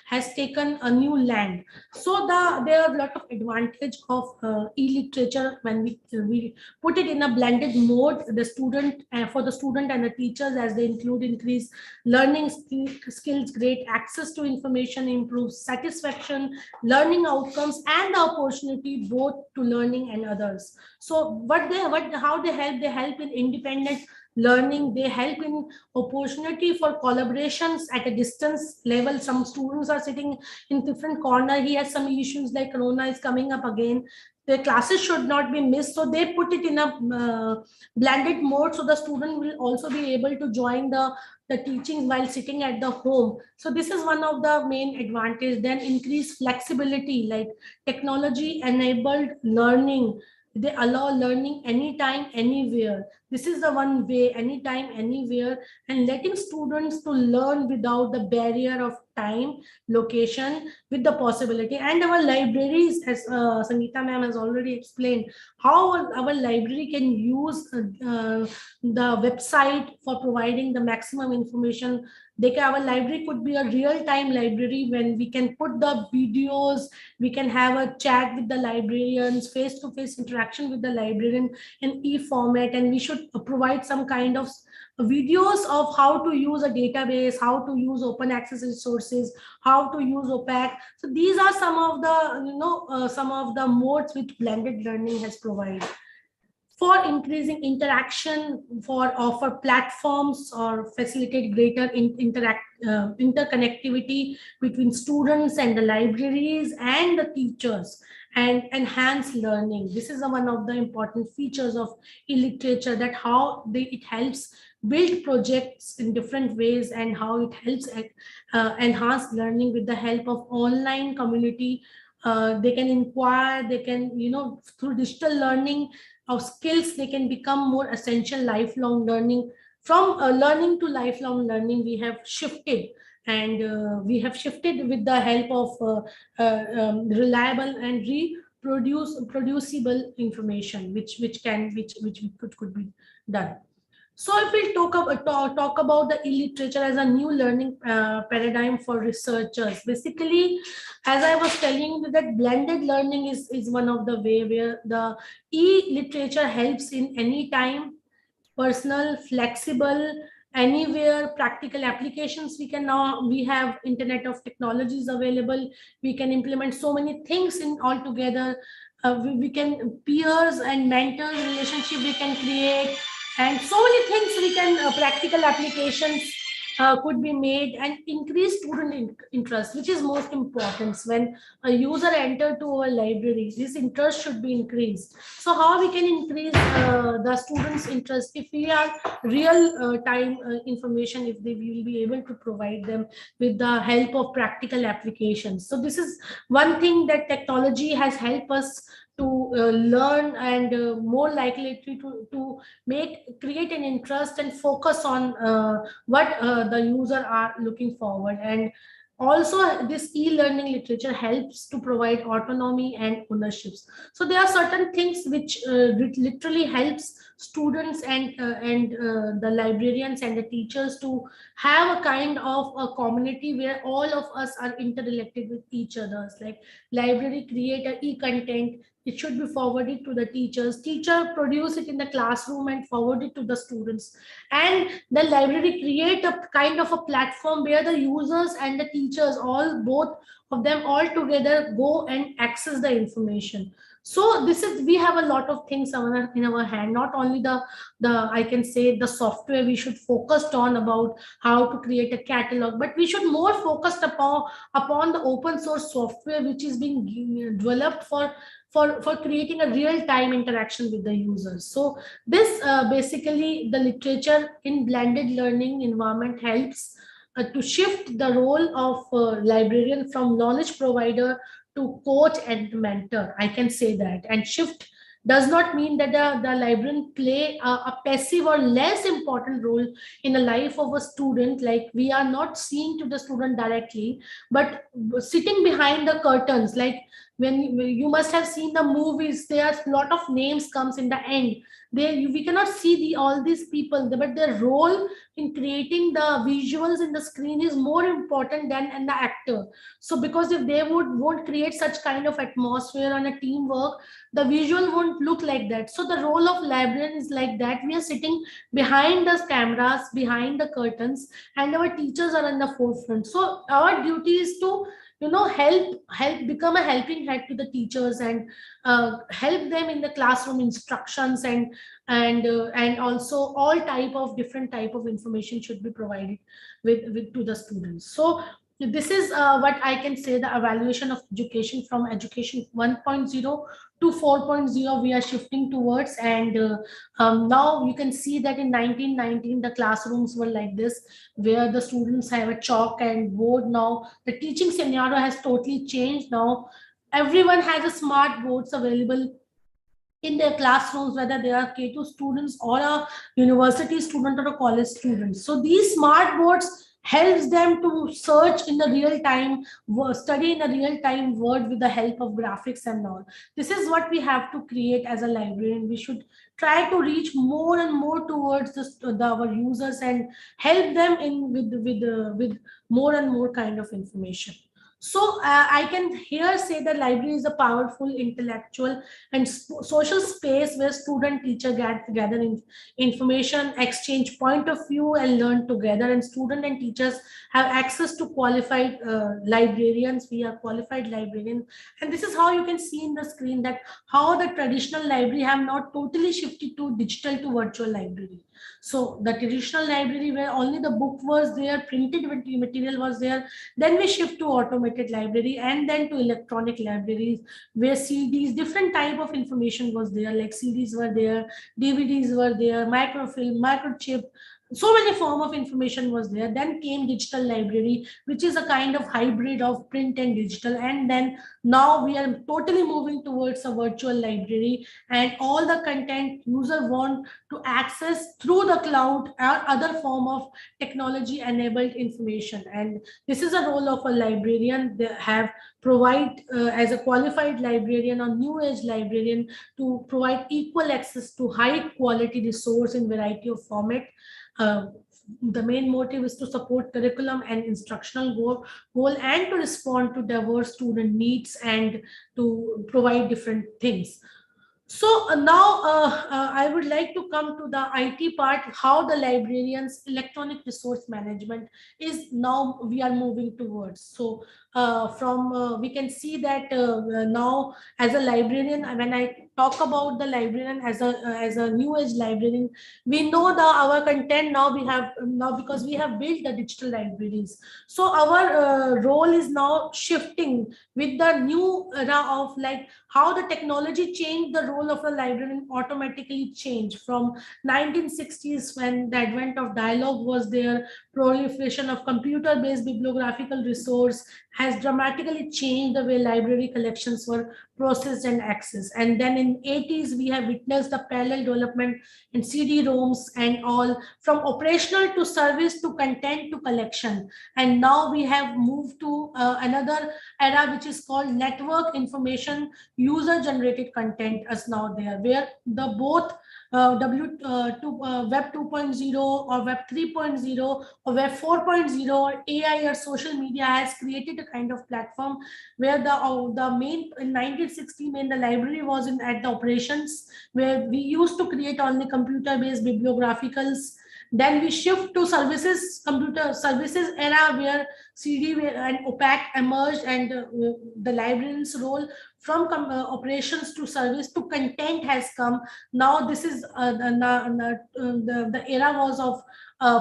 has taken a new land. So there are a lot of advantage of e-literature when we put it in a blended mode. For the student and the teachers, as they include increased learning skills, great access to information, improves satisfaction, learning outcomes, and the opportunity both to learning and others. So how they help in independent learning. They help in opportunity for collaborations at a distance level. Some students are sitting in different corner. He has some issues like Corona is coming up again. Their classes should not be missed, so they put it in a blended mode, so the student will also be able to join the teaching while sitting at the home. So this is one of the main advantage. Then increased flexibility, like technology enabled learning. They allow learning anytime, anywhere. This is the one way, anytime, anywhere, and letting students to learn without the barrier of time, location, with the possibility. And our libraries, as Sangeeta ma'am has already explained, how our library can use the website for providing the maximum information. Our library could be a real-time library when we can put the videos, we can have a chat with the librarians, face-to-face interaction with the librarian in e-format, and we should provide some kind of videos of how to use a database, how to use open access resources, how to use OPAC. So these are some of the modes which blended learning has provided. For increasing interaction, for offer platforms or facilitate greater interconnectivity between students and the libraries and the teachers, and enhance learning. This is one of the important features of e-literature, that how it helps build projects in different ways, and how it helps enhance learning with the help of online community. They can inquire, they can, through digital learning of skills, they can become more essential lifelong learning. From learning to lifelong learning, we have shifted, and we have shifted with the help of reliable and reproducible information, which could be done. So if we talk about the e-literature as a new learning paradigm for researchers, basically, as I was telling you, that blended learning is one of the way where the e-literature helps in any time, personal, flexible, anywhere, practical applications. We have internet of technologies available. We can implement so many things in all together. We can peers and mentors relationship we can create, and so many things we can practical applications could be made, and increase student interest, which is most important. When a user enter to our library, this interest should be increased. So how we can increase the students interest? If we are real time information, if we will be able to provide them with the help of practical applications. So this is one thing that technology has helped us to learn, and more likely to create an interest and focus on what the user are looking forward. And also this e-learning literature helps to provide autonomy and ownerships. So there are certain things which literally helps students and the librarians and the teachers to have a kind of a community where all of us are interrelated with each other. Like library create a e-content, it should be forwarded to the teachers, teacher produce it in the classroom and forward it to the students, and the library create a kind of a platform where the users and the teachers, both of them all together, go and access the information. So we have a lot of things in our hand, not only the I can say the software we should focus on about how to create a catalog, but we should more focused upon the open source software which is being developed for creating a real-time interaction with the users. So this basically the literature in blended learning environment helps to shift the role of librarian from knowledge provider to coach and mentor. I can say that. And shift does not mean that the librarian play a passive or less important role in the life of a student. Like we are not seeing to the student directly, but sitting behind the curtains, like when you must have seen the movies, there's a lot of names comes in the end. We cannot see all these people, but their role in creating the visuals in the screen is more important than the actor. So because if they won't create such kind of atmosphere and a teamwork, the visual won't look like that. So the role of librarian is like that. We are sitting behind the cameras, behind the curtains, and our teachers are in the forefront. So our duty is to help become a helping hand to the teachers, and help them in the classroom instructions, and also all different type of information should be provided with to the students. So this is what I can say, the evaluation of education from education 1.0 to 4.0 we are shifting towards. And now you can see that in 1919 the classrooms were like this, where the students have a chalk and board. Now the teaching scenario has totally changed. Now everyone has a smart boards available in their classrooms, whether they are K2 students or a university student or a college student. So these smart boards helps them to search in the real time, study in the real time world with the help of graphics and all. This is what we have to create as a librarian. We should try to reach more and more towards our users and help them in with more and more kind of information. So I can here say that library is a powerful intellectual and social space where student teacher gather information, exchange point of view, and learn together. And student and teachers have access to qualified librarians. We are qualified librarians, and this is how you can see in the screen that how the traditional library have not totally shifted to digital to virtual library. So the traditional library where only the book was there, printed material was there, then we shift to automated library, and then to electronic libraries where CDs, different type of information was there, like CDs were there, DVDs were there, microfilm, microchip, so many form of information was there. Then came digital library, which is a kind of hybrid of print and digital. And then now we are totally moving towards a virtual library, and all the content user want to access through the cloud or other form of technology enabled information. And this is a role of a librarian. They have provide as a qualified librarian or new age librarian to provide equal access to high quality resource in variety of format. uh, the main motive is to support curriculum and instructional goal and to respond to diverse student needs and to provide different things. So now I would like to come to the IT part, how the librarians electronic resource management is now we are moving towards. So we can see that now as a librarian, when I talk about the librarian as a new age librarian, we know the our content now we have now because we have built the digital libraries. So our role is now shifting with the new era of like how the technology changed the role of a librarian automatically changed from 1960s when the advent of dialogue was there. Proliferation of computer based bibliographical resource has dramatically changed the way library collections were processed and accessed. And then in 80s we have witnessed the parallel development in CD-ROMs and all, from operational to service to content to collection. And now we have moved to another era which is called network information user generated content as now there, where the both Web 2.0 or Web 3.0 or Web 4.0 or AI or social media has created a kind of platform where the main in 1960 when the library was in at the operations, where we used to create only computer based bibliographicals. Then we shift to services, computer services era, where CD and OPAC emerged, and the librarian's role from operations to service to content has come. Now this is the era was of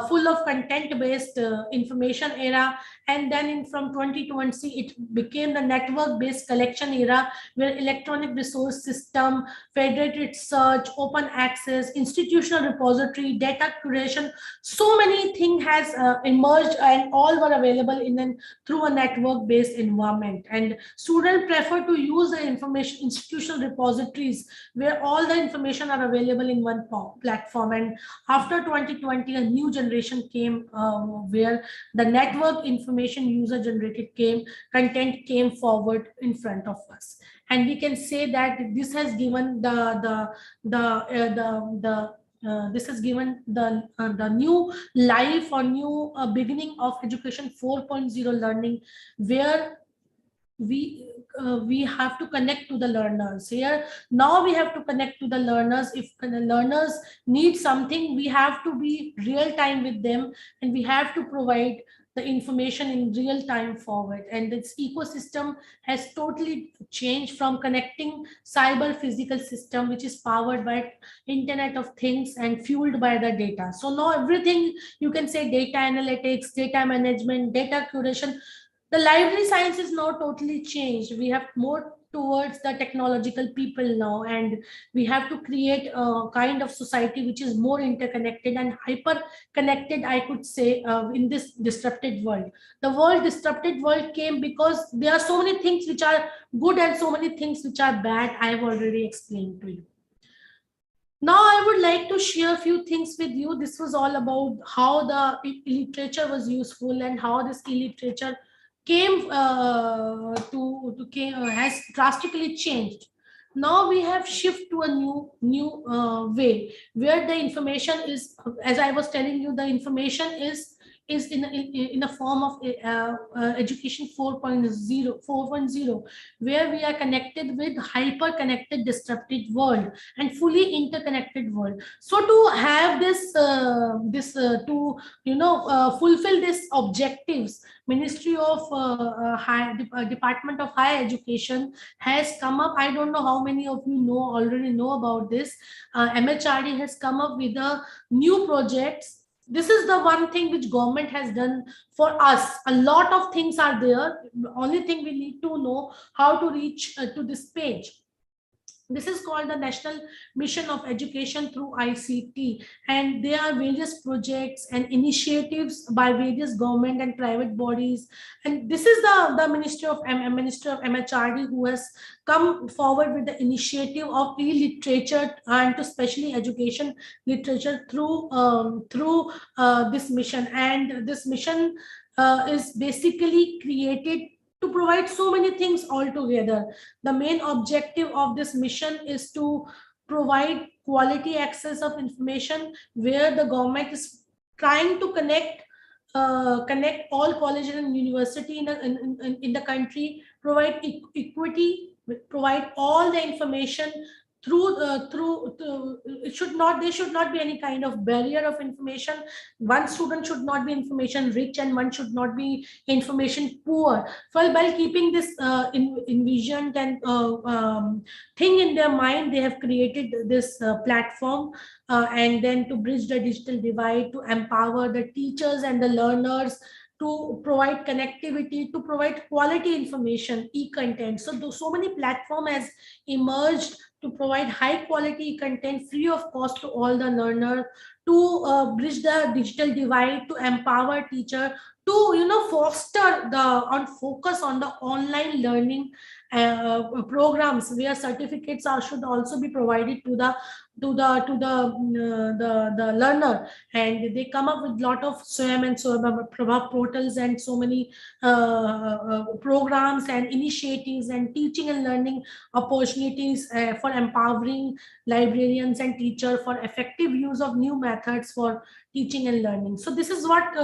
full of content based information era. And then from 2020 it became the network based collection era, where electronic resource system, federated search, open access, institutional repository, data curation, so many things has emerged, and all were available through a network based environment. And students prefer to use the information institutional repositories where all the information are available in one platform. And after 2020 a new generation came where the network information user generated content came forward in front of us. And we can say that this has given this has given the new life or new beginning of education 4.0 learning, where we have to connect to the learners here. Now we have to connect to the learners. If the learners need something, we have to be real time with them, and we have to provide the information in real time forward. And this ecosystem has totally changed from connecting cyber physical system, which is powered by Internet of Things and fueled by the data. So now everything, you can say data analytics, data management, data curation, the library science is now totally changed. We have more towards the technological people now, and we have to create a kind of society which is more interconnected and hyper connected, I could say, in this disrupted world. The disrupted world came because there are so many things which are good and so many things which are bad. I have already explained to you. Now I would like to share a few things with you. This was all about how the literature was useful and how this literature came has drastically changed. Now we have shift to a new way, where the information is, as I was telling you, the information is in a form of education 4.0, where we are connected with hyper connected disrupted world and fully interconnected world. So to have this fulfill these objectives, Ministry of Department of Higher Education has come up. I don't know how many of you already know about this. MHRD has come up with a new projects. This is the one thing which government has done for us. A lot of things are there. The only thing we need to know how to reach to this page. This is called the National Mission of Education through ICT, and there are various projects and initiatives by various government and private bodies. And this is the Minister of MHRD who has come forward with the initiative of e-literature and to specially education literature through this mission. And this mission is basically created to provide so many things all together. The main objective of this mission is to provide quality access of information, where the government is trying to connect all colleges and university in the country, provide equity, provide all the information it should not, there should not be any kind of barrier of information. One student should not be information rich and one should not be information poor. So by keeping this envisioned and thing in their mind, they have created this platform, and then to bridge the digital divide, to empower the teachers and the learners, to provide connectivity, to provide quality information, e-content. So many platform has emerged to provide high quality content free of cost to all the learner, to bridge the digital divide, to empower teacher, to foster the focus on the online learning programs, where certificates should also be provided to the learner. And they come up with lot of SWAYAM and Prabha portals and so many programs and initiatives and teaching and learning opportunities for empowering librarians and teachers for effective use of new methods for teaching and learning. So this is what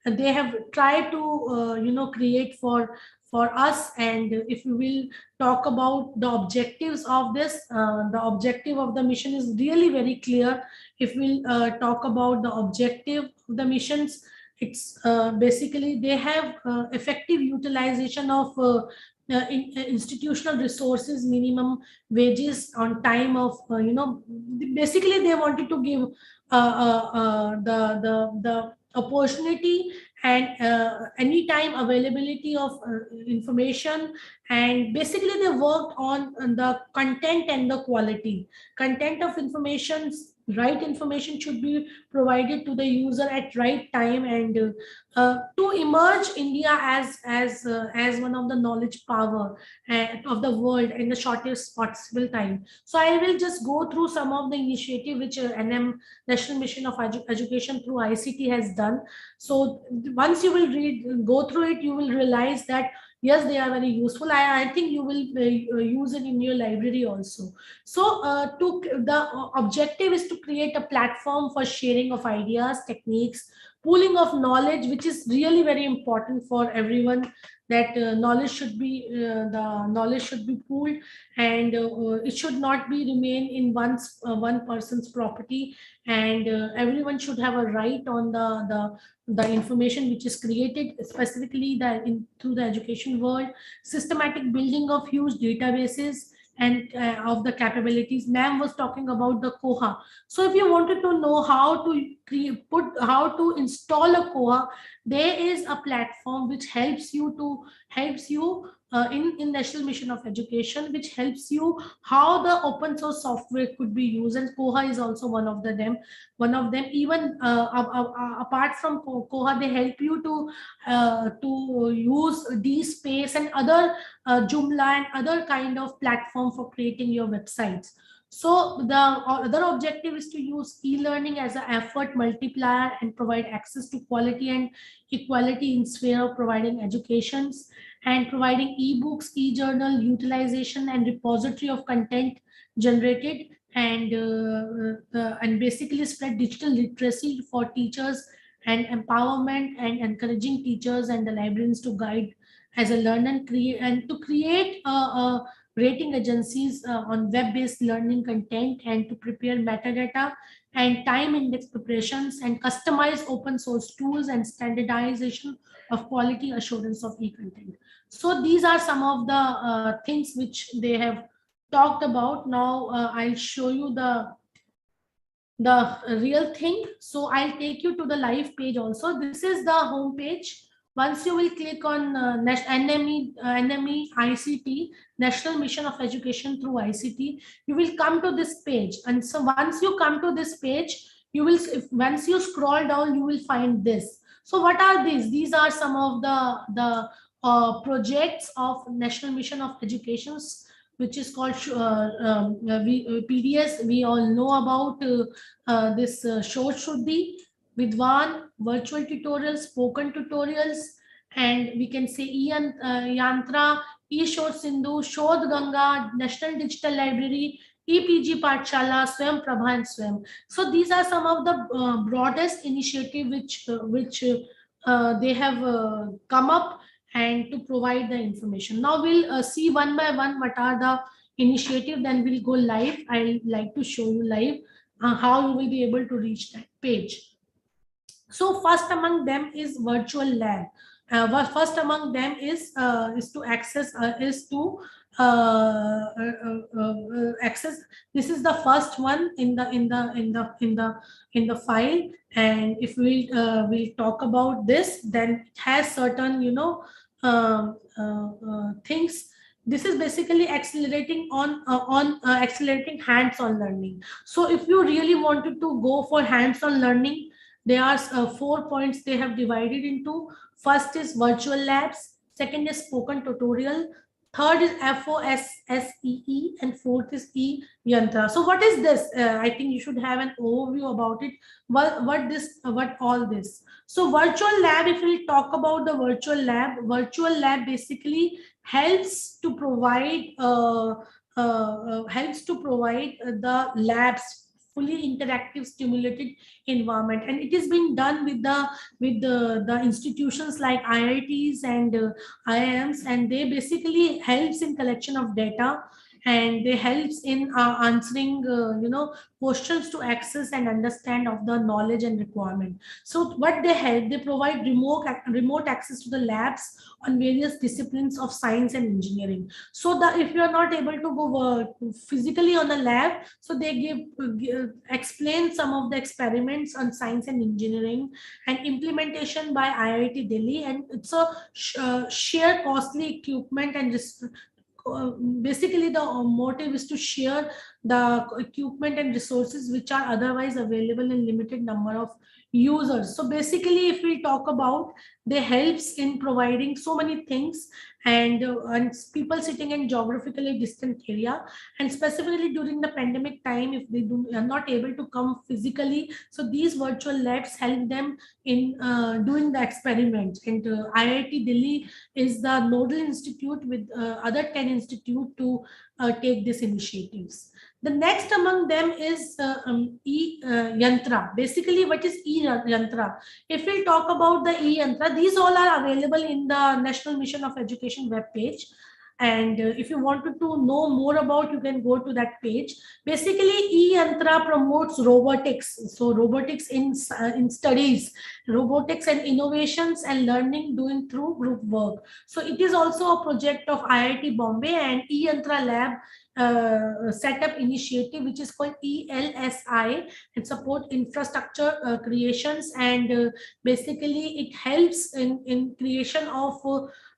they have tried to create for us. And if we will talk about the objectives of this, the objective of the mission is really very clear. If we'll talk about the objective of the missions, it's basically they have effective utilization of institutional resources, minimum wages on time of basically they wanted to give the opportunity and anytime availability of information. And basically they worked on the content and the quality content of information. Right information should be provided to the user at right time, and to emerge India as one of the knowledge power of the world in the shortest possible time. So I will just go through some of the initiative which National Mission of Education through ICT has done. So once you will go through it, you will realize that yes, they are very useful. I think you will use it in your library also. So the objective is to create a platform for sharing of ideas, techniques, pooling of knowledge, which is really very important for everyone, that knowledge should be pooled, and it should not be remain in one person's property, and everyone should have a right on the information which is created, specifically through the education world. Systematic building of huge databases and of the capabilities. Ma'am was talking about the Koha. So if you wanted to know how to install a Koha, there is a platform which helps you in National Mission of Education, which helps you how the open source software could be used, and Koha is also one of them. Even apart from Koha, they help you to use DSpace and other Joomla and other kind of platform for creating your websites. So the other objective is to use e-learning as an effort multiplier and provide access to quality and equality in sphere of providing educations, and providing e-books, e-journal utilization and repository of content generated, and basically spread digital literacy for teachers and empowerment, and encouraging teachers and the librarians to guide as a learner and to create rating agencies on web-based learning content, and to prepare metadata and time index preparations, and customize open source tools and standardization of quality assurance of e-content. So these are some of the things which they have talked about. Now I'll show you the real thing. So I'll take you to the live page also. This is the home page. Once you will click on NME ICT, National Mission of Education through ICT, you will come to this page. And so once you come to this page, you will, once you scroll down, you will find this. So what are these? These are some of the projects of National Mission of Education, which is called PDS. We all know about this Short Shuddhi, Vidwan, virtual tutorials, spoken tutorials, and we can say Yantra, E-Shod Sindhu, Shodh Ganga, National Digital Library, EPG Pathshala, Swayam Prabha, and Swayam. So these are some of the broadest initiative which they have come up and to provide the information. Now we'll see one by one what are the initiative, then we'll go live. I'll like to show you live how you will be able to reach that page. So first among them is virtual lab. First among them is to access access. This is the first one in the file, and if we'll talk about this, then it has certain things. This is basically accelerating accelerating hands-on learning. So if you really wanted to go for hands-on learning, there are 4 points they have divided into. First is virtual labs, second is spoken tutorial, third is FOSSEE, and fourth is E-Yantra. So what is this? I think you should have an overview about it. What all this? So virtual lab, if we talk about the virtual lab basically helps to provide the labs fully interactive stimulated environment, and it is being done with the institutions like IITs and IIMs, and they basically helps in collection of data, and they helps in answering questions to access and understand of the knowledge and requirement. So what they help, they provide remote access to the labs on various disciplines of science and engineering. So that if you are not able to go physically on a lab, so they explain some of the experiments on science and engineering and implementation by IIT Delhi, and it's a share costly equipment, and just basically the motive is to share the equipment and resources which are otherwise available in limited number of users. So basically, if we talk about, they helps in providing so many things, and people sitting in geographically distant area, and specifically during the pandemic time, if they are not able to come physically, so these virtual labs help them in doing the experiments. And IIT Delhi is the nodal institute with other 10 institutes to take these initiatives. The next among them is E-Yantra. Basically, what is E-Yantra? If we talk about the E-Yantra, these all are available in the National Mission of Education webpage. And if you wanted to know more about, you can go to that page. Basically, E-Yantra promotes robotics. So robotics in studies, robotics and innovations and learning doing through group work. So it is also a project of IIT Bombay and E-Yantra Lab setup initiative, which is called ELSI. It supports infrastructure creations, and basically it helps in creation of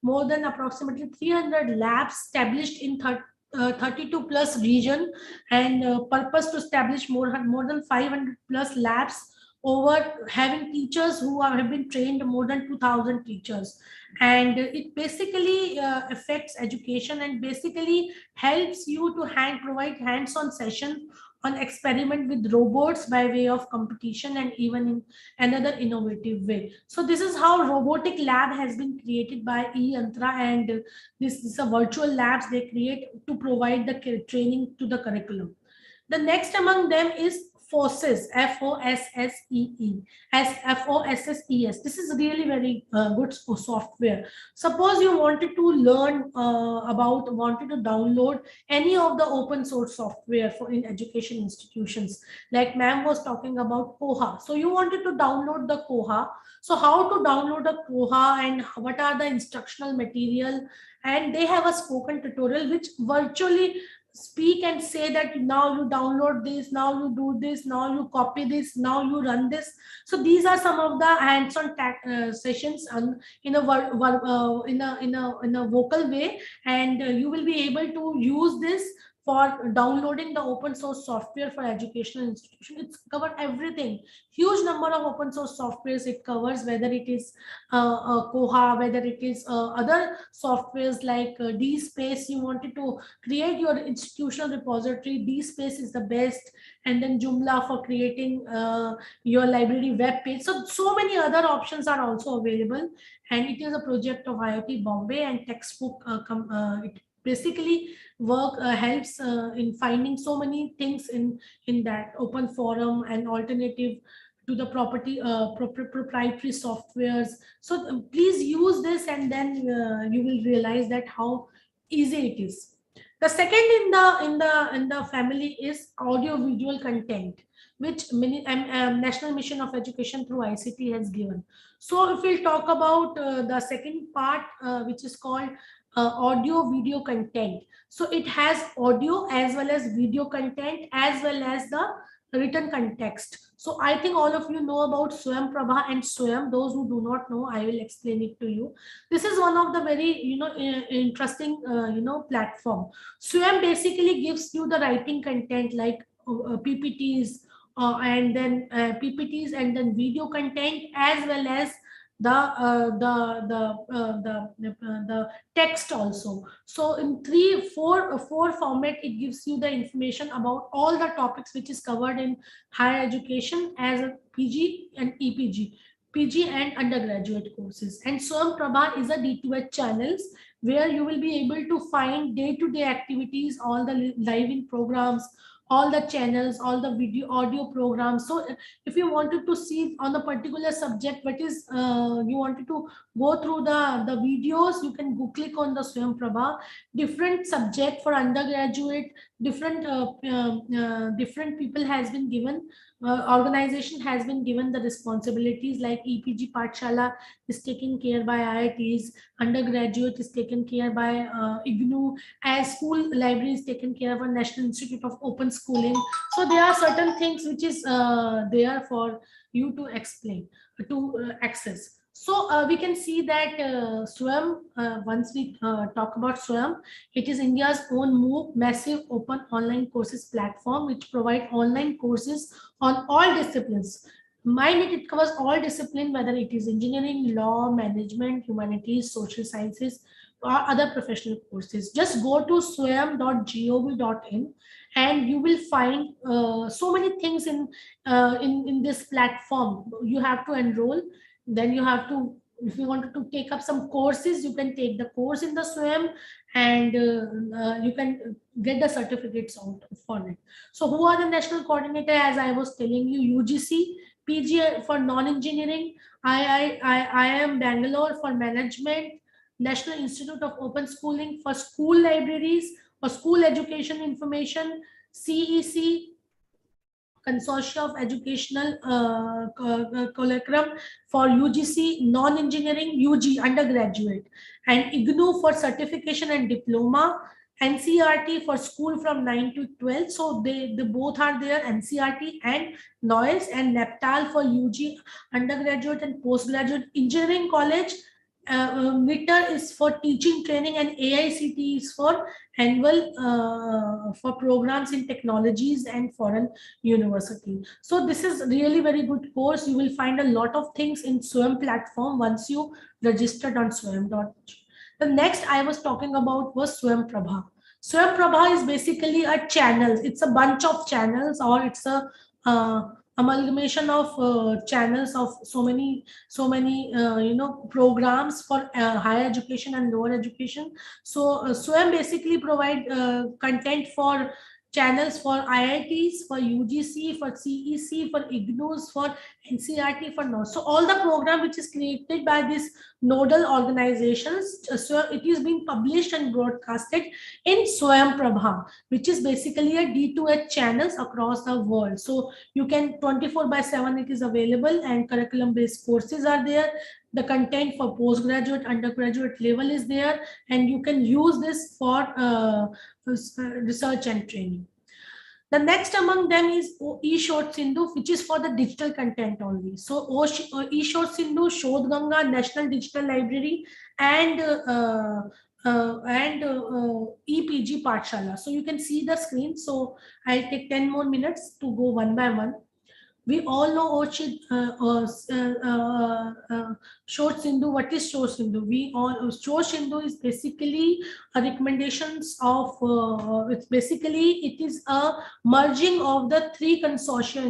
more than approximately 300 labs established in 32 plus region, and purpose to establish more than 500 plus labs over having teachers who have been trained, more than 2,000 teachers. And it basically affects education and basically helps you to provide hands-on session on experiment with robots by way of competition, and even in another innovative way. So this is how robotic lab has been created by E-Yantra, and this is a virtual labs they create to provide the training to the curriculum. The next among them is FOSSES, FOSSEE, FOSSES. This is really very good software. Suppose you wanted to learn wanted to download any of the open source software for in education institutions, like ma'am was talking about Koha. So you wanted to download the Koha. So how to download a Koha and what are the instructional material? And they have a spoken tutorial which virtually speak and say that now you download this, now you do this, now you copy this, now you run this. So these are some of the hands-on sessions in a vocal way, and you will be able to use this for downloading the open source software for educational institution. It's covered everything, huge number of open source softwares it covers, whether it is Koha, whether it is other softwares like DSpace. You wanted to create your institutional repository, DSpace is the best, and then Joomla for creating your library web page. So many other options are also available, and it is a project of IIT Bombay, and textbook it basically helps in finding so many things in that open forum and alternative to the proprietary softwares. So please use this, and then you will realize that how easy it is. The second in the family is audio visual content, which National Mission of Education through ICT has given. So if we'll talk about the second part, which is called audio video content. So it has audio as well as video content as well as the written context. So I think all of you know about Swayam Prabha and Swayam. Those who do not know, I will explain it to you. This is one of the very interesting platform. Swayam basically gives you the writing content like PPTs and then PPTs and then video content as well as the text also. So in four format, it gives you the information about all the topics which is covered in higher education as a PG and EPG, PG and undergraduate courses. And Swayam Prabha is a D2H channels where you will be able to find day-to-day activities, all the live-in programs, all the channels, all the video audio programs. So if you wanted to see on a particular subject, what is you wanted to go through the videos, you can go click on the Swayam Prabha. Different subject for undergraduate, different people has been given, organization has been given the responsibilities, like EPG Pathshala is taken care by IITs, undergraduate is taken care by IGNU, as school library is taken care by National Institute of Open Schooling. So there are certain things which is there for you to explain, to access. So we can see that Swayam, once we talk about Swayam, it is India's own MOOC, massive open online courses platform, which provide online courses on all disciplines. Mind it covers all disciplines, whether it is engineering, law, management, humanities, social sciences, or other professional courses. Just go to swayam.gov.in and you will find so many things in this platform. You have to enroll, then you have to, if you wanted to take up some courses, you can take the course in the Swayam, and you can get the certificates out for it. So who are the national coordinator? As I was telling you, UGC, PG for non-engineering, IIM Bangalore for management, National Institute of Open Schooling for school libraries or school education information, CEC, Consortia of Educational Curriculum for UGC, non-engineering, UG, undergraduate, and IGNU for certification and diploma, NCRT for school from 9 to 12. So they both are there, NCRT and NOIS, and NAPTAL for UG, undergraduate and postgraduate. Engineering college, MITR is for teaching, training, and AICT is for annual for programs in technologies and foreign university. So this is really very good course. You will find a lot of things in Swayam platform once you registered on Swayam. The next I was talking about was Swayam Prabha. Swayam Prabha is basically a channel. It's a bunch of channels, or it's a amalgamation of channels of so many programs for higher education and lower education. So Swayam basically provide content for channels for IITs, for UGC, for CEC, for IGNUs, for NCRT, for NOS. So all the program which is created by these nodal organizations, so it is being published and broadcasted in Swayam Prabha, which is basically a D2H channels across the world. So you can 24/7 it is available, and curriculum based courses are there. The content for postgraduate, undergraduate level is there, and you can use this for research and training. The next among them is eShod Sindhu, which is for the digital content only. So eShod Sindhu, Shodh Ganga, National Digital Library, and EPG Pathshala. So you can see the screen. So I'll take 10 more minutes to go one by one. We all know Short Sindhu. What is Short Sindhu? We all Short Sindhu is basically a recommendations of. It's basically it is a merging of the three consortia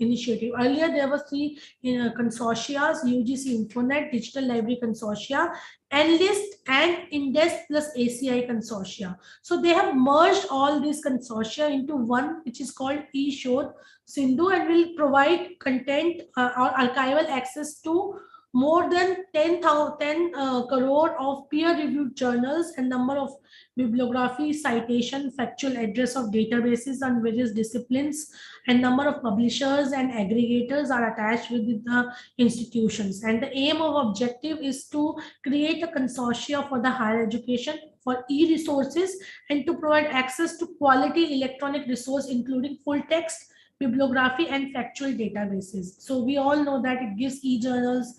initiative. Earlier there were three consortia: UGC Infonet, Digital Library Consortia, Enlist, and Indest plus ACI Consortia. So they have merged all these consortia into one, which is called eShod Sindhu, and will provide content or archival access to more than 10 crore of peer-reviewed journals and number of bibliography, citation, factual address of databases on various disciplines, and number of publishers and aggregators are attached with the institutions. And the aim of objective is to create a consortia for the higher education for e-resources and to provide access to quality electronic resource, including full text, bibliography, and factual databases. So we all know that it gives e-journals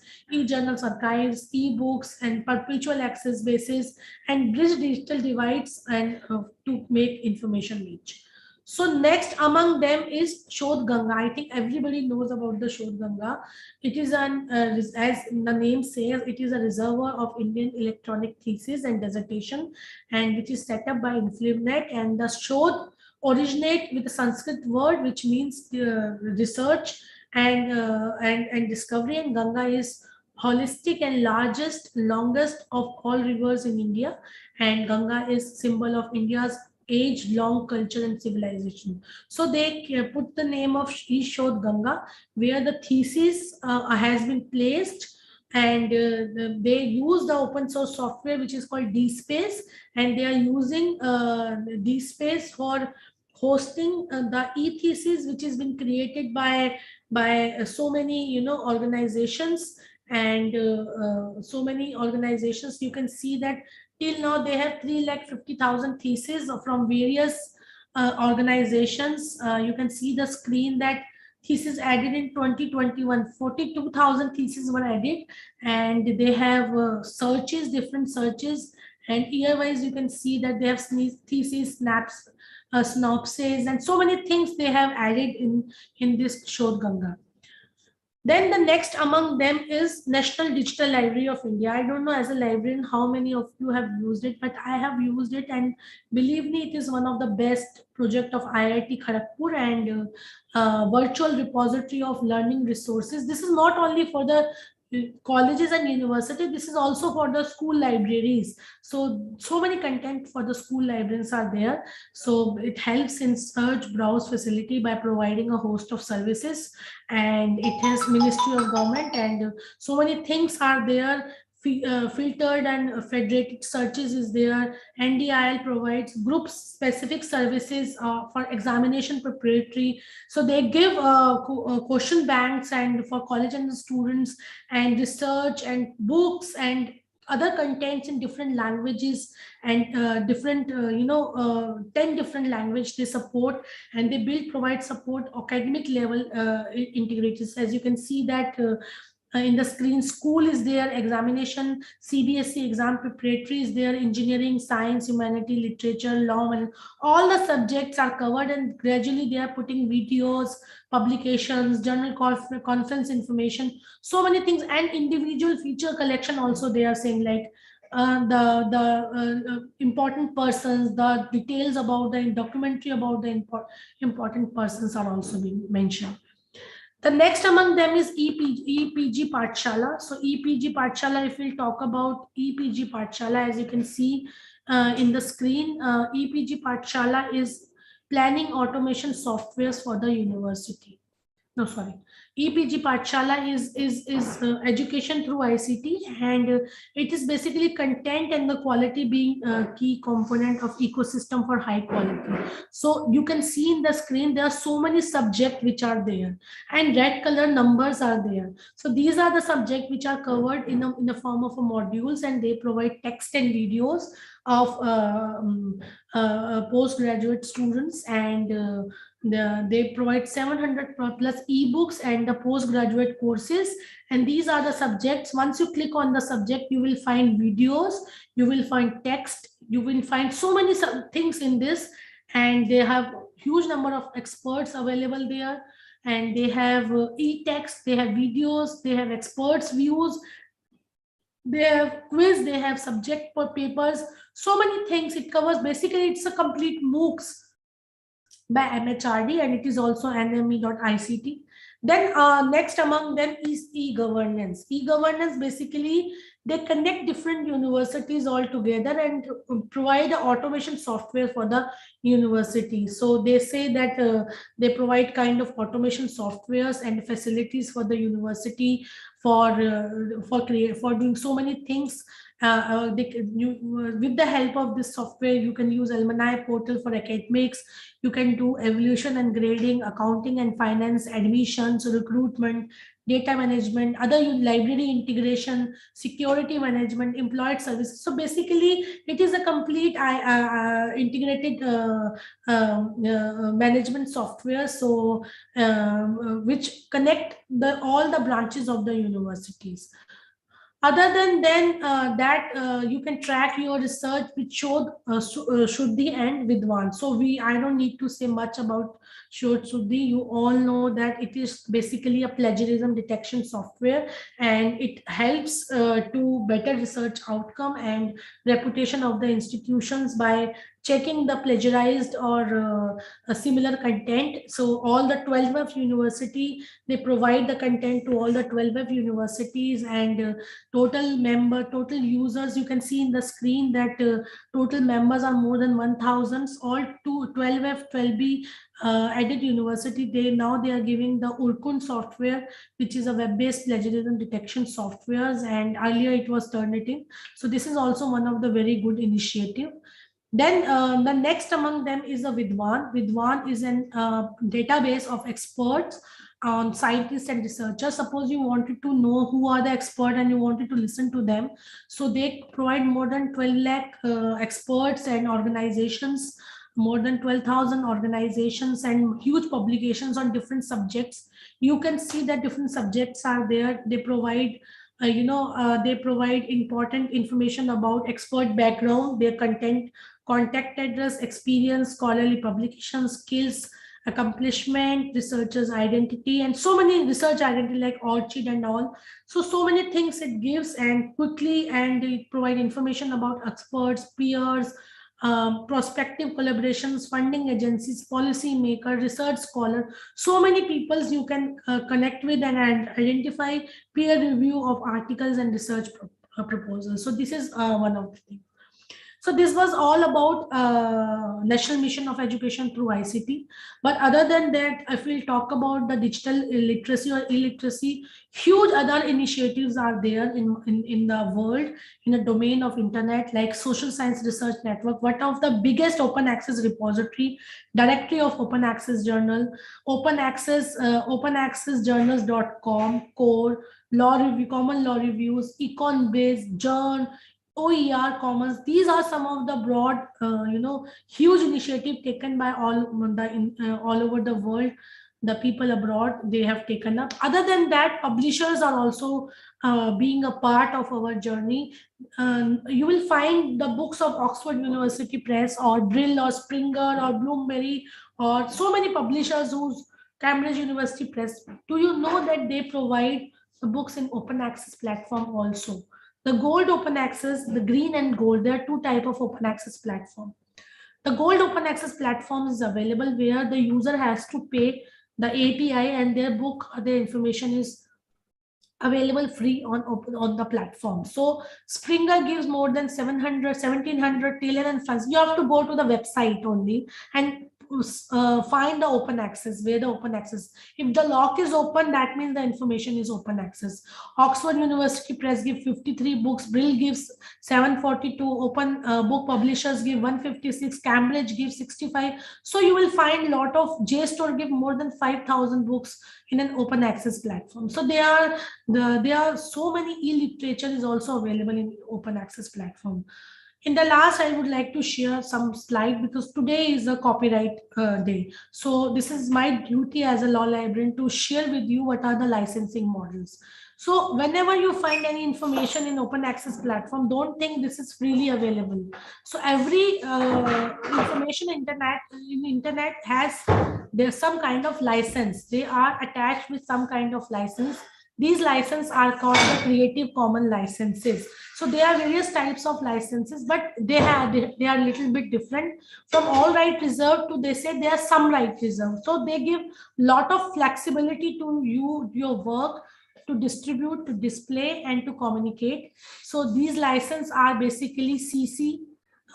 archives, e-books, and perpetual access bases, and bridge digital divides and to make information reach. So next among them is Shodh Ganga. I think everybody knows about the Shodh Ganga. It is an, as the name says, it is a reservoir of Indian electronic thesis and dissertation, and which is set up by InfluNet. And the Shodh originate with a Sanskrit word which means research and discovery, and Ganga is holistic and longest of all rivers in India, and Ganga is symbol of India's age-long culture and civilization. So they put the name of eShod Ganga, where the thesis has been placed, and they use the open source software which is called DSpace, and they are using DSpace for hosting the e-thesis which has been created by so many organizations, and so many organizations. You can see that till now they have 350,000 theses from various organizations. You can see the screen that thesis added in 2021, 42,000 theses were added, and they have searches, different searches, and year-wise you can see that they have thesis, synopses, and so many things they have added in this Shodh Ganga. Then the next among them is National Digital Library of India. I don't know as a librarian how many of you have used it, but I have used it, and believe me, it is one of the best project of IIT Kharagpur and virtual repository of learning resources. This is not only for the colleges and universities, this is also for the school libraries. So many content for the school librarians are there. So it helps in search browse facility by providing a host of services, and it has Ministry of Government, and so many things are there. Filtered and federated searches is there. NDIL provides group specific services for examination preparatory. So they give question banks and for college and students, and research and books and other contents in different languages, and different 10 different language they support, and they provide support academic level integrators. As you can see that in the screen, school is there, examination, CBSE exam preparatory is there, engineering, science, humanity, literature, law, and all the subjects are covered, and gradually they are putting videos, publications, journal conference information, so many things, and individual feature collection also they are saying, like the important persons, the details about the documentary about the important persons are also being mentioned. The next among them is EPG Pathshala. So EPG Pathshala, if we'll talk about EPG Pathshala, as you can see in the screen, EPG Pathshala is planning automation softwares for the university. No, sorry. EPG Pathshala is education through ICT, and it is basically content and the quality being a key component of ecosystem for high quality. So you can see in the screen there are so many subjects which are there, and red color numbers are there. So these are the subjects which are covered in the form of modules, and they provide text and videos of postgraduate students, and they provide 700 plus ebooks and the postgraduate courses. And these are the subjects. Once you click on the subject, you will find videos, you will find text, you will find so many things in this. And they have huge number of experts available there, and they have e-text, they have videos, they have experts views, they have quiz, they have subject papers, so many things it covers. Basically, it's a complete MOOCs by MHRD, and it is also nme.ict. Then next among them is e-governance. E-governance, basically they connect different universities all together and provide automation software for the university. So they say that they provide kind of automation softwares and facilities for the university for doing so many things. With the help of this software, you can use alumni portal for academics, you can do evaluation and grading, accounting and finance, admissions, recruitment, data management, other library integration, security management, employed services. So basically, it is a complete integrated management software. So which connect all the branches of the universities. Other than that, you can track your research, which should the end with one. So I don't need to say much about Shodh-Shuddhi. You all know that it is basically a plagiarism detection software, and it helps to better research outcome and reputation of the institutions by checking the plagiarized or a similar content. So all the 12F university, they provide the content to all the 12F universities, and total users, you can see in the screen that total members are more than 1,000. All 12F 12B added university, they are giving the Urkun software, which is a web-based plagiarism detection softwares, and earlier it was Turnitin. So this is also one of the very good initiative. Then the next among them is the Vidwan. Vidwan is an database of experts on scientists and researchers. Suppose you wanted to know who are the experts and you wanted to listen to them. So they provide more than 12 lakh experts and organizations, more than 12,000 organizations and huge publications on different subjects. You can see that different subjects are there. They provide they provide important information about expert background, their content, contact address, experience, scholarly publication, skills, accomplishment, researcher's identity, and so many research identity like ORCID and all. So many things it gives, and quickly, and it provide information about experts, peers, prospective collaborations, funding agencies, policy maker, research scholar, so many peoples you can connect with and identify peer review of articles and research proposals. So this is one of the things. So this was all about National Mission of Education through ICT. But other than that, if we'll talk about the digital literacy or illiteracy, huge other initiatives are there in the world, in the domain of internet, like Social Science Research Network, one of the biggest open access repository, directory of open access journal, open access journals.com, core, law review, common law reviews, econ-based, journ, OER Commons. These are some of the broad, huge initiative taken by all over the world. The people abroad, they have taken up. Other than that, publishers are also being a part of our journey. You will find the books of Oxford University Press or Brill or Springer or Bloomsbury or so many publishers whose Cambridge University Press. Do you know that they provide the books in open access platform also? The gold open access, the green and gold, there are two types of open access platform. The gold open access platform is available where the user has to pay the API and their book, their information is available free on the platform. So Springer gives more than 1700 Taylor and Franz. You have to go to the website only and find the open access, where the open access. If the lock is open, that means the information is open access. Oxford University Press gives 53 books, Brill gives 742, open book publishers give 156, Cambridge gives 65. So you will find a lot of JSTOR give more than 5,000 books in an open access platform. So there are so many e-literature is also available in open access platform. In the last, I would like to share some slide because today is a copyright day. So this is my duty as a law librarian to share with you what are the licensing models. So whenever you find any information in open access platform, don't think this is freely available. So every information in internet has there's some kind of license. They are attached with some kind of license. These licenses are called the Creative Commons licenses. So there are various types of licenses, but they are a little bit different. From all right reserved to they say there are some right reserved. So they give lot of flexibility to you, your work, to distribute, to display, and to communicate. So these licenses are basically CC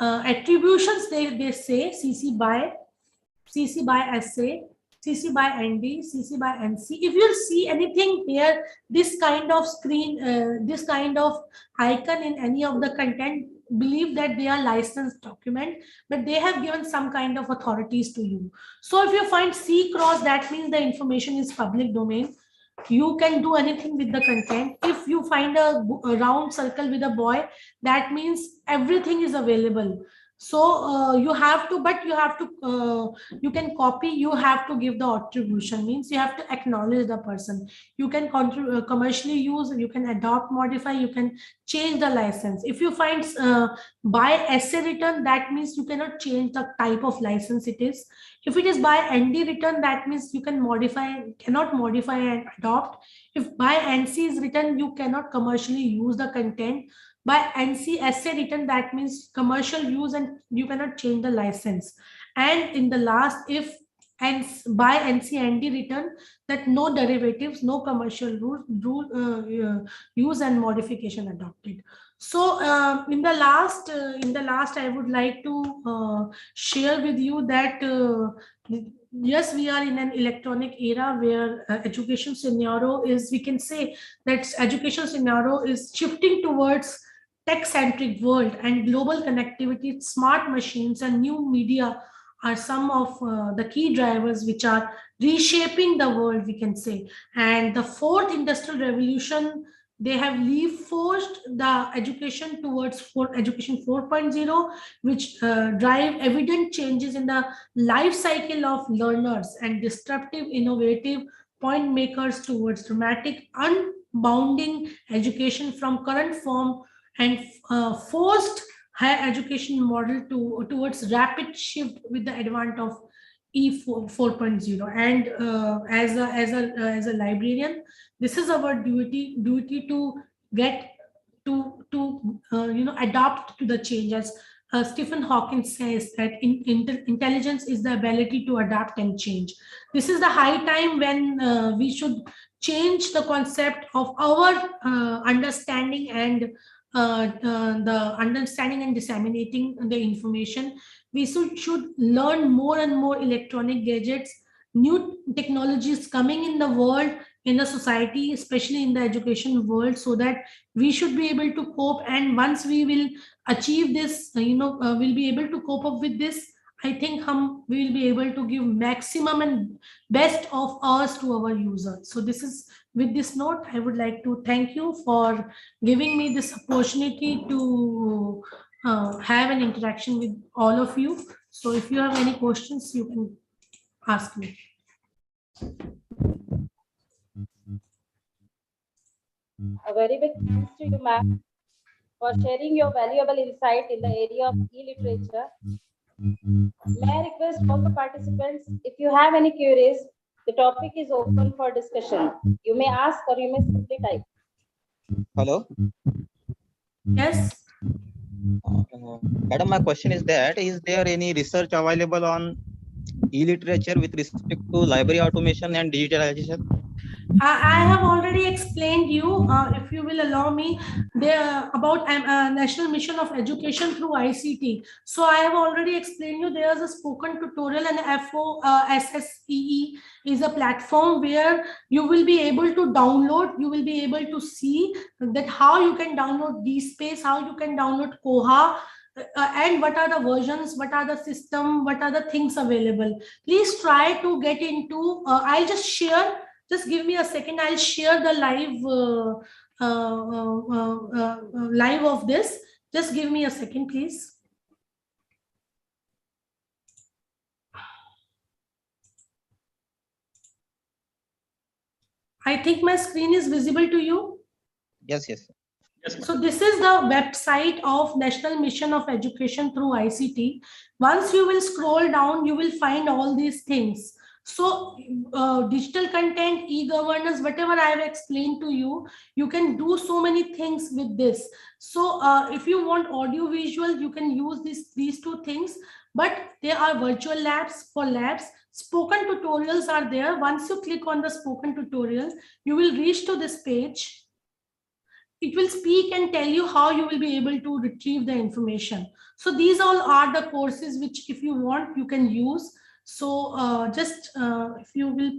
attributions. They say CC by SA, CC by ND, CC by NC. If you see anything here, this kind of screen, this kind of icon in any of the content, believe that they are licensed document, but they have given some kind of authorities to you. So if you find C cross, that means the information is public domain. You can do anything with the content. If you find a round circle with a boy, that means everything is available. So you have to, but you have to, you can copy, you have to give the attribution, means you have to acknowledge the person. You can commercially use, you can adopt, modify, you can change the license. If you find by essay written, that means you cannot change the type of license it is. If it is by ND written, that means you can modify, cannot modify and adopt. If by NC is written, you cannot commercially use the content. By NC essay written, that means commercial use and you cannot change the license. And in the last, if and by NC ND written, that no derivatives, no commercial use and modification adopted. So in the last, I would like to share with you that yes, we are in an electronic era where education scenario is, we can say that education scenario is shifting towards tech-centric world, and global connectivity, smart machines, and new media are some of the key drivers which are reshaping the world, we can say. And the fourth industrial revolution, they have leap-forged the education towards education 4.0, which drive evident changes in the life cycle of learners and disruptive, innovative point makers towards dramatic, unbounding education from current form and forced higher education model towards rapid shift with the advent of E4 4.0. And as a librarian, this is our duty to get to adapt to the changes. Stephen Hawking says that intelligence is the ability to adapt and change. This is the high time when we should change the concept of our understanding and the understanding and disseminating the information. We should learn more and more electronic gadgets, new technologies coming in the world, in the society, especially in the education world, so that we should be able to cope. And once we will achieve this, we'll be able to cope up with this, I think we will be able to give maximum and best of us to our users. So this is, with this note, I would like to thank you for giving me this opportunity to have an interaction with all of you. So if you have any questions, you can ask me. A very big thanks to you, ma'am, for sharing your valuable insight in the area of e-literature. May I request all the participants, if you have any queries, the topic is open for discussion. You may ask or you may simply type. Hello. Yes. Madam, my question is that, is there any research available on e-literature with respect to library automation and digitalization? I have already explained you, if you will allow me, about National Mission of Education through ICT. So I have already explained you, there is a spoken tutorial, and SSEE is a platform where you will be able to download, you will be able to see that how you can download DSpace, how you can download Koha, and what are the versions, what are the system, what are the things available. Please try to get into, I'll just share, just give me a second, I'll share the live live of this. Just give me a second, please. I think my screen is visible to you. Yes, yes. So this is the website of National Mission of Education through ICT. Once you will scroll down, you will find all these things. So digital content, e-governance, whatever I have explained to you, you can do so many things with this. So if you want audio visual, you can use these two things, but there are virtual labs for labs. Spoken tutorials are there. Once you click on the spoken tutorial, you will reach to this page. It will speak and tell you how you will be able to retrieve the information. So these all are the courses which, if you want, you can use. So if you will.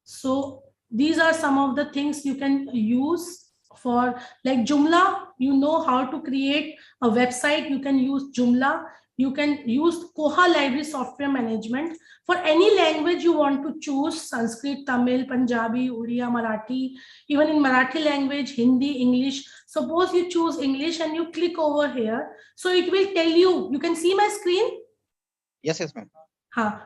So these are some of the things you can use for, like Joomla. You know how to create a website. You can use Joomla. You can use Koha Library Software Management. For any language you want to choose, Sanskrit, Tamil, Punjabi, Oriya, Marathi, even in Marathi language, Hindi, English. Suppose you choose English and you click over here. So it will tell you, you can see my screen? Yes, yes, ma'am.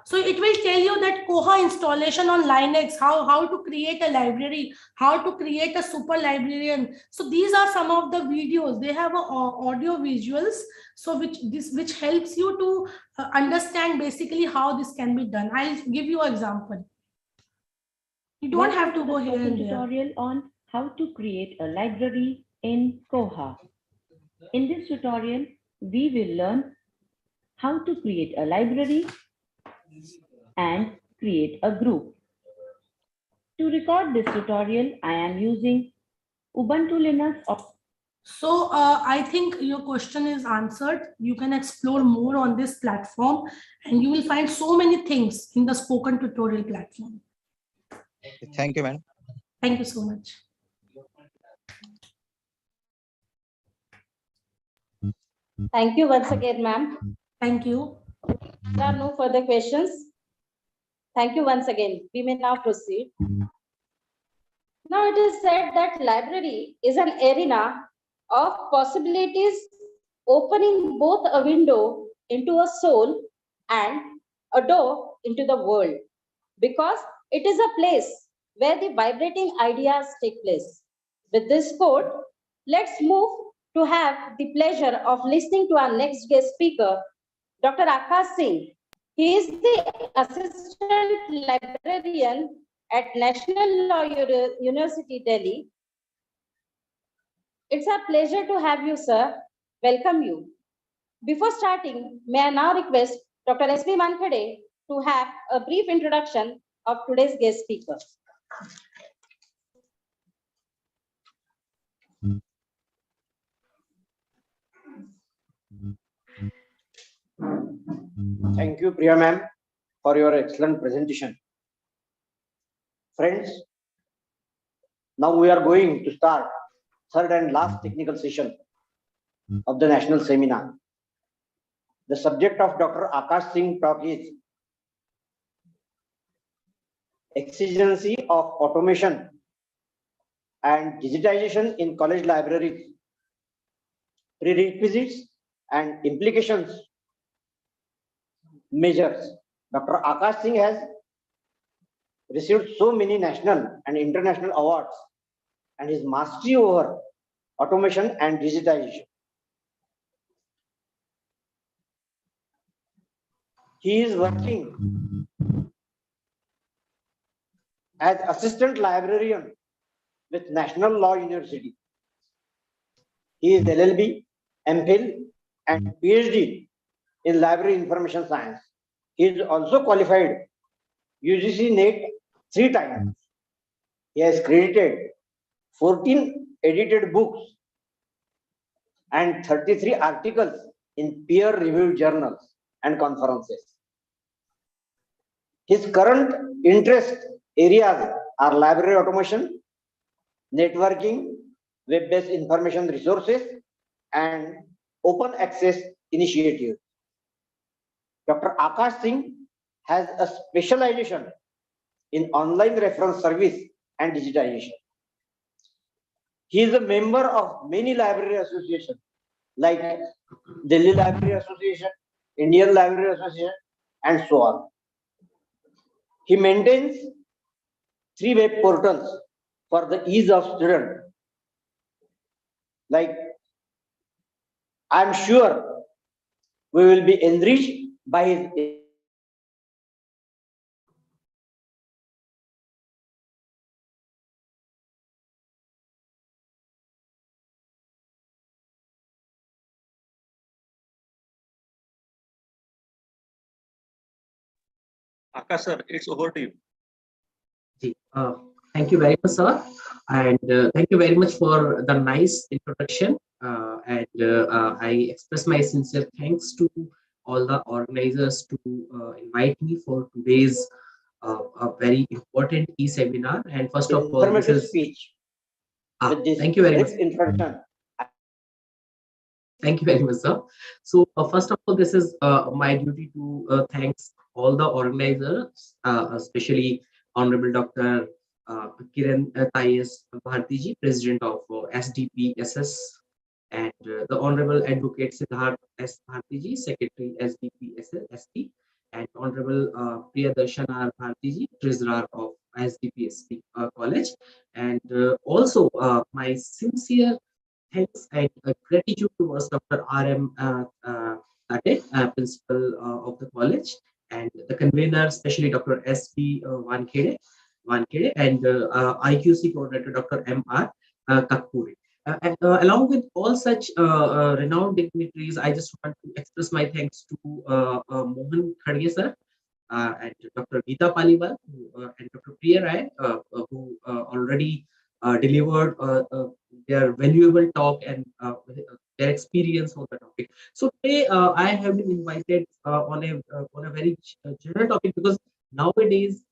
So it will tell you that Koha installation on Linux, how to create a library, how to create a super librarian. So these are some of the videos. They have audio visuals, so which helps you to understand basically how this can be done. I'll give you an example. You don't have to go here and there. Tutorial on how to create a library in Koha. In this tutorial, we will learn how to create a library and create a group. To record this tutorial, I am using Ubuntu Linux. So I think your question is answered. You can explore more on this platform and you will find so many things in the spoken tutorial platform. Thank you, madam. Thank you so much. Thank you once again, ma'am. Thank you. There are no further questions. Thank you once again. We may now proceed. Now it is said that library is an arena of possibilities, opening both a window into a soul and a door into the world, because it is a place where the vibrating ideas take place. With this quote, let's move to have the pleasure of listening to our next guest speaker, Dr. Akash Singh. He is the Assistant Librarian at National Law University, Delhi. It's a pleasure to have you, sir. Welcome you. Before starting, may I now request Dr. S.V. Wankhede to have a brief introduction of today's guest speaker. Thank you, Priya ma'am, for your excellent presentation. Friends, now we are going to start third and last technical session of the national seminar. The subject of Dr. Akash Singh talk is exigency of automation and digitization in college libraries, prerequisites and implications, measures. Dr. Akash Singh has received so many national and international awards, and his mastery over automation and digitization. He is working as assistant librarian with National Law University. He is LLB, MPhil, and PhD in Library Information Science. He is also qualified UGC NET 3 times. He has credited 14 edited books and 33 articles in peer-reviewed journals and conferences. His current interest areas are library automation, networking, web-based information resources, and open access initiatives. Dr. Akash Singh has a specialization in online reference service and digitization. He is a member of many library associations like Delhi Library Association, Indian Library Association, and so on. He maintains 3 web portals for the ease of student. Like, I am sure we will be enriched by his Akash sir, it's over to you. Thank you very much, sir. And thank you very much for the nice introduction. I express my sincere thanks to all the organizers to invite me for today's a very important e-seminar. And first of all, this informative is speech. With this thank you very much. introduction. Thank you very much, sir. So first of all, this is my duty to thanks all the organizers, especially Honorable Dr. Kiran Tayes Bharti ji, President of SDPSS, and the Honorable Advocate Siddharth S. Bharti ji, Secretary SDPSST, and Honorable Priyadarshan R. Bharti ji, Treasurer of SDPSP College, and also my sincere thanks and gratitude towards Dr. R.M. Tate, principal of the college, and the convener, especially Dr. S.P. Wankhede, and IQAC coordinator Dr. M.R. Kakpuri. Along with all such renowned dignitaries, I just want to express my thanks to Mohan Khadge sir, and Dr. Geeta Paliwal and Dr. Priya Rai, who already delivered their valuable talk and their experience on the topic. So today I have been invited on a very general topic, because nowadays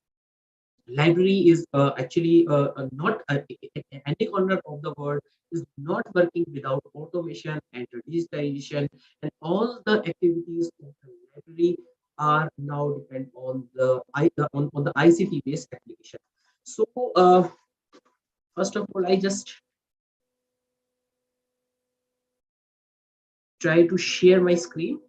library is actually not any corner of the world is not working without automation and digitalization, and all the activities of the library are now depend on the on the ICT based application. So first of all, I just try to share my screen.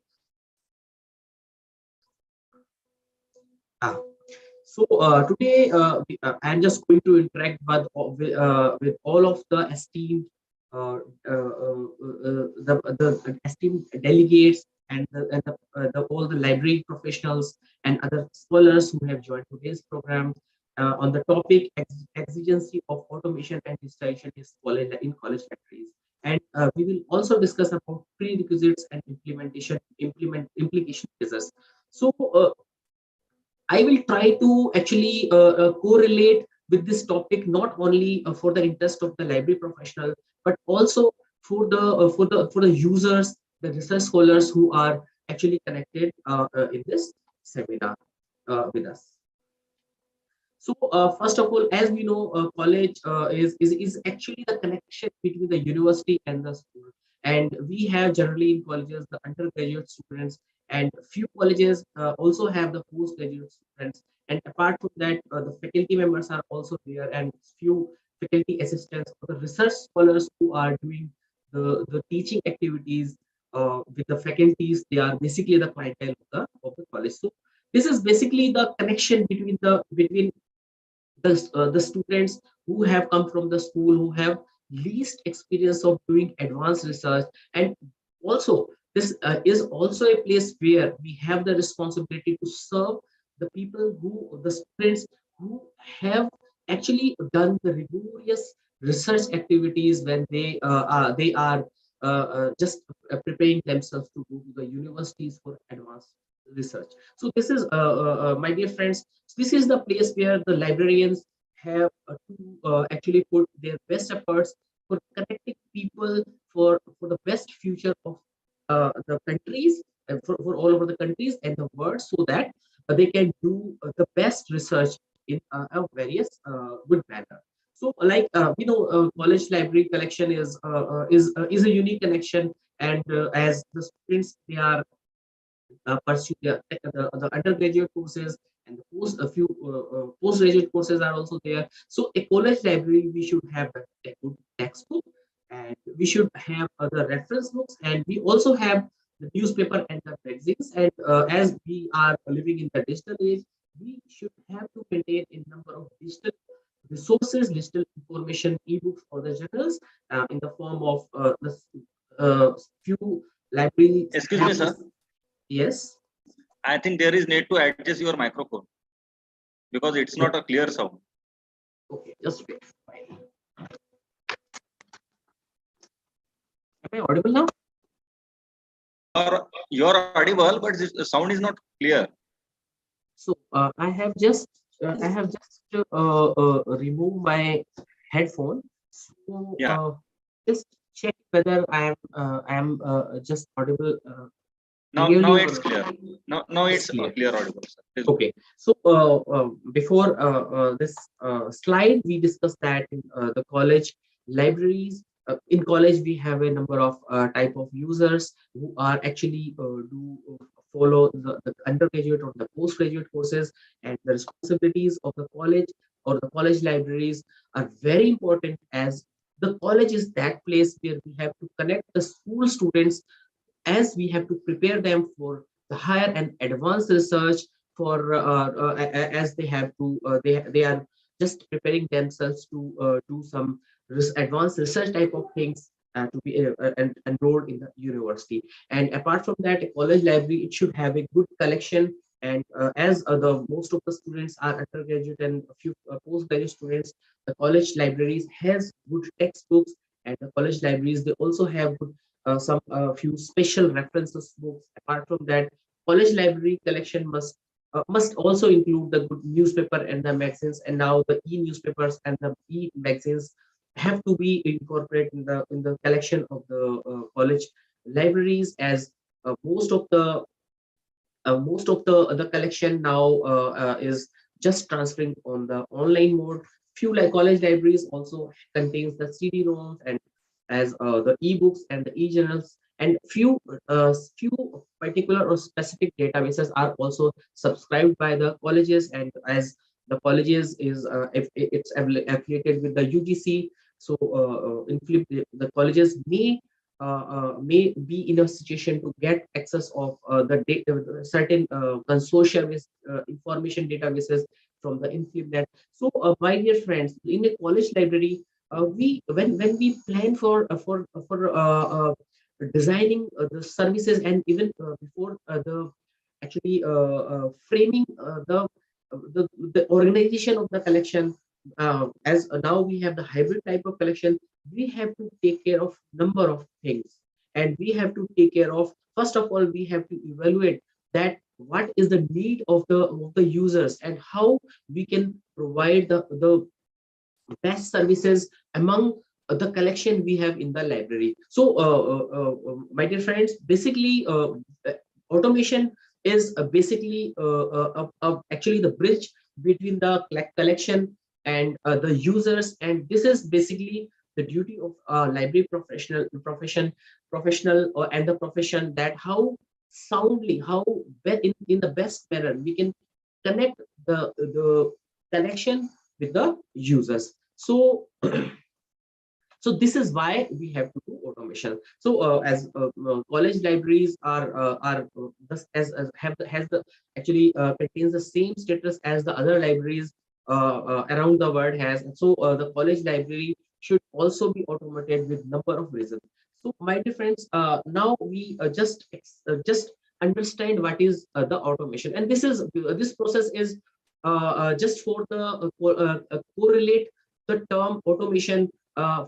So today I'm just going to interact with all of the esteemed the esteemed delegates and all the library professionals and other scholars who have joined today's program on the topic exigency of automation and digitalization in college libraries. And we will also discuss about prerequisites and implication measures. So I will try to actually correlate with this topic, not only for the interest of the library professional, but also for the users, the research scholars who are actually connected in this seminar with us. So first of all, as we know, college is actually the connection between the university and the school. And we have generally in colleges the undergraduate students, and few colleges also have the postgraduate students. And apart from that, the faculty members are also there, and few faculty assistants or the research scholars who are doing the teaching activities with the faculties. They are basically the clientele of the college. So this is basically the connection between the students who have come from the school, who have least experience of doing advanced research. And also this is also a place where we have the responsibility to serve the people the students who have actually done the rigorous research activities when they are just preparing themselves to go to the universities for advanced research. So this is my dear friends, this is the place where the librarians have to actually put their best efforts for connecting people for the best future of the countries, and for all over the countries and the world, so that they can do the best research in a various good manner. So like we know, college library collection is a unique connection. And as the students, they are pursue the undergraduate courses, and a few postgraduate courses are also there. So a college library, we should have a good textbook, and we should have other reference books, and we also have the newspaper and the magazines. And as we are living in the digital age, we should have to maintain a number of digital resources, digital information, ebooks or the journals in the form of the few libraries. Excuse me, sir. Yes. I think there is need to adjust your microphone because it's not a clear sound. Okay, just wait. Am I audible now? You're audible, but the sound is not clear. So I have just removed my headphone. So just check whether I am just audible. Now it's clear. Now it's clear audible, sir. Okay. So before this slide, we discussed that in the college libraries. In college, we have a number of type of users who are actually follow the undergraduate or the postgraduate courses, and the responsibilities of the college or the college libraries are very important, as the college is that place where we have to connect the school students, as we have to prepare them for the higher and advanced research, for as they have to they are just preparing themselves to do some advanced research type of things, to be enrolled in the university. And apart from that, a college library, it should have a good collection. And as the most of the students are undergraduate and a few postgraduate students, the college libraries has good textbooks, and the college libraries, they also have good some few special references books. Apart from that, college library collection must also include the good newspaper and the magazines, and now the e-newspapers and the e-magazines have to be incorporated in the collection of the college libraries, as most of the collection now is just transferring on the online mode. Few like college libraries also contains the CD-ROMs and as the ebooks and the e-journals, and few particular or specific databases are also subscribed by the colleges. And as the colleges is if it's affiliated with the UGC, so the colleges may be in a situation to get access of the data, certain consortia with information databases from the InflipNet. So my dear friends, in a college library, we when we plan for designing the services, and even before the actually framing the organization of the collection, as now we have the hybrid type of collection, we have to take care of number of things. And we have to take care of, first of all, we have to evaluate that what is the need of the users, and how we can provide the best services among the collection we have in the library. So my dear friends, basically automation is basically actually the bridge between the collection and the users, and this is basically the duty of library professional and the profession, that how soundly, how in the best manner we can connect the collection with the users. So so this is why we have to do automation. So as college libraries are as have has the actually contains the same status as the other libraries around the world has. And so the college library should also be automated with number of reasons. So my dear friends, now we just understand what is the automation, and this process is just for the correlate the term automation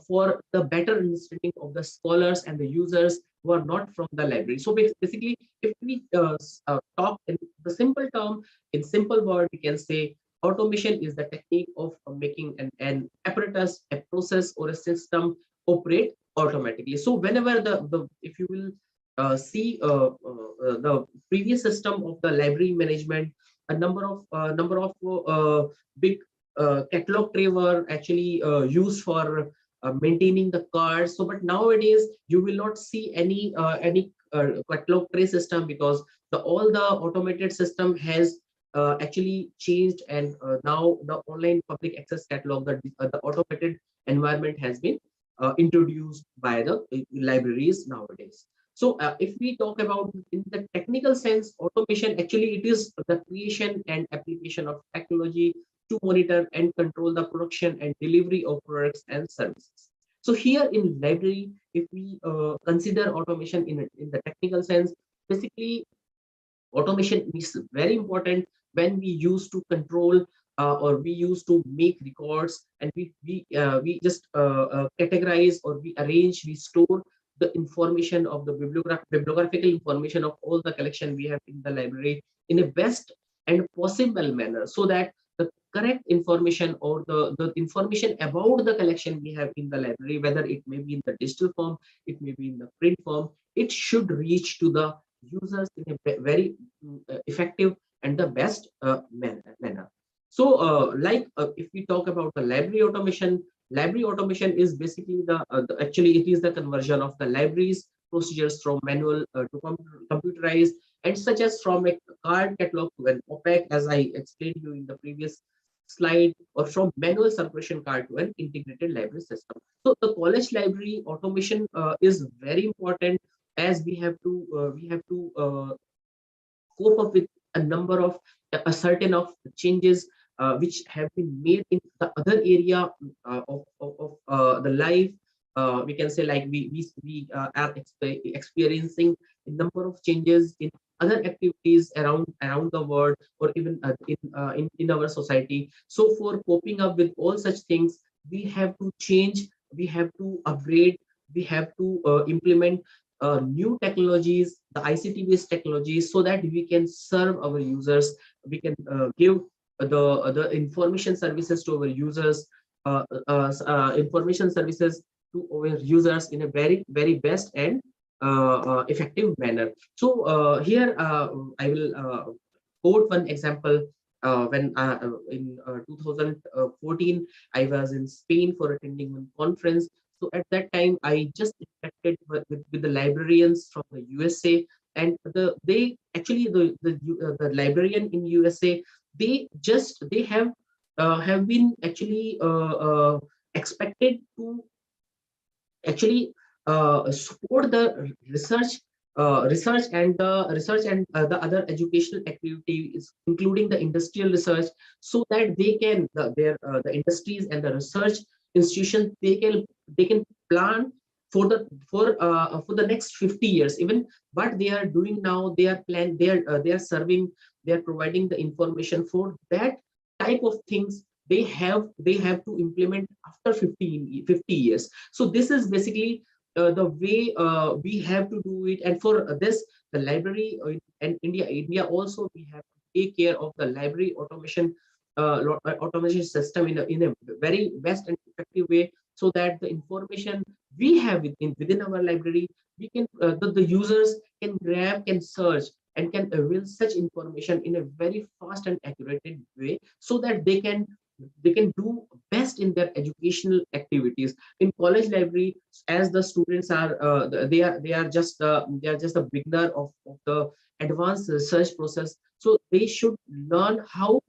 for the better understanding of the scholars and the users who are not from the library. So basically, if we talk in the simple term, in simple word, we can say automation is the technique of making an apparatus, a process, or a system operate automatically. So whenever the if you will see the previous system of the library management, a number of big catalog tray were actually used for maintaining the cards. So but nowadays you will not see any catalog tray system, because all the automated system has actually changed, and now the online public access catalog, the automated environment has been introduced by the libraries nowadays. So if we talk about in the technical sense, automation actually it is the creation and application of technology to monitor and control the production and delivery of products and services. So here in library, if we consider automation in the technical sense, basically automation is very important when we used to control or we used to make records, and we just categorize, or we arrange, we store the information of the bibliographical information of all the collection we have in the library in a best and possible manner, so that the correct information or the information about the collection we have in the library, whether it may be in the digital form, it may be in the print form, it should reach to the users in a very effective and the best manner. So if we talk about the library automation is basically actually it is the conversion of the library's procedures from manual to computerized, and such as from a card catalog to an OPEC, as I explained you in the previous slide, or from manual circulation card to an integrated library system. So the college library automation is very important, as we have to cope up with a number of a certain of changes which have been made in the other area of the life. We can say, like we are experiencing a number of changes in other activities around the world, or even in our society. So for coping up with all such things, we have to change, we have to upgrade, we have to implement new technologies, the ICT based technologies, so that we can serve our users, we can give the information services to our users, information services to our users in a very best and effective manner. So here I will quote one example. When in 2014 I was in Spain for attending one conference. So at that time, I just interacted with the librarians from the USA, and the librarian in USA, they have been actually expected to actually support the research and the other educational activities, including the industrial research, so that they can the industries and the research institutions, they can plan for the next 50 years. Even what they are doing now, they are serving, they are providing the information for that type of things they have to implement after 50 years. So this is basically the way we have to do it. And for this, the library and India also, we have to take care of the library automation system in a very best and effective way, so that the information we have within our library, we can the users can grab, can search, and can avail such information in a very fast and accurate way, so that they can do best in their educational activities. In college library, as the students are they are just a beginner of the advanced research process, so they should learn how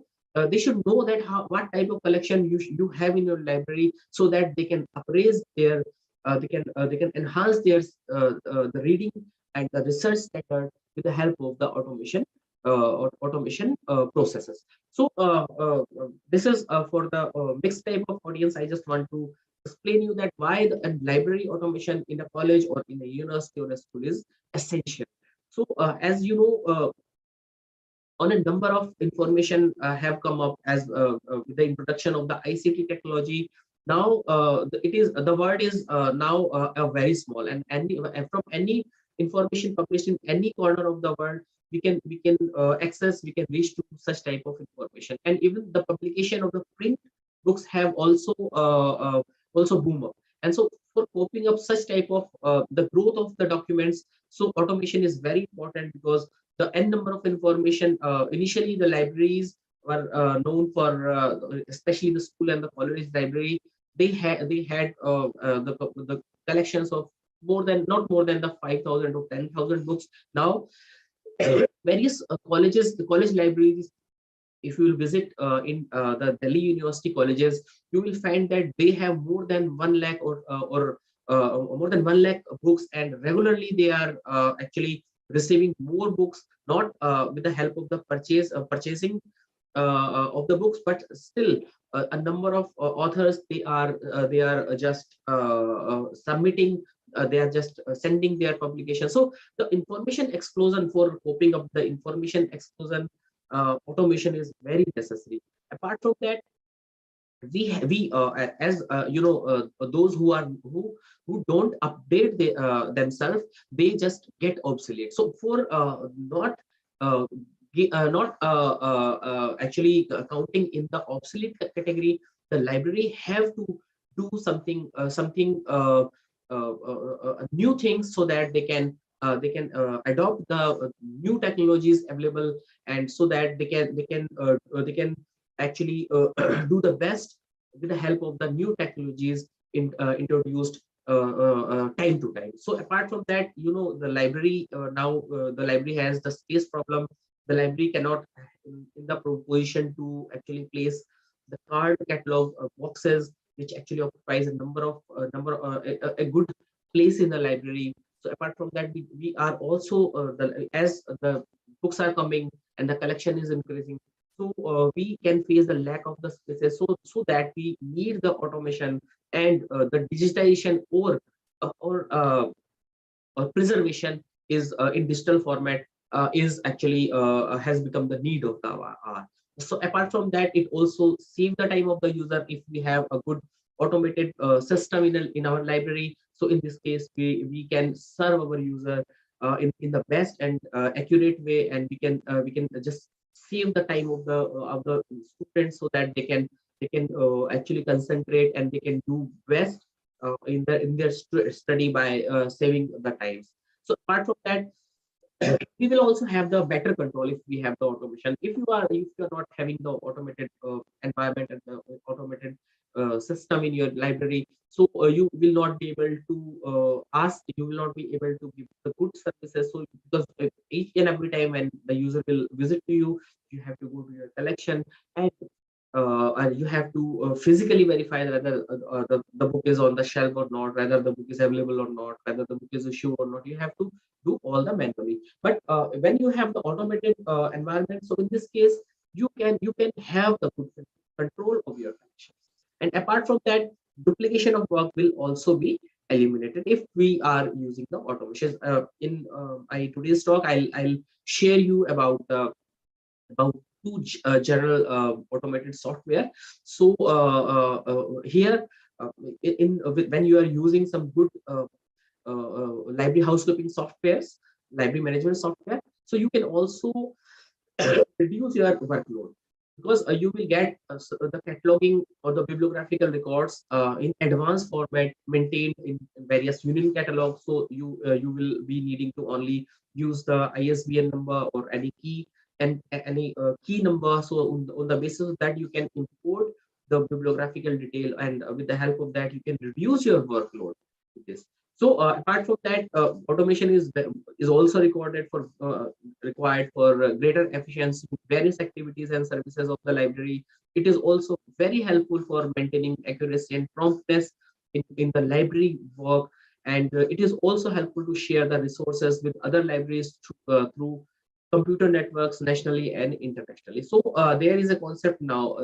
they should know that what type of collection you have in your library, so that they can appraise their they can enhance their the reading and the research standard with the help of the automation processes. So this is for the mixed type of audience. I just want to explain you that why the library automation in a college or in a university or a school is essential. So as you know, on a number of information have come up as with the introduction of the ICT technology. Now the world is now very small, and from any information published in any corner of the world, we can access, we can reach to such type of information. And even the publication of the print books have also boom up. And so for coping up such type of the growth of the documents, so automation is very important, because the n number of information, initially the libraries were known for especially the school and the college library, they had the collections of not more than the 5,000 or 10,000 books. Now various colleges, the college libraries if you will visit in the Delhi University colleges, you will find that they have more than 1 lakh or more than 1 lakh books, and regularly they are actually receiving more books, not with the help of the purchasing of the books, but still a number of authors, they are just submitting, they are just sending their publication. So the information explosion, for coping up the information explosion, automation is very necessary. Apart from that, as those who don't update themselves, they just get obsolete. So for not actually counting in the obsolete category, the library have to do something new things, so that they can adopt the new technologies available, and so that they can actually do the best with the help of the new technologies introduced time to time. So apart from that, the library now the library has the space problem. The library cannot in the position to actually place the card catalog boxes, which actually occupies a a good place in the library. So apart from that, we are also as the books are coming and the collection is increasing, so we can face the lack of the spaces. So that we need the automation and the digitization or preservation is in digital format is actually has become the need of the hour. So apart from that, it also saves the time of the user if we have a good automated system in our library. So in this case, we can serve our user in the best and accurate way, and we can just save the time of the students, so that they can actually concentrate and they can do best in their study by saving the times. So apart from that, we will also have the better control if we have the automation. If you are not having the automated environment and the automated system in your library, so you will not be able to you will not be able to give the good services. So because each and every time when the user will visit to you, you have to go to your collection, and you have to physically verify whether the book is on the shelf or not, whether the book is available or not, whether the book is issued or not. You have to do all the manually. But when you have the automated environment, so in this case, you can have the good control of your collection. And apart from that, duplication of work will also be eliminated if we are using the automation. In my today's talk, I'll share you about two general automated software. So here when you are using some good library housekeeping softwares, library management software, so you can also reduce your workload, because you will get the cataloging or the bibliographical records in advanced format maintained in various union catalogs. So you will be needing to only use the ISBN number or any key and any key number. So on the basis of that, you can import the bibliographical detail, and with the help of that, you can reduce your workload with this. So apart from that, automation is also required for greater efficiency in various activities and services of the library. It is also very helpful for maintaining accuracy and promptness in the library work, and it is also helpful to share the resources with other libraries through computer networks nationally and internationally. So there is a concept now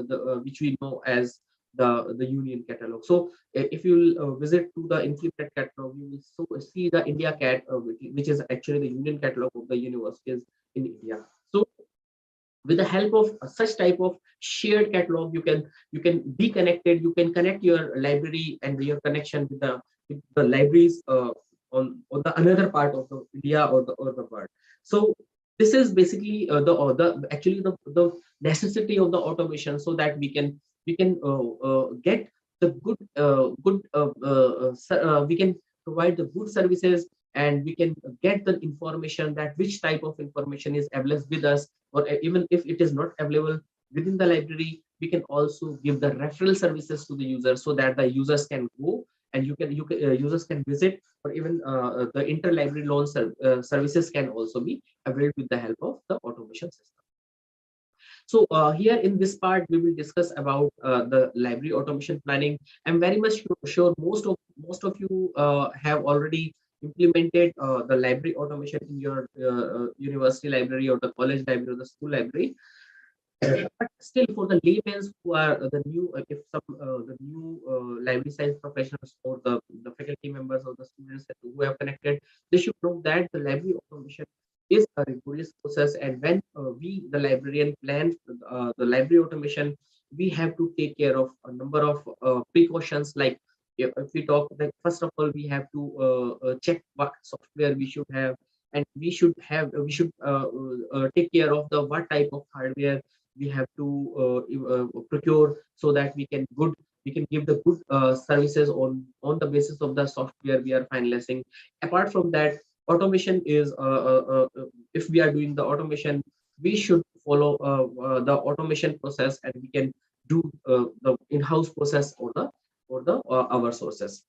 which we know as the union catalog. So if you visit to the Inflinet catalog, you will see the India Cat, which is actually the union catalog of the universities in India. So with the help of such type of shared catalog, you can be connected. You can connect your library and your connection with the libraries on the another part of the India or the world. So this is basically the necessity of the automation, so that we can get the we can provide the good services, and we can get the information that which type of information is available with us, or even if it is not available within the library, we can also give the referral services to the users, so that the users can go and users can visit, or even the interlibrary loan services can also be available with the help of the automation system. So here in this part, we will discuss about the library automation planning. I'm very much sure most of you have already implemented the library automation in your university library or the college library or the school library. But still, for the laymen who are the new, if some the new library science professionals or the faculty members or the students who have connected, they should know that the library automation is a rigorous process. And when we, the librarian, plan the library automation, we have to take care of a number of precautions. Like if we talk, like first of all, we have to check what software we should have, and we should take care of the what type of hardware we have to procure, so that we can give the good services on the basis of the software we are finalizing. Apart from that, automation is if we are doing the automation, we should follow the automation process, and we can do the in-house process or the our sources.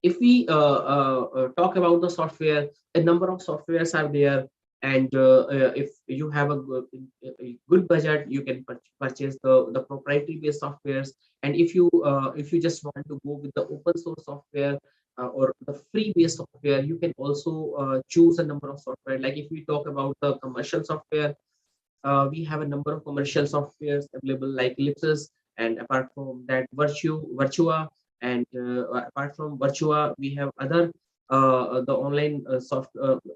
If we talk about the software, a number of softwares are there, and if you have a good budget, you can purchase the proprietary based softwares. And if you just want to go with the open source software or the free based software, you can also choose a number of software. Like if we talk about the commercial software, we have a number of commercial softwares available, like Ellipsis, and apart from that, Virtua, and apart from Virtua, we have other the online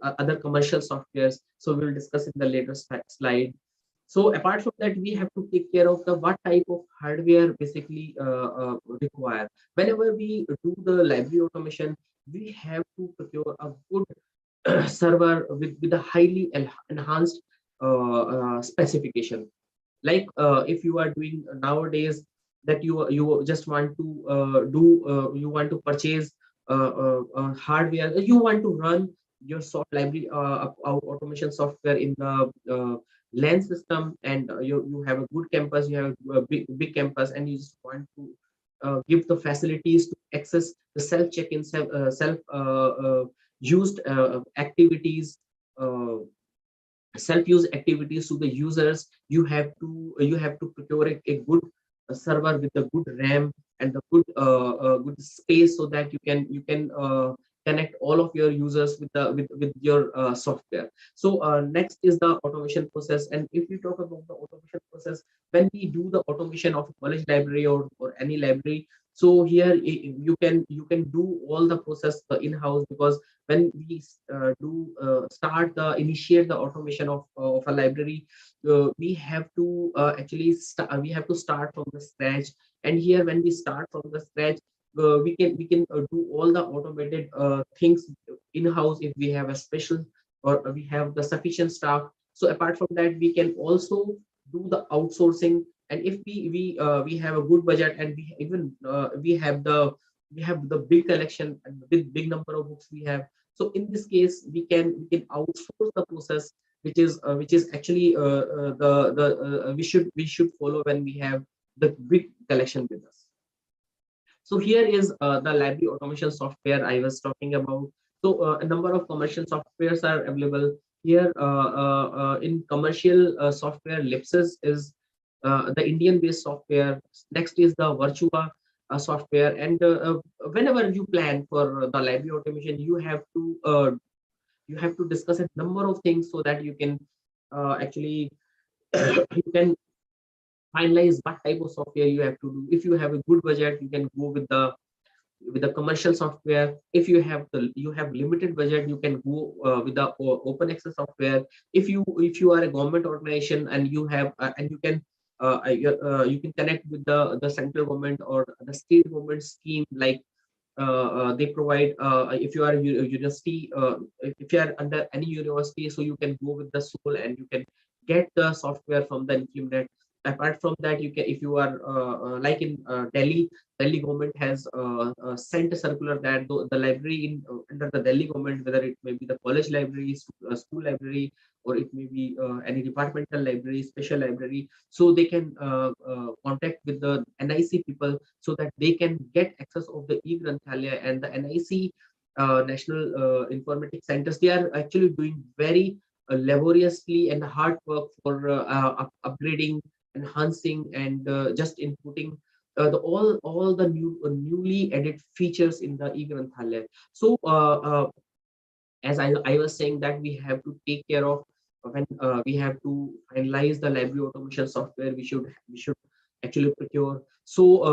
other commercial softwares. So we will discuss in the later slide. So apart from that, we have to take care of the what type of hardware basically require. Whenever we do the library automation, we have to procure a good server with a highly enhanced specification. Like if you are doing nowadays that you just want to you want to purchase hardware, you want to run your soft library automation software in the LAN system, and you have a good campus, you have a big campus, and you just want to give the facilities to access the self check-in, self used activities, self-use activities to the users. You have to procure a good server with the good RAM and the good space, so that you can connect all of your users with the with your software. So next is the automation process. And if we talk about the automation process, when we do the automation of a college library or any library, so here you can do all the process in-house, because when we start the initiate the automation of a library, we have to we have to start from the scratch. And here when we start from the scratch, we can do all the automated things in-house if we have a special or we have the sufficient staff. So apart from that, we can also do the outsourcing. And if we have a good budget, and we even we have the big collection and big number of books we have, so in this case we can outsource the process, which is actually we should follow when we have the big collection with us. So here is the library automation software I was talking about. So a number of commercial softwares are available here. In commercial software, Ellipsis is the Indian-based software. Next is the Virtua software. And whenever you plan for the library automation, you have to discuss a number of things, so that you can actually you can finalize what type of software you have to do. If you have a good budget, you can go with the commercial software. If you have limited budget, you can go with the open access software. If you are a government organization and you have and you can connect with the central government or the state government scheme, like they provide if you are a university, if you are under any university, so you can go with the SOL and you can get the software from the Incunet. Apart from that, you can, if you are like in Delhi government has sent a circular that the library in under the Delhi government, whether it may be the college library, school library, or it may be any departmental library, special library, so they can contact with the NIC people, so that they can get access of the e-Granthalaya. And the NIC National Informatics Centers, they are actually doing very laboriously and hard work for upgrading, enhancing, and just inputting all the newly added features in the e-Granthalaya. So as I was saying that we have to take care of when we have to finalize the library automation software, we should actually procure. So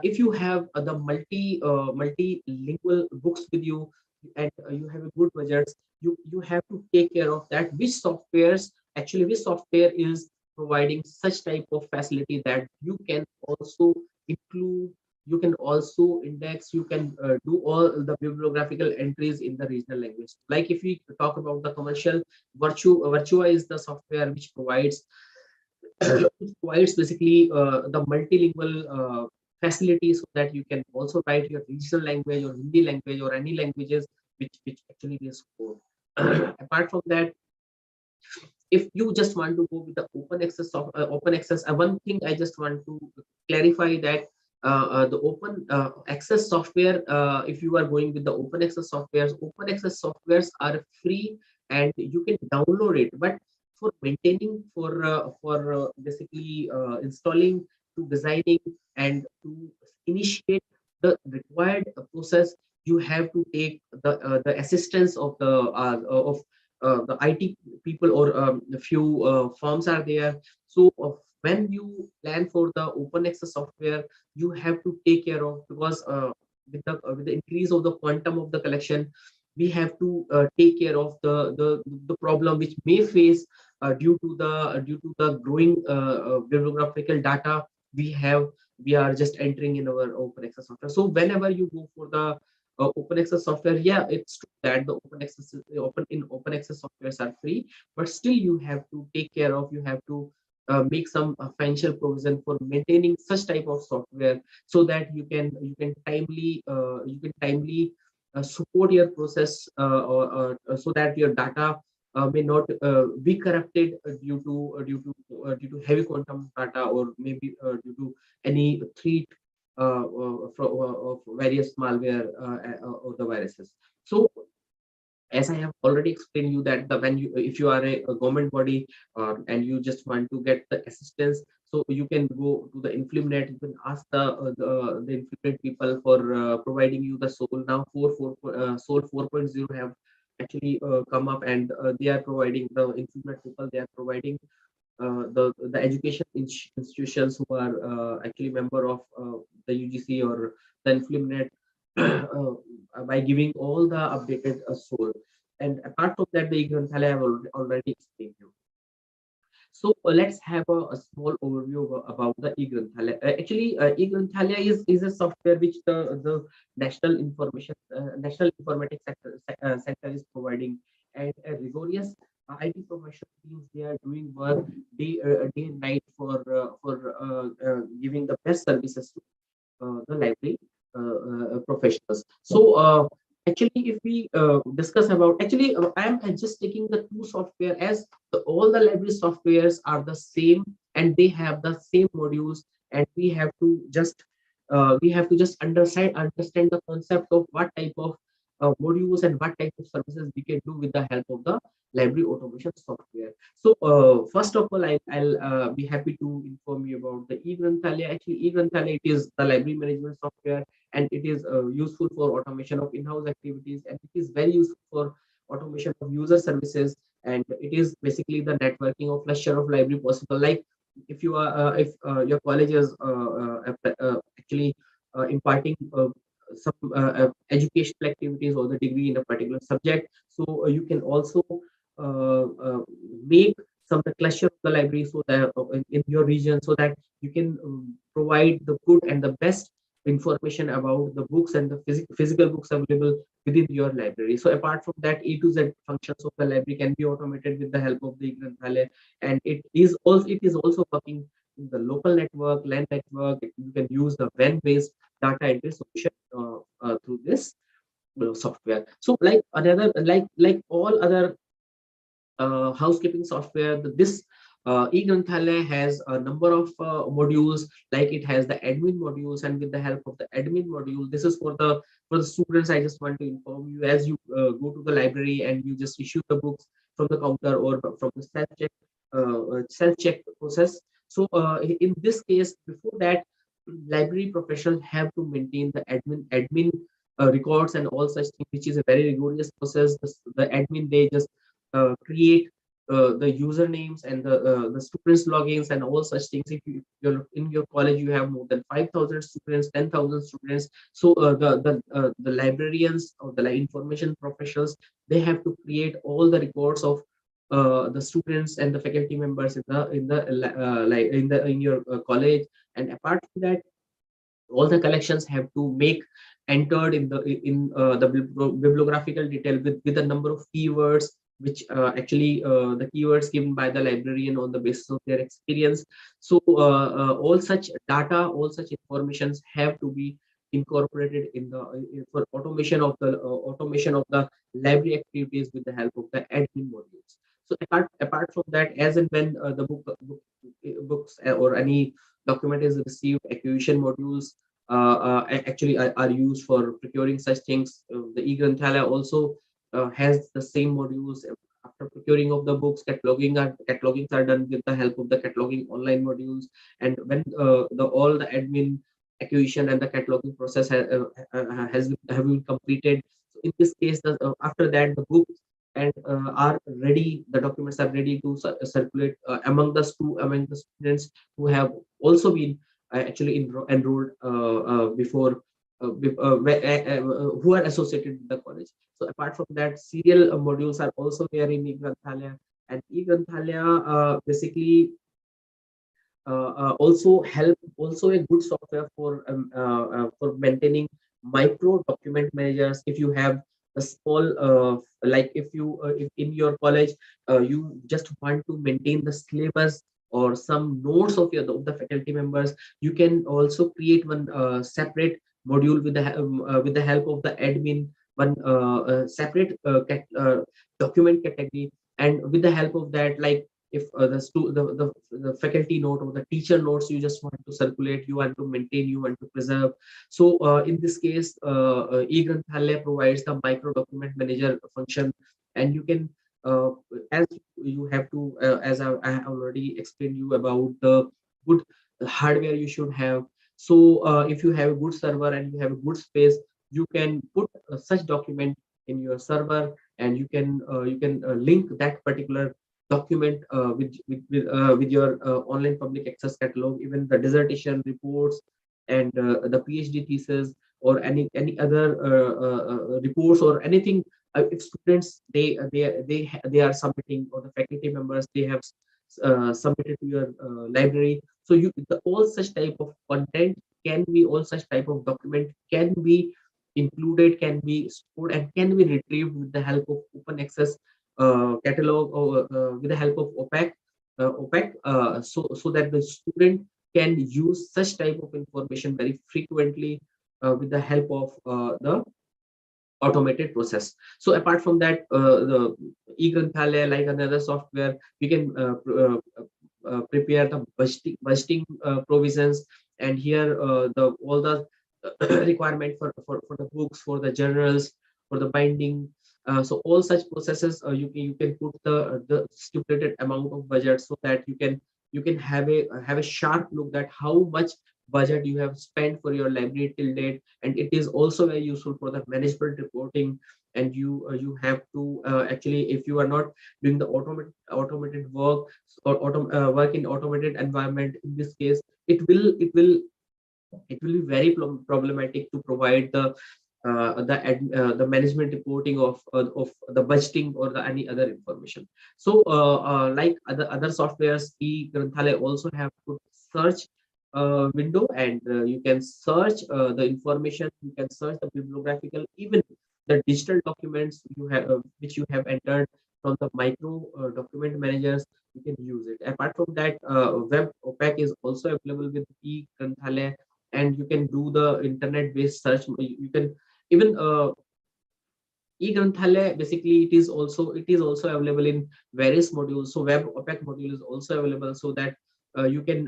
if you have the multilingual books with you, and you have a good budget, you have to take care of that. Which software is providing such type of facility that you can also include, you can also index, you can do all the bibliographical entries in the regional language. Like if we talk about the commercial, Virtua is the software which provides basically the multilingual facility, so that you can also write your regional language or Hindi language or any languages which actually they support. Apart from that, if you just want to go with the open access, one thing I just want to clarify that the open access software, if you are going with the open access softwares are free and you can download it, but for maintaining, for basically installing, to designing, and to initiate the required process, you have to take the assistance of the IT people, or a few firms are there. So when you plan for the open access software, you have to take care of, because with the increase of the quantum of the collection, we have to take care of the problem which may face due to the growing bibliographical data we are just entering in our open access software. So whenever you go for the open access software, yeah, it's true that the open access softwares are free, but still you have to take care of, you have to make some financial provision for maintaining such type of software, so that you can timely support your process, or so that your data may not be corrupted due to heavy quantum data, or maybe due to any threat of various malware or the viruses. So as I have already explained you that if you are a government body, and you just want to get the assistance, so you can go to the Influminate, you can ask the Influminate people for providing you the Soul. Now Soul 4.0 have actually come up, and they are providing, the Influminate people, they are providing the education institutions who are actually member of the UGC or the Influminate, by giving all the updated soul. And apart from that, the Granthalaya I have already explained you. So let's have a small overview about the e-Granthalaya. Actually, e-Granthalaya is a software which the National Informatics Center is providing, and a rigorous IT professional teams, they are doing work day and night for giving the best services to the library professionals. So actually, if we discuss about, actually, I am just taking the two software, as all the library softwares are the same and they have the same modules, and we have to just understand the concept of what type of modules and what type of services we can do with the help of the library automation software. So first of all, I'll be happy to inform you about the e-Granthalaya. Actually, e-Granthalaya, it is the library management software, and it is useful for automation of in-house activities, and it is very useful for automation of user services, and it is basically the networking of cluster of library possible. Like if you are if your college is actually imparting some educational activities or the degree in a particular subject, so you can also make some the cluster of the library, so that in your region, so that you can provide the good and the best information about the books and the physical books available within your library. So apart from that, A to Z functions of the library can be automated with the help of the Granthalaya, and it is also working in the local network, LAN network. You can use the WAN-based data entry solution through this software. So like all other housekeeping software, this e-Granthalaya has a number of modules. Like it has the admin modules, and with the help of the admin module, this is for the students. I just want to inform you, as you go to the library and you just issue the books, from the counter or from the self-check process. So in this case, before that, library professionals have to maintain the admin records and all such things, which is a very rigorous process. The admin, they just create the usernames and the students logins and all such things. If you're in your college, you have more than 5,000 students, 10,000 students. So the librarians or the information professionals, they have to create all the records of the students and the faculty members in your college. And apart from that, all the collections have to make entered in the bibliographical detail with a number of keywords, which actually the keywords given by the librarian on the basis of their experience. So all such data, all such informations have to be incorporated in the for automation of the library activities with the help of the admin modules. So apart from that, as and when the books or any document is received, acquisition modules actually are used for procuring such things. The e-Granthalaya also has the same modules. After procuring of the books, catalogings are done with the help of the cataloging online modules. And when all the admin acquisition and the cataloging process have been completed, so in this case, after that, the books and are ready. The documents are ready to circulate among the students who have also been actually enrolled before who are associated with the college. So apart from that, serial modules are also there in e-Granthalaya, and e-Granthalaya basically also a good software for maintaining micro document managers. If you have a small like if in your college you just want to maintain the syllabus or some notes of the faculty members, you can also create one separate module with the help of the admin, one separate document category. And with the help of that, like if the faculty note or the teacher notes you just want to circulate, you want to maintain, you want to preserve. So in this case, e-Granthalaya provides the micro document manager function, and you can as you have to as I have already explained you about the good hardware you should have. So if you have a good server and you have a good space, you can put such document in your server, and you can link that particular document with your online public access catalog. Even the dissertation reports and the PhD thesis or any other reports or anything, if students they are submitting, or the faculty members they have submitted to your library, so all such type of content can be, all such type of document can be included, can be stored, and can be retrieved with the help of open access catalog, or with the help of OPAC, so that the student can use such type of information very frequently with the help of the automated process. So apart from that, the e-Granthalaya, like another software, we can prepare the budgeting provisions, and here the all the requirement for the books, for the journals, for the binding. So all such processes you can put the stipulated amount of budget, so that you can have a sharp look at how much budget you have spent for your library till date. And it is also very useful for the management reporting. And you have to actually, if you are not doing the automated work or work in automated environment, in this case it will be very problematic to provide the management reporting of the budgeting or the any other information. So like other softwares, e-Granthalaya also have good search window, and you can search the information, you can search the bibliographical, even the digital documents you have which you have entered from the micro document managers, you can use it. Apart from that, web OPAC is also available with e-Granthalaya, and you can do the internet based search. You can even e-Granthalaya, basically it is also available in various modules. So web OPAC module is also available, so that you can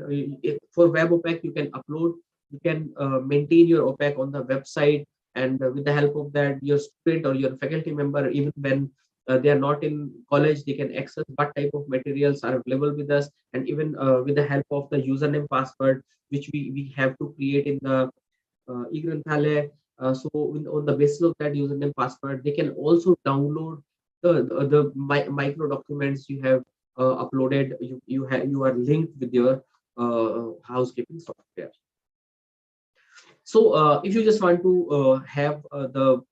for web OPAC you can upload, you can maintain your OPAC on the website, and with the help of that, your student or your faculty member, even when they are not in college, they can access what type of materials are available with us, and even with the help of the username password, which we have to create in the eGranthale. On the basis of that username password, they can also download the micro documents you have uploaded. You are linked with your housekeeping software. So if you just want to have the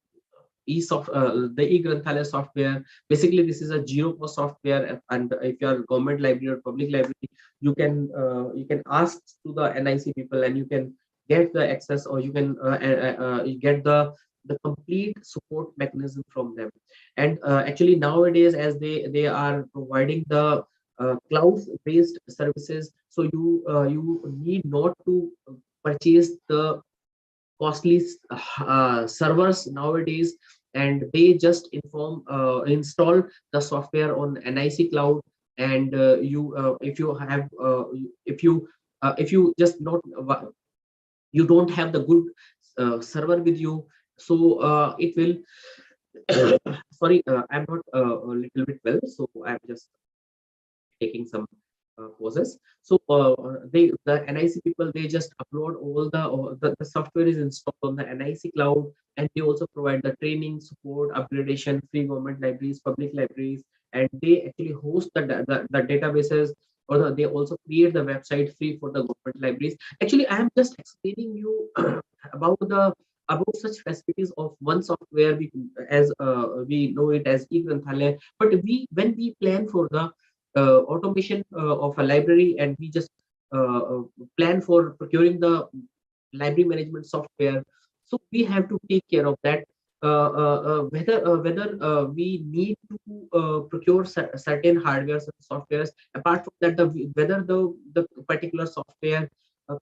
eGranthale software, basically this is a zero cost software, and if you are government library or public library, you can ask to the NIC people, and you can get the access, or you can you get the complete support mechanism from them. And actually nowadays, as they are providing the cloud based services, so you need not to purchase the costly servers nowadays, and they just install the software on NIC cloud. And you if you have if you just not you don't have the good server with you, so it will sorry, I'm not a little bit well, so I'm just taking some courses. So the NIC people, they just upload all the software is installed on the NIC cloud, and they also provide the training, support, upgradation, free government libraries, public libraries, and they actually host the databases, or they also create the website free for the government libraries. Actually, I am just explaining you about such facilities of one software, we know it as eGranthale, but when we plan for the automation of a library, and we just plan for procuring the library management software, so we have to take care of that, whether we need to procure certain hardware and softwares. Apart from that, whether the particular software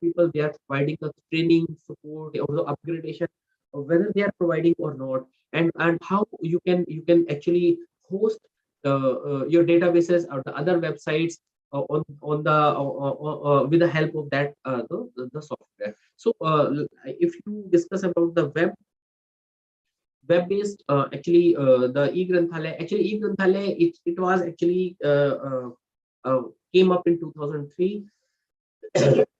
people, they are providing the training, support, or the upgradation, whether they are providing or not, and how you can actually host your databases or the other websites on the with the help of that the software. So if you discuss about the web based, actually the eGranthale, it was actually came up in 2003,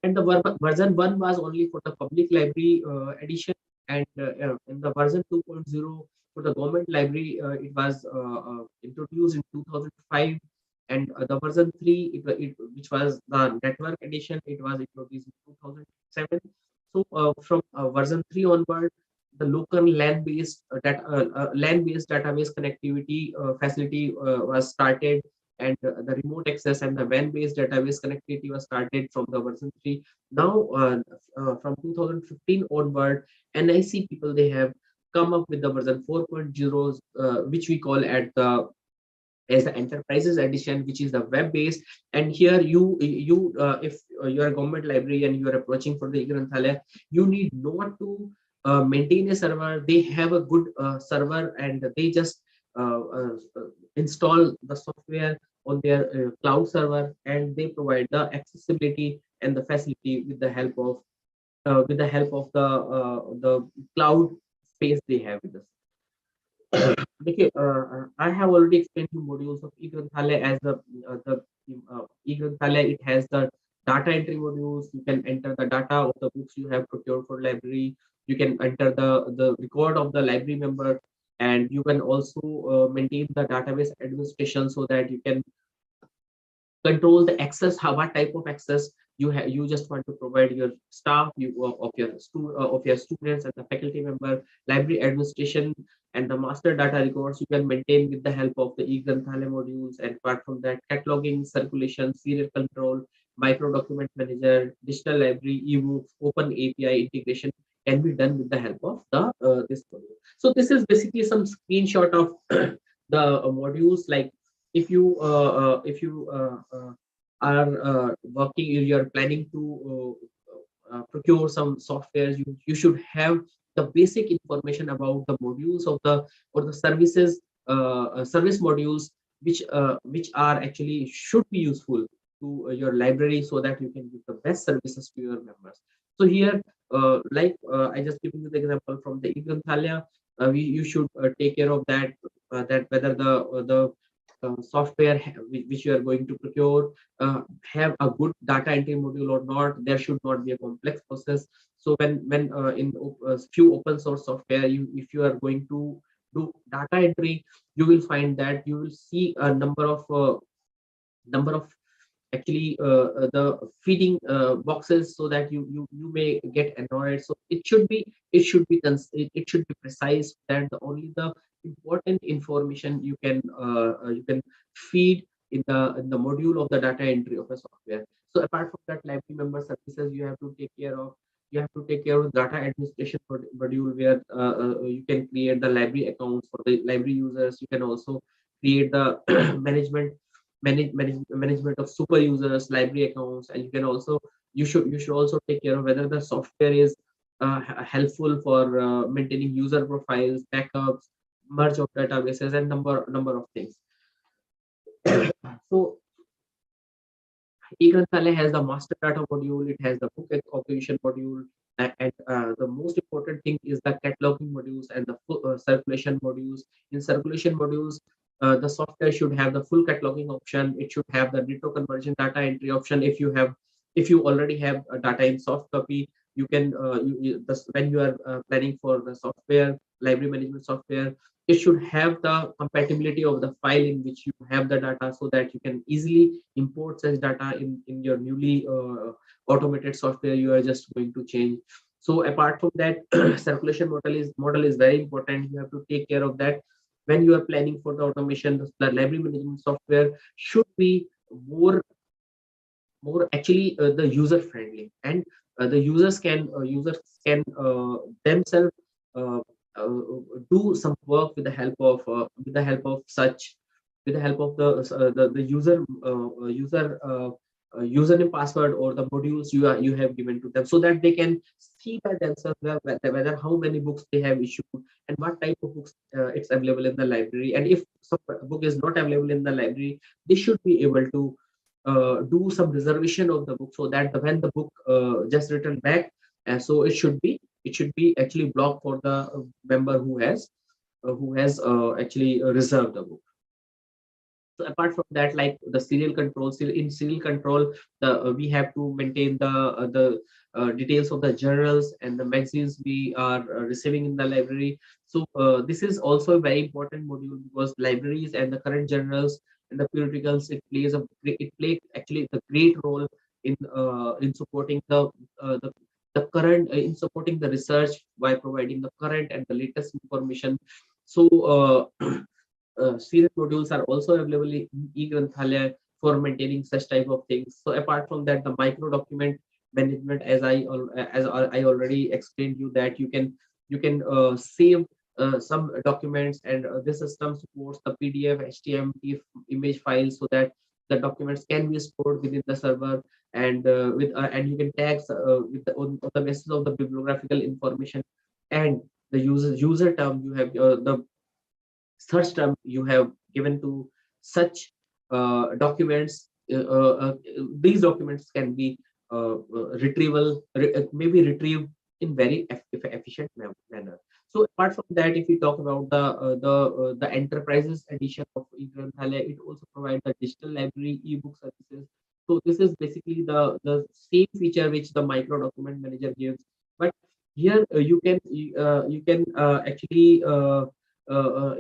and the version 1 was only for the public library edition, and in the version 2.0 for the government library, it was introduced in 2005, and the version 3, which was the network edition, it was introduced in 2007. So from version 3 onward, the local LAN-based database connectivity facility was started, and the remote access and the WAN-based database connectivity was started from the version 3. Now, from 2015 onward, NIC people, they have come up with the version 4.0, which we call as the enterprises edition, which is the web based. And here if you are a government library and you are approaching for the eGranthale, you need not to maintain a server. They have a good server, and they just install the software on their cloud server, and they provide the accessibility and the facility with the help of the cloud space they have with us. Okay, I have already explained the modules of eGranthale. As the eGranthale, it has the data entry modules. You can enter the data of the books you have procured for library. You can enter the record of the library member, and you can also maintain the database administration, so that you can control the access, what type of access you have. You just want to provide your staff, of your students and the faculty member, library administration, and the master data records you can maintain with the help of the eGranthale modules. And apart from that, cataloging, circulation, serial control, micro document manager, digital library, ebooks, open API integration can be done with the help of this module. So this is basically some screenshot of the modules. Like if you are working, you're planning to procure some softwares, you should have the basic information about the modules of the services, service modules, which are actually should be useful to your library, so that you can give the best services to your members. So here, I just giving you the example from the eGranthale, you should take care of that. that whether the software which you are going to procure have a good data entry module or not. There should not be a complex process. So when in few open source software, if you are going to do data entry, you will find that you will see a number of actually the feeding boxes, so that you may get annoyed. So it should be precise, that only the important information you can feed in the module of the data entry of a software. So apart from that, library member services, you have to take care of data administration module, where you can create the library accounts for the library users. You can also create the management of super users, library accounts, and you can also you should also take care of whether the software is helpful for maintaining user profiles, backups, merge of databases, and number of things. So eGranthale has the master data module, it has the book acquisition module, and the most important thing is the cataloging modules and the circulation modules. In circulation modules, the software should have the full cataloging option. It should have the retro conversion data entry option. If you already have a data in soft copy, you can when you are planning for the software, library management software, it should have the compatibility of the file in which you have the data, so that you can easily import such data in your newly automated software you are just going to change. So apart from that, circulation model is very important. You have to take care of that when you are planning for the automation. The library management software should be more actually the user friendly, and the users can themselves uh, uh, do some work with the help of the username, password, or the modules you have given to them, so that they can see by themselves whether how many books they have issued and what type of books it's available in the library. And if some book is not available in the library, they should be able to do some reservation of the book, so that when the book just returned back, so it should be actually blocked for the member who has actually reserved the book. So apart from that, like the serial control, in serial control, we have to maintain the details of the journals and the magazines we are receiving in the library. So this is also a very important module, because libraries and the current journals and the periodicals, it plays actually the great role in supporting the current in supporting the research by providing the current and the latest information. So serial modules are also available in eGranthale for maintaining such type of things. So apart from that, the micro document management, as I already explained you, that you can save some documents, and this system supports the PDF, HTML, image files, so that the documents can be stored within the server, and and you can tag on the basis of the bibliographical information and the user term you have the search term you have given to such documents. These documents can be maybe retrieved in very efficient manner. So apart from that, if we talk about the enterprises edition of eGranthale, it also provides the digital library ebook services. So this is basically the same feature which the micro document manager gives, but here you can actually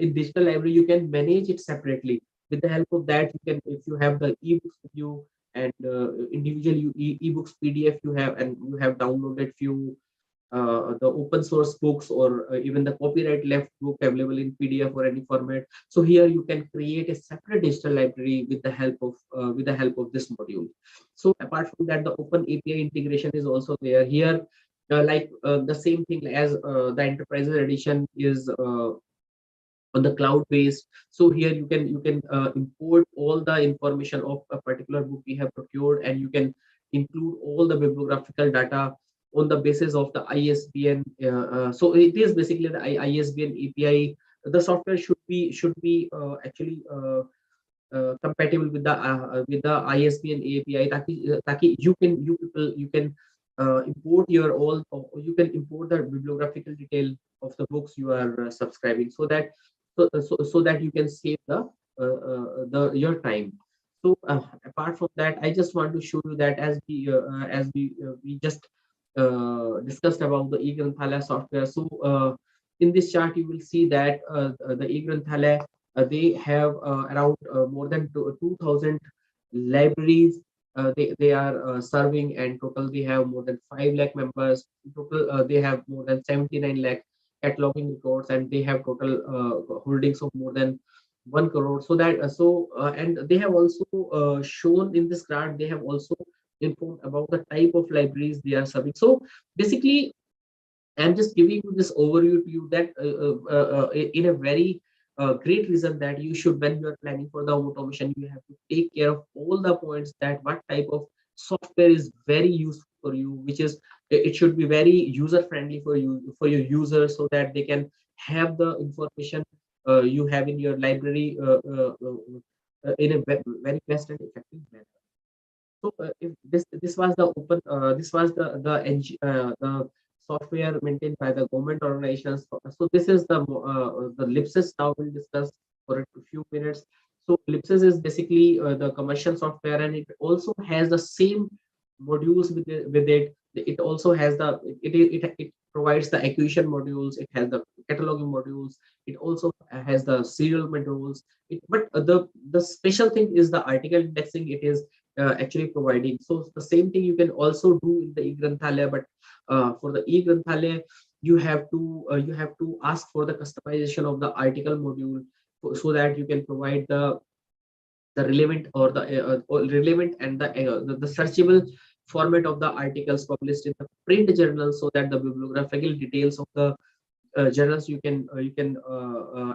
in digital library you can manage it separately. With the help of that, you can, if you have the ebooks with you, and individual ebooks PDF you have, and you have downloaded few the open source books, or even the copyright left book available in PDF or any format. So here you can create a separate digital library with the help of this module. So apart from that, the open API integration is also there here. The same thing as the enterprises edition is on the cloud based. So here you can import all the information of a particular book we have procured, and you can include all the bibliographical data on the basis of the ISBN. So it is basically the ISBN API. The software should be actually compatible with the ISBN API, ताकि you can import your you can import the bibliographical detail of the books you are subscribing, so that so that you can save the your time. So apart from that, I just want to show you that we just discussed about the eGranthalaya software. So in this chart, you will see that the eGranthalaya they have around more than 2,000 libraries they are serving, and total they have more than 5 lakh members. Total they have more than 79 lakh cataloging records, and they have total holdings of more than 1 crore. So that and they have also shown in this grant, they have also informed about the type of libraries they are serving. So basically, I'm just giving you this overview to you that in a very great reason that you should, when you are planning for the automation, you have to take care of all the points, that what type of software is very useful for you, which is it should be very user friendly for you, for your users, so that they can have the information you have in your library in a very best and effective manner. So if this was the open this was the software maintained by the government organizations. So this is the LIPSIS. Now we'll discuss for a few minutes. So LIPSIS is basically the commercial software, and it also has the same modules with it. It also has it provides the acquisition modules. It has the cataloging modules. It also has the serial modules. But the special thing is the article indexing. It is actually providing. So the same thing you can also do in the eGranthalaya, but for the eGranthalaya, you have to ask for the customization of the article module, so that you can provide the relevant or relevant and the searchable format of the articles published in the print journal, so that the bibliographical details of the journals you can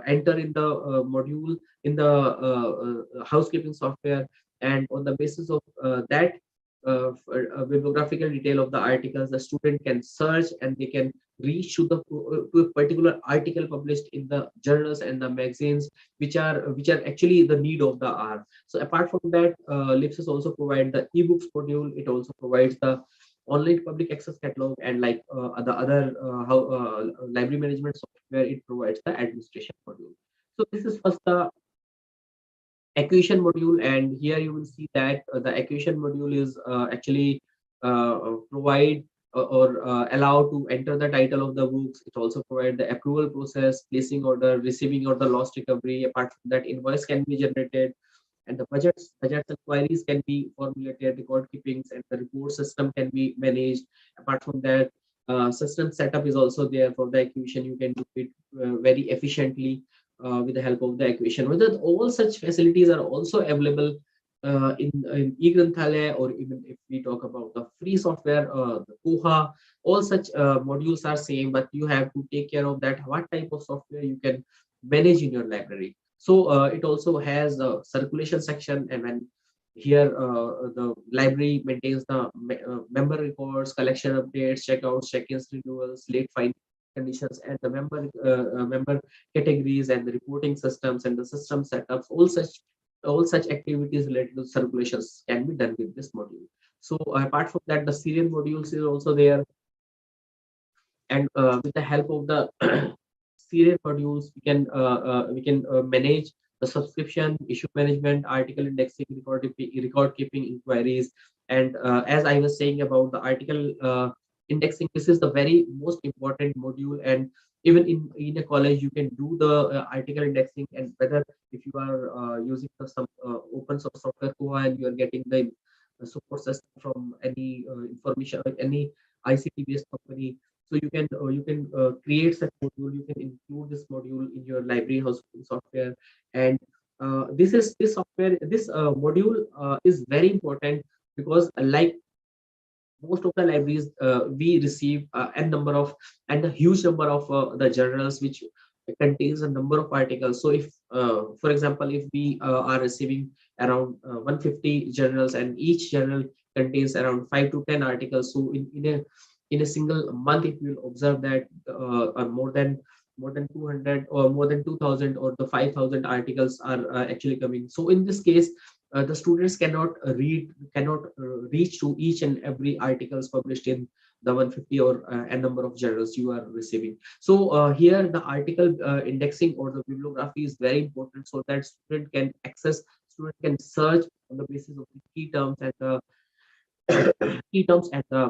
enter in the module in the housekeeping software, and on the basis of that bibliographical detail of the articles, the student can search and they can reach to a particular article published in the journals and the magazines, which are actually the need of the hour. So apart from that, LIPSIS also provide the ebooks module. It also provides the online public access catalog, and like the other library management software, it provides the administration module. So this is first the acquisition module, and here you will see that the acquisition module is actually provide or allow to enter the title of the books. It also provide the approval process, placing order, receiving order, lost recovery. Apart from that, invoice can be generated, and the budgets and queries can be formulated, record keepings, and the report system can be managed. Apart from that, system setup is also there for the acquisition. You can do it very efficiently with the help of the acquisition. Whether all such facilities are also available in eGranthalaya, or even if we talk about the free software, the Koha, all such modules are same, but you have to take care of that, what type of software you can manage in your library. So it also has a circulation section, and when here the library maintains the member records, collection updates, checkouts, check-ins, renewals, late fine conditions, and the member categories, and the reporting systems and the system setups. All such activities related to circulations can be done with this module. So apart from that, the serial modules is also there, and with the help of the serial modules, we can manage the subscription, issue management, article indexing, record keeping, inquiries, and as I was saying about the article indexing, this is the very most important module. And even in a college, you can do the article indexing, and whether if you are using some open source software Koha, and you are getting the support system from any information, any ICT based company, so you can create such module. You can include this module in your library hosting software, and this software, this module is very important, because like most of the libraries, we receive n number of and a huge number of the journals, which contains a number of articles. So if for example, if we are receiving around 150 journals, and each journal contains around 5 to 10 articles, so in a single month, if you will observe that more than 200 or more than 2000 or the 5000 articles are actually coming. So in this case, the students cannot reach to each and every articles published in the 150 or n number of journals you are receiving. So here the article indexing or the bibliography is very important, so that student can search on the basis of the key terms and the key terms and the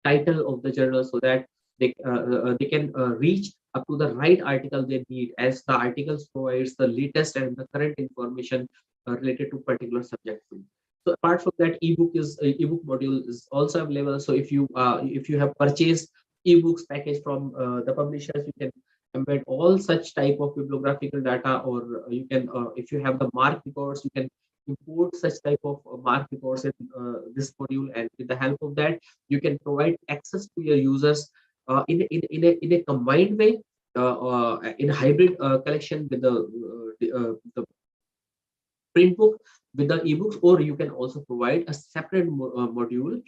title of the journal, so that they can reach up to the right article they need, as the articles provides the latest and the current information related to particular subject field. So apart from that, ebook module is also available. So if you have purchased ebooks package from the publishers, you can embed all such type of bibliographical data, or you can if you have the mark records, you can import such type of mark records in this module, and with the help of that you can provide access to your users in a combined way, in a hybrid collection with the print book with the ebooks, or you can also provide a separate module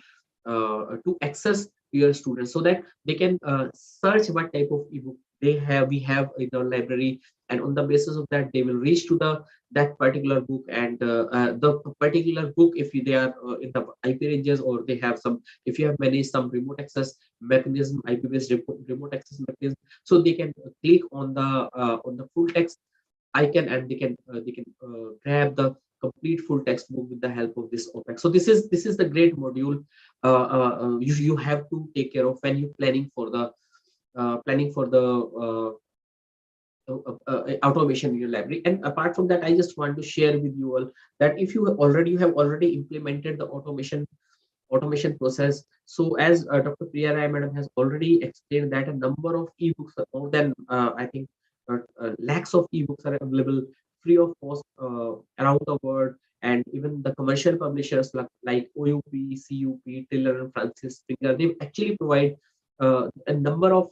to access your students, so that they can search what type of ebook we have in our library, and on the basis of that they will reach to that particular book, and the particular book, if they are in the IP ranges, or they have some, if you have managed some remote access mechanism, IP based remote access mechanism, so they can click on the full text icon, and they can grab the complete full textbook with the help of this OPEC. So this is the great module you have to take care of when you planning for the automation in your library. And apart from that, I just want to share with you all that if you have already implemented the automation process. So as Dr. Priya Rai madam has already explained, that a number of ebooks, more than I think lakhs of ebooks are available free of cost around the world, and even the commercial publishers like OUP, CUP, Tiller and Francis Springer, they actually provide a number of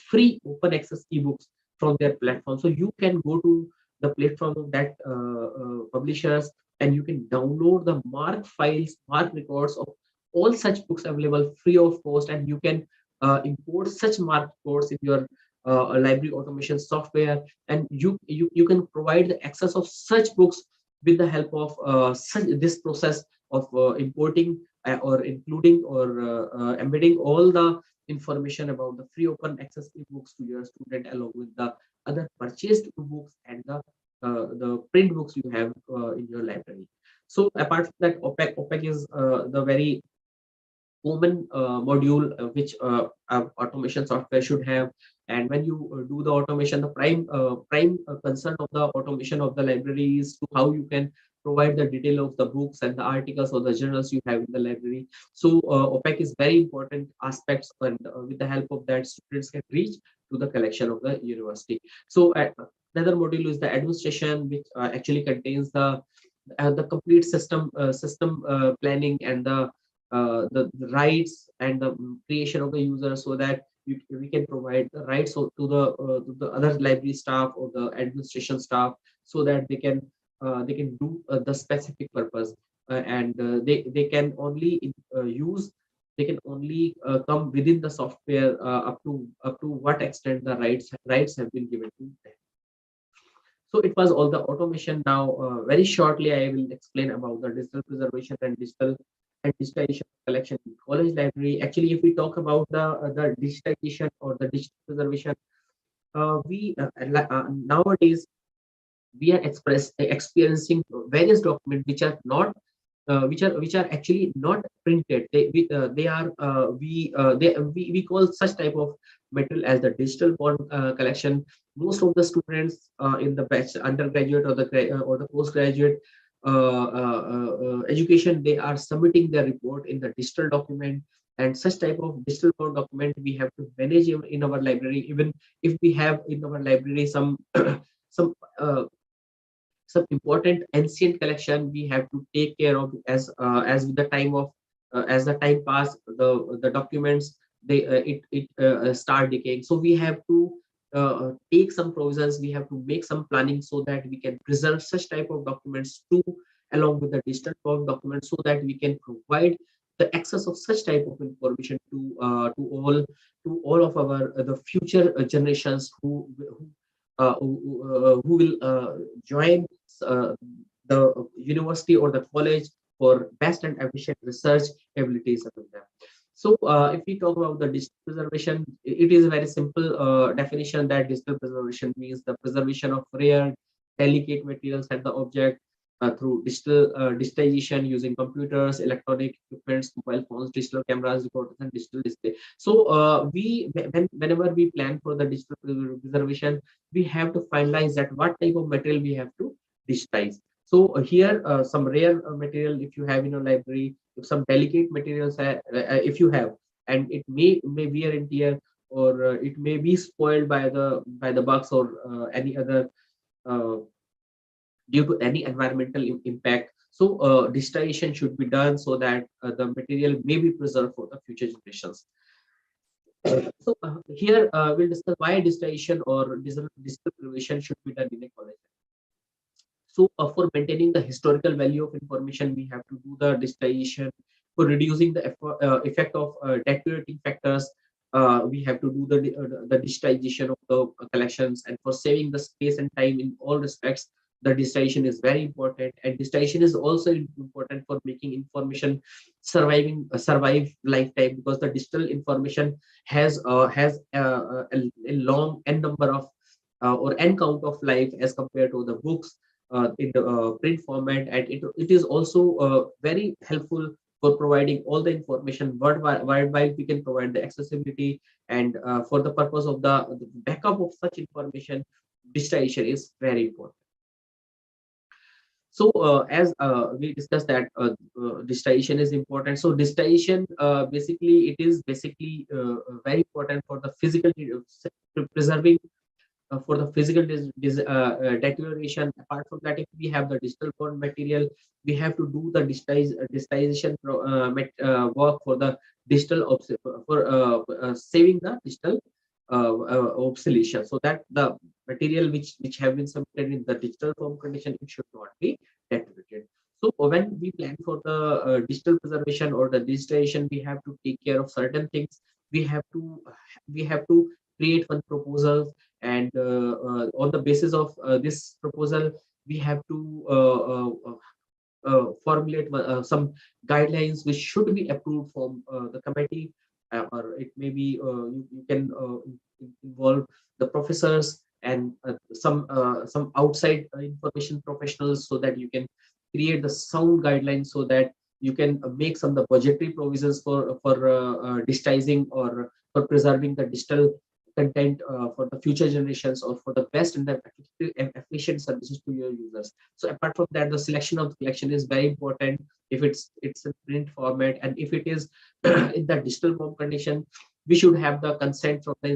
free open access ebooks from their platform. So you can go to the platform of that publishers, and you can download the mark files, mark records of all such books available free of cost, and you can import such mark records in your library automation software, and you can provide the access of such books with the help of this process of importing or including or embedding all the information about the free open access ebooks to your student, along with the other purchased books and the print books you have in your library. So apart from that, OPEC is the very common module which automation software should have. And when you do the automation, the prime concern of the automation of the library is to how you can provide the detail of the books and the articles or the journals you have in the library. So OPEC is very important aspects, and with the help of that, students can reach to the collection of the university. So another module is the administration, which actually contains the complete system planning and the rights and the creation of the user, so that we can provide the rights to the other library staff or the administration staff, so that they can do the specific purpose, and they can only they can only come within the software up to what extent the rights have been given to them. So it was all the automation. Now very shortly I will explain about the digital preservation and digitalization collection in college library. Actually, if we talk about the digitalization or the digital preservation, we nowadays we are experiencing various documents which are not which are actually not printed. We call such type of material as the digital form collection. Most of the students in the undergraduate or the postgraduate education, they are submitting their report in the digital document, and such type of digital form document we have to manage in our library. Even if we have in our library some some important ancient collection, we have to take care of as with the time of as the time pass, the documents start decaying. So we have to take some provisions, we have to make some planning, so that we can preserve such type of documents too, along with the digital form documents, so that we can provide the access of such type of information to all of our the future generations who will join the university or the college for best and efficient research abilities of them. So if we talk about the digital preservation, it is a very simple definition that digital preservation means the preservation of rare, delicate materials and the object through digitization using computers, electronic equipments, mobile phones, digital cameras, recorders, and digital display. So whenever we plan for the digital preservation, we have to finalize that what type of material we have to digitize. So here, some rare material if you have in your library, if some delicate materials if you have, and it may wear and tear, or it may be spoiled by the bugs or any other uh, due to any environmental impact. So digitization should be done so that the material may be preserved for the future generations. So here we'll discuss why digitization or digital preservation should be done in a college. So for maintaining the historical value of information, we have to do the digitization. For reducing the effect of deteriorating factors, we have to do the digitization of the collections. And for saving the space and time in all respects, the digitization is very important. And digitization is also important for making information survive lifetime, because the digital information has a long n number of or n count of life as compared to the books in the print format, and it is also very helpful for providing all the information worldwide, while we can provide the accessibility. And for the purpose of the backup of such information, digitization is very important. So as we discussed that digitization is important. So digitization basically, it is basically very important for the physical preserving for the physical deterioration. Apart from that, if we have the digital born material, we have to do the digitization work for the saving the digital obsolescence, so that the material which have been submitted in the digital form condition, it should not be deteriorated. So when we plan for the digital preservation or the digitization, we have to take care of certain things. We have to create one proposal, and on the basis of this proposal, we have to formulate some guidelines which should be approved from the committee, or it may be you can involve the professors and some outside information professionals, so that you can create the sound guidelines, so that you can make some of the budgetary provisions for digitizing or for preserving the digital content for the future generations, or for the best and the effective and efficient services to your users. So apart from that, the selection of the collection is very important. If it's a print format, and if it is in the digital form condition, we should have the consent from the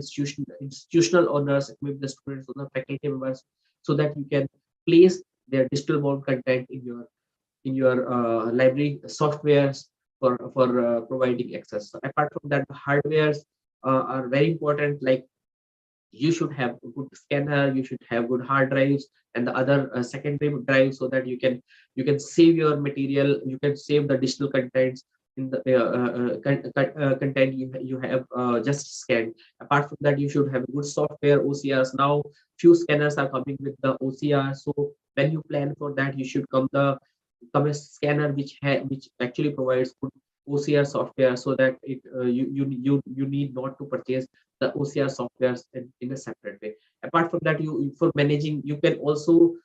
institutional owners, maybe the students or the faculty members, so that you can place their digital form content in your library softwares for providing access. So apart from that, the hardwares are very important. Like, you should have a good scanner, you should have good hard drives and the other secondary drives, so that you can save your material, you can save the digital contents in the content you have just scanned. Apart from that, you should have a good software OCRs. Now few scanners are coming with the OCR, so when you plan for that, you should come a scanner which actually provides good OCR software, so that you need not to purchase the OCR softwares in a separate way. Apart from that, for managing, you can also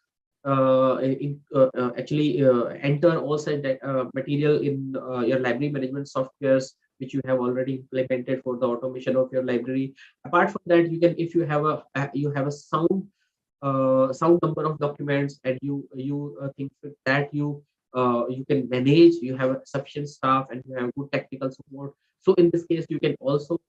actually enter also that material in your library management softwares, which you have already implemented for the automation of your library. Apart from that, you can, if you have a sound number of documents, and you think that you can manage, you have a sufficient staff, and you have good technical support. So in this case, you can also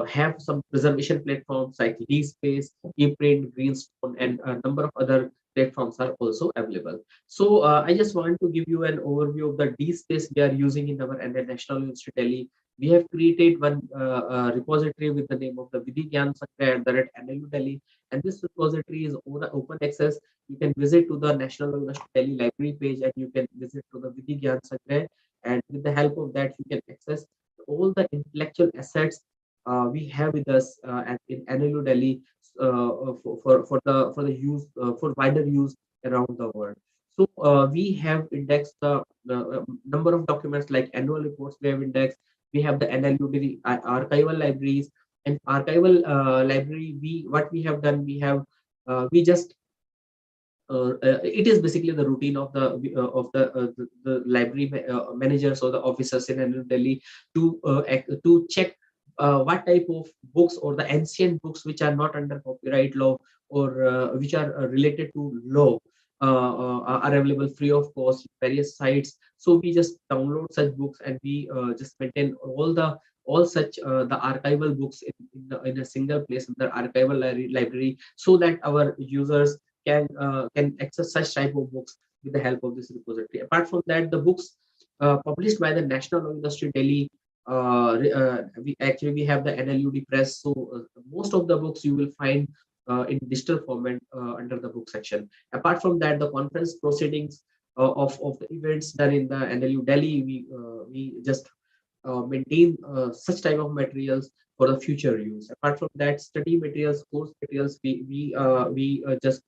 have some preservation platforms like DSpace, ePrint, Greenstone, and a number of other platforms are also available. So I just want to give you an overview of the DSpace we are using in our National University Delhi. We have created one repository with the name of the Vidhi Gyan Sangrah at NLU Delhi, and this repository is open access. You can visit to the National University Delhi library page, and you can visit to the Vidhi Gyan Sangrah, and with the help of that, you can access all the intellectual assets we have with us in NLU Delhi for the use for wider use around the world. So we have indexed the number of documents like annual reports. We have indexed. We have the NLUD archival libraries, and archival library. What we have done, we just it is basically the routine of the library managers or the officers in New Delhi to check what type of books or the ancient books which are not under copyright law or which are related to law are available free of cost in various sites. So we just download such books, and we just maintain all such the archival books in a single place in the archival library, so that our users can access such type of books with the help of this repository. Apart from that, the books published by the National University Delhi, we have the NLUD press. So most of the books you will find in digital format under the book section. Apart from that, the conference proceedings of the events done in the NLU Delhi, we just maintain such type of materials for the future use. Apart from that, study materials, course materials, we just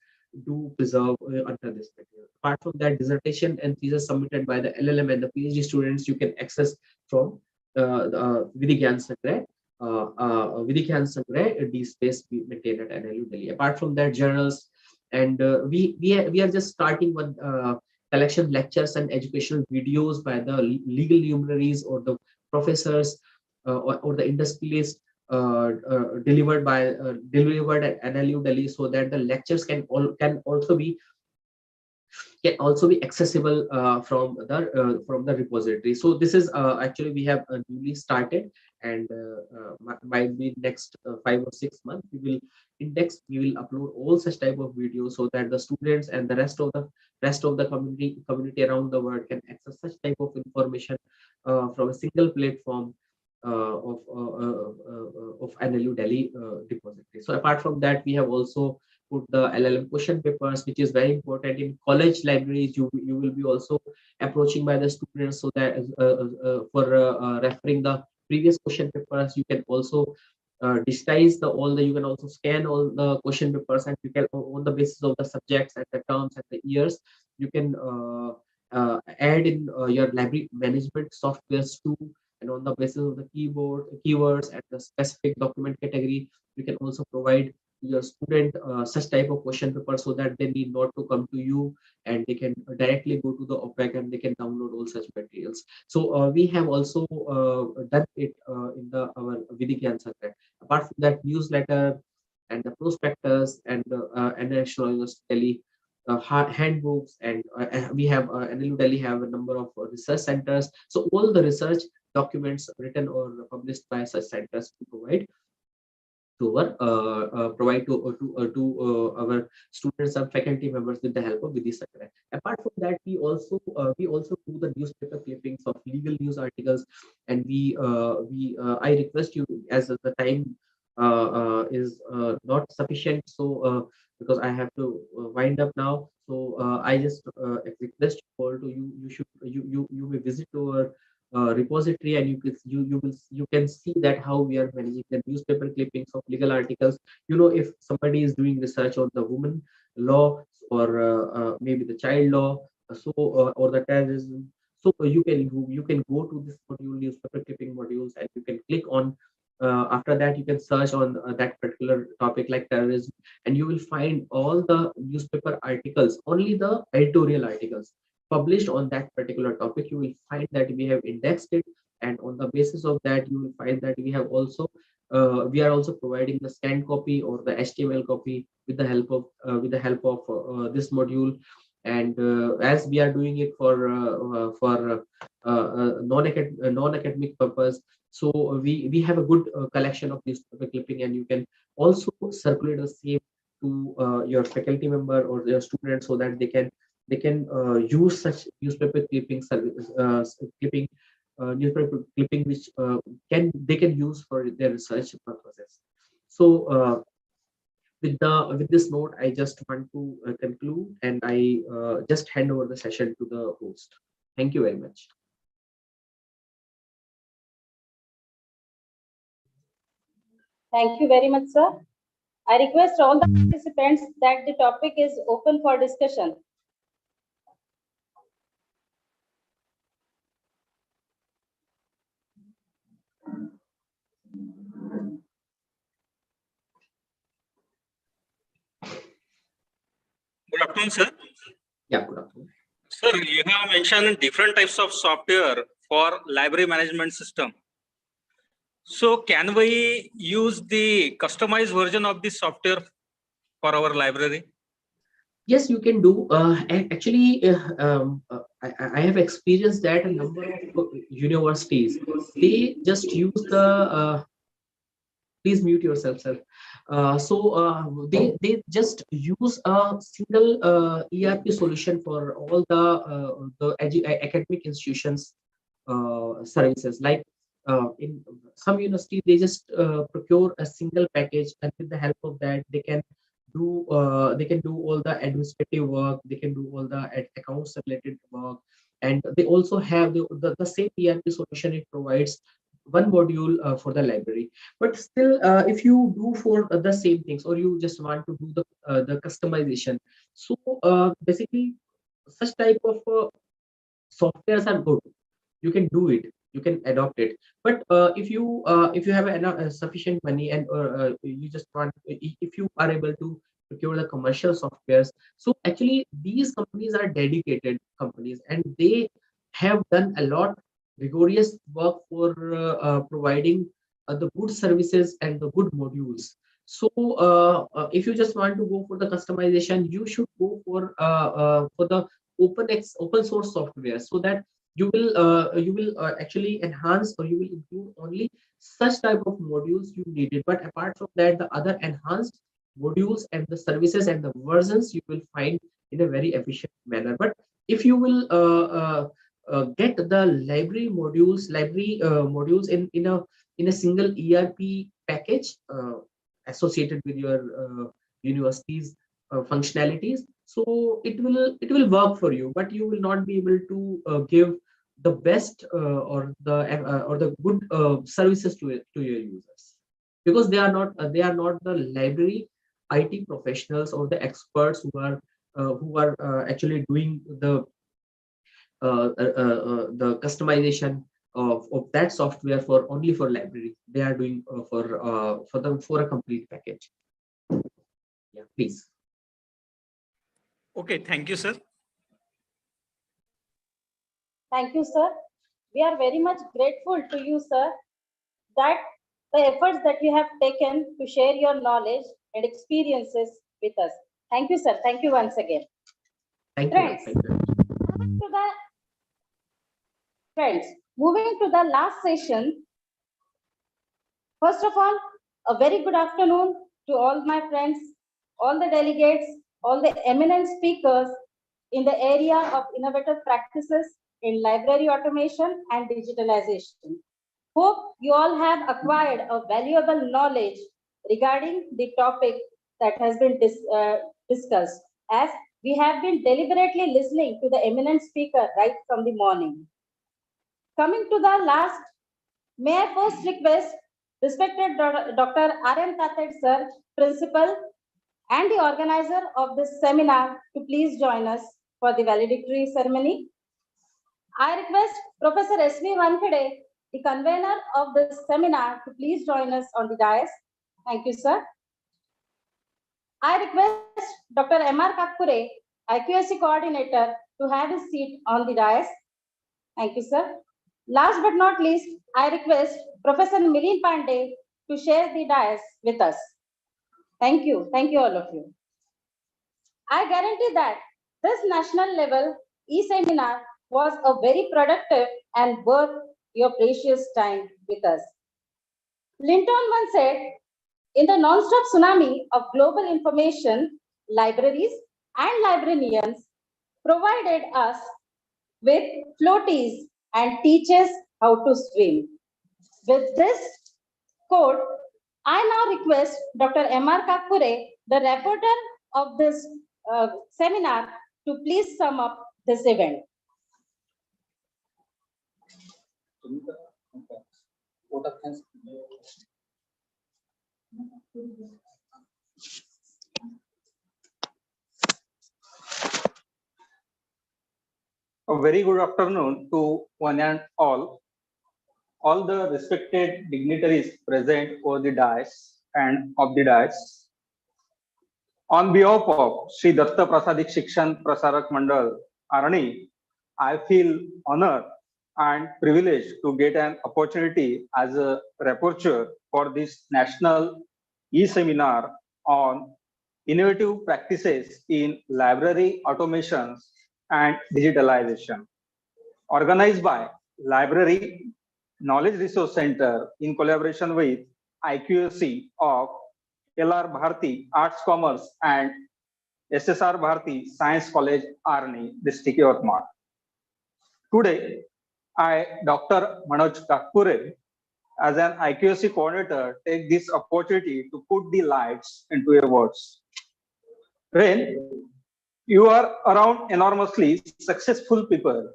do preserve under this material. Apart from that, dissertation and thesis submitted by the LLM and the PhD students you can access from the Vidhigyan Sangrah. Vidhigyan Sangrah, D space we maintain at NLU Delhi. Apart from that, journals, and we are just starting with collection lectures and educational videos by the legal luminaries or the professors or the industrialists delivered at NLU Delhi, so that the lectures can also be accessible from the repository. So this is actually we have newly started, and might be next 5 or 6 months we will upload all such type of videos, so that the students and the rest of the community around the world can access such type of information from a single platform of NLU Delhi repository. So apart from that, we have also put the LLM question papers, which is very important in college libraries. You will be also approaching by the students, so that for referring the previous question papers, you can also digitize you can also scan all the question papers, and you can, on the basis of the subjects and the terms and the years, you can add in your library management softwares too. And on the basis of the keywords and the specific document category, you can also provide your student such type of question paper, so that they need not to come to you, and they can directly go to the OPEC and they can download all such materials. So we have also done it in our Vidhigyan Sangrah. Apart from that, newsletter and the prospectus and National University Delhi handbooks, and we have NLU Delhi have a number of research centers. So all the research documents written or published by such centers to provide to our students and faculty members with the help of Vidhi Sangrah. Apart from that, we also do the newspaper clippings of legal news articles, and I request you, as the time is not sufficient, so because I have to wind up now, so I just request you all to you may visit our repository, and you can see that how we are managing the newspaper clippings of legal articles. If somebody is doing research on the women law, or maybe the child law, or the terrorism, so you can go to this module, newspaper clipping modules, and you can click on. After that, you can search on that particular topic like terrorism, and you will find all the newspaper articles, only the editorial articles published on that particular topic. You will find that we have indexed it, and on the basis of that, you will find that we are also providing the scanned copy or the HTML copy with the help of this module. And as we are doing it for non-academic purpose, so we have a good collection of newspaper clipping, and you can also circulate the same to your faculty member or your students, so that they can use such newspaper clipping newspaper clipping, which they can use for their research purposes. So with this note, I just want to conclude, and I just hand over the session to the host. Thank you very much. Thank you very much, sir. I request all the participants that the topic is open for discussion. Good afternoon, sir. Yeah, good afternoon. Sir, you have mentioned different types of software for library management system. So can we use the customized version of this software for our library? Yes, you can do. Actually, I have experienced that a number of universities, they just use the please mute yourself, sir. They just use a single ERP solution for all the academic institutions services. Like in some university, they just procure a single package, and with the help of that, they can do all the administrative work. They can do all the accounts related work, and they also have the same ERP solution. It provides one module for the library. But still, if you do for the same things, or you just want to do the customization, so basically such type of softwares are good. You can do it, you can adopt it. But if you have enough sufficient money, and you just want, if you are able to procure the commercial softwares, so actually these companies are dedicated companies, and they have done a lot rigorous work for providing the good services and the good modules. So if you just want to go for the customization, you should go for the open source software, so that you will actually enhance, or you will include only such type of modules you needed. But apart from that, the other enhanced modules and the services and the versions you will find in a very efficient manner. But if you will get the library modules in a single ERP package associated with your university's functionalities, so it will work for you, but you will not be able to give the best or the good services to your users, because they are not the library IT professionals or the experts who are actually doing the customization of that software for only for library. They are doing for a complete package. Yeah, please. Okay, thank you, sir. Thank you, sir. We are very much grateful to you, sir, that the efforts that you have taken to share your knowledge and experiences with us. Thank you, sir. Thank you once again. Thank Friends, you. Friends, moving to the last session. First of all, a very good afternoon to all my friends, all the delegates, all the eminent speakers in the area of innovative practices in library automation and digitalization. Hope you all have acquired a valuable knowledge regarding the topic that has been discussed, as we have been deliberately listening to the eminent speaker right from the morning. Coming to the last, may I first request respected Dr. R.M. Tated, sir, principal and the organizer of this seminar, to please join us for the valedictory ceremony. I request Professor S.V. Wankhede, the convener of this seminar, to please join us on the dais. Thank you, sir. I request Dr. M.R. Kakkure, IQAC coordinator, to have his seat on the dais. Thank you, sir. Last but not least, I request Professor Milin Pandey to share the dais with us. Thank you. Thank you, all of you. I guarantee that this national level e-seminar was a very productive and worth your precious time with us. Linton once said, in the non-stop tsunami of global information, libraries and librarians provided us with floaties and teach us how to swim. With this quote, I now request Dr. M.R. Kakkure, the reporter of this seminar, to please sum up this event. A very good afternoon to one and all. all the respected dignitaries present over the dais and of the dais. On behalf of Sri Datta Prasadik Shikshan Prasarak Mandal, Arni, I feel honored and privileged to get an opportunity as a rapporteur for this national e-seminar on innovative practices in library automations and digitalization, organized by Library Knowledge Resource Center in collaboration with IQAC of LR Bharti Arts Commerce and SSR Bharti Science College, Arni, Dist, Yavatmal. Today, I, Dr. Manoj Kakpure, as an IQAC coordinator, take this opportunity to put the lights into your words. When you are around enormously successful people,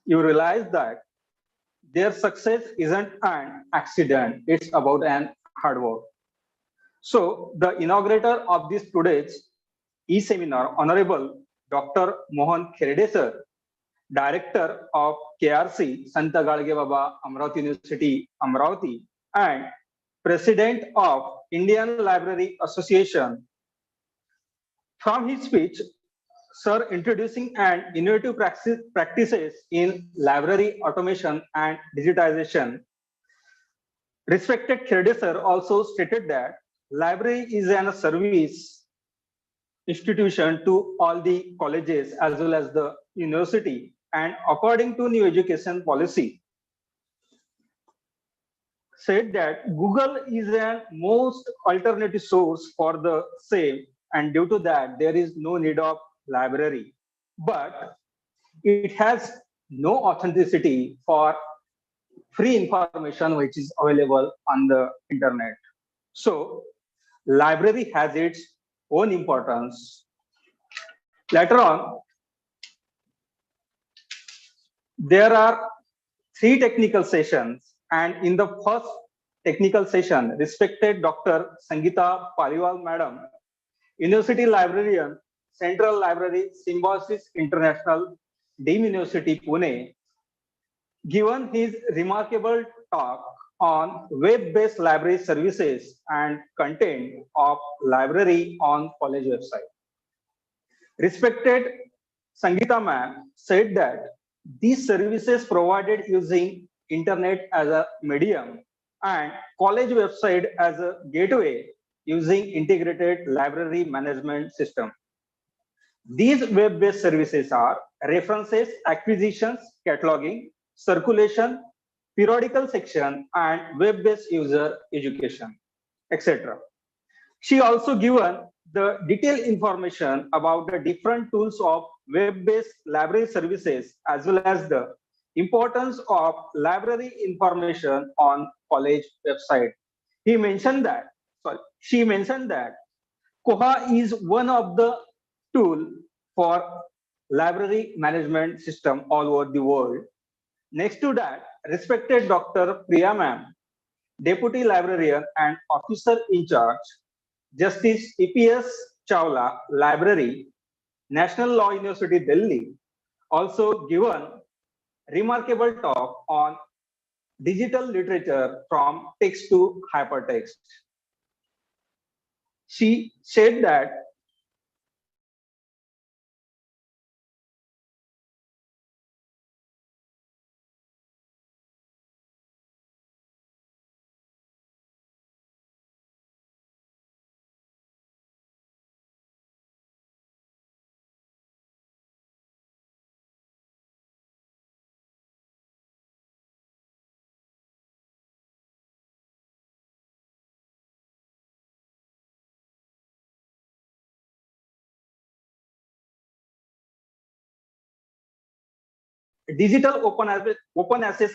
you realize that their success isn't an accident, it's about an hard work. So the inaugurator of this today's e-seminar, Honorable Dr. Mohan Kherde sir, Director of KRC, Santa Galge Baba Amravati University, Amravati, and President of Indian Library Association. From his speech, sir introducing an innovative practices in library automation and digitization. Respected Kherde sir also stated that library is a service institution to all the colleges as well as the university, and according to new education policy, said that Google is a most alternative source for the same, and due to that there is no need of library, but it has no authenticity for free information which is available on the internet. So library has its own importance. Later on, there are 3 technical sessions, and in the first technical session, respected Dr. Sangeeta Paliwal Madam, University Librarian, Central Library, Symbiosis International, Dean University, Pune, given his remarkable talk on web-based library services and content of library on college website. Respected Sangeeta ma'am said that these services provided using internet as a medium and college website as a gateway using integrated library management system. These web-based services are references, acquisitions, cataloging, circulation, periodical section, and web-based user education, etc. She also given the detailed information about the different tools of web-based library services as well as the importance of library information on college website. She mentioned that Koha is one of the tool for library management system all over the world. Next to that, respected Dr. Priya ma'am, Deputy Librarian and Officer in Charge, Justice EPS Chawla, Library, National Law University, Delhi, also given remarkable talk on digital literature from text to hypertext. She said that digital open access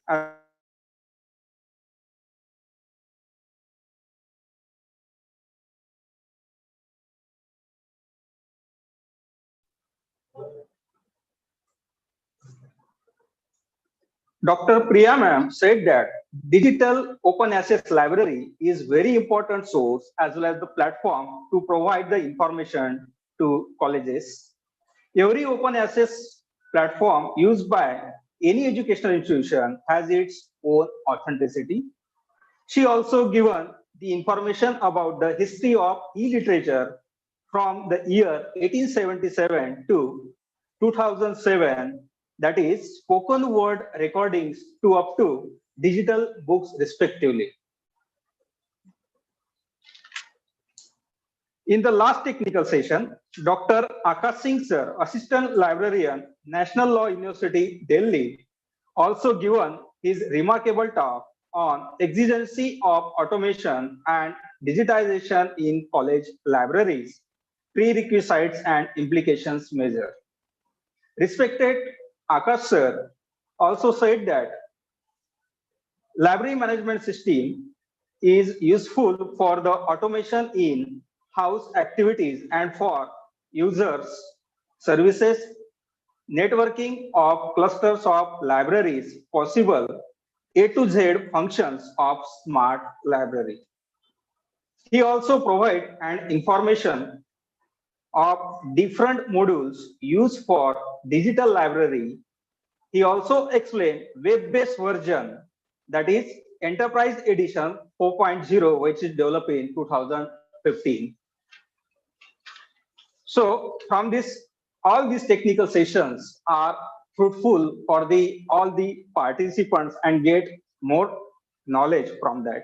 Dr. Priya ma'am said that digital open access library is very important source as well as the platform to provide the information to colleges. Every open access platform used by any educational institution has its own authenticity. She also given the information about the history of e-literature from the year 1877 to 2007, that is spoken word recordings to up to digital books respectively. In the last technical session, Dr. Akash Singh sir, Assistant Librarian, National Law University, Delhi, also given his remarkable talk on exigency of automation and digitization in college libraries, prerequisites and implications measure. Respected Akash sir also said that library management system is useful for the automation in house activities and for users, services, networking of clusters of libraries possible A to Z functions of smart library. He also provides an information of different modules used for digital library. He also explained web-based version, that is Enterprise Edition 4.0, which is developed in 2015. So from this, all these technical sessions are fruitful for all the participants and get more knowledge from that.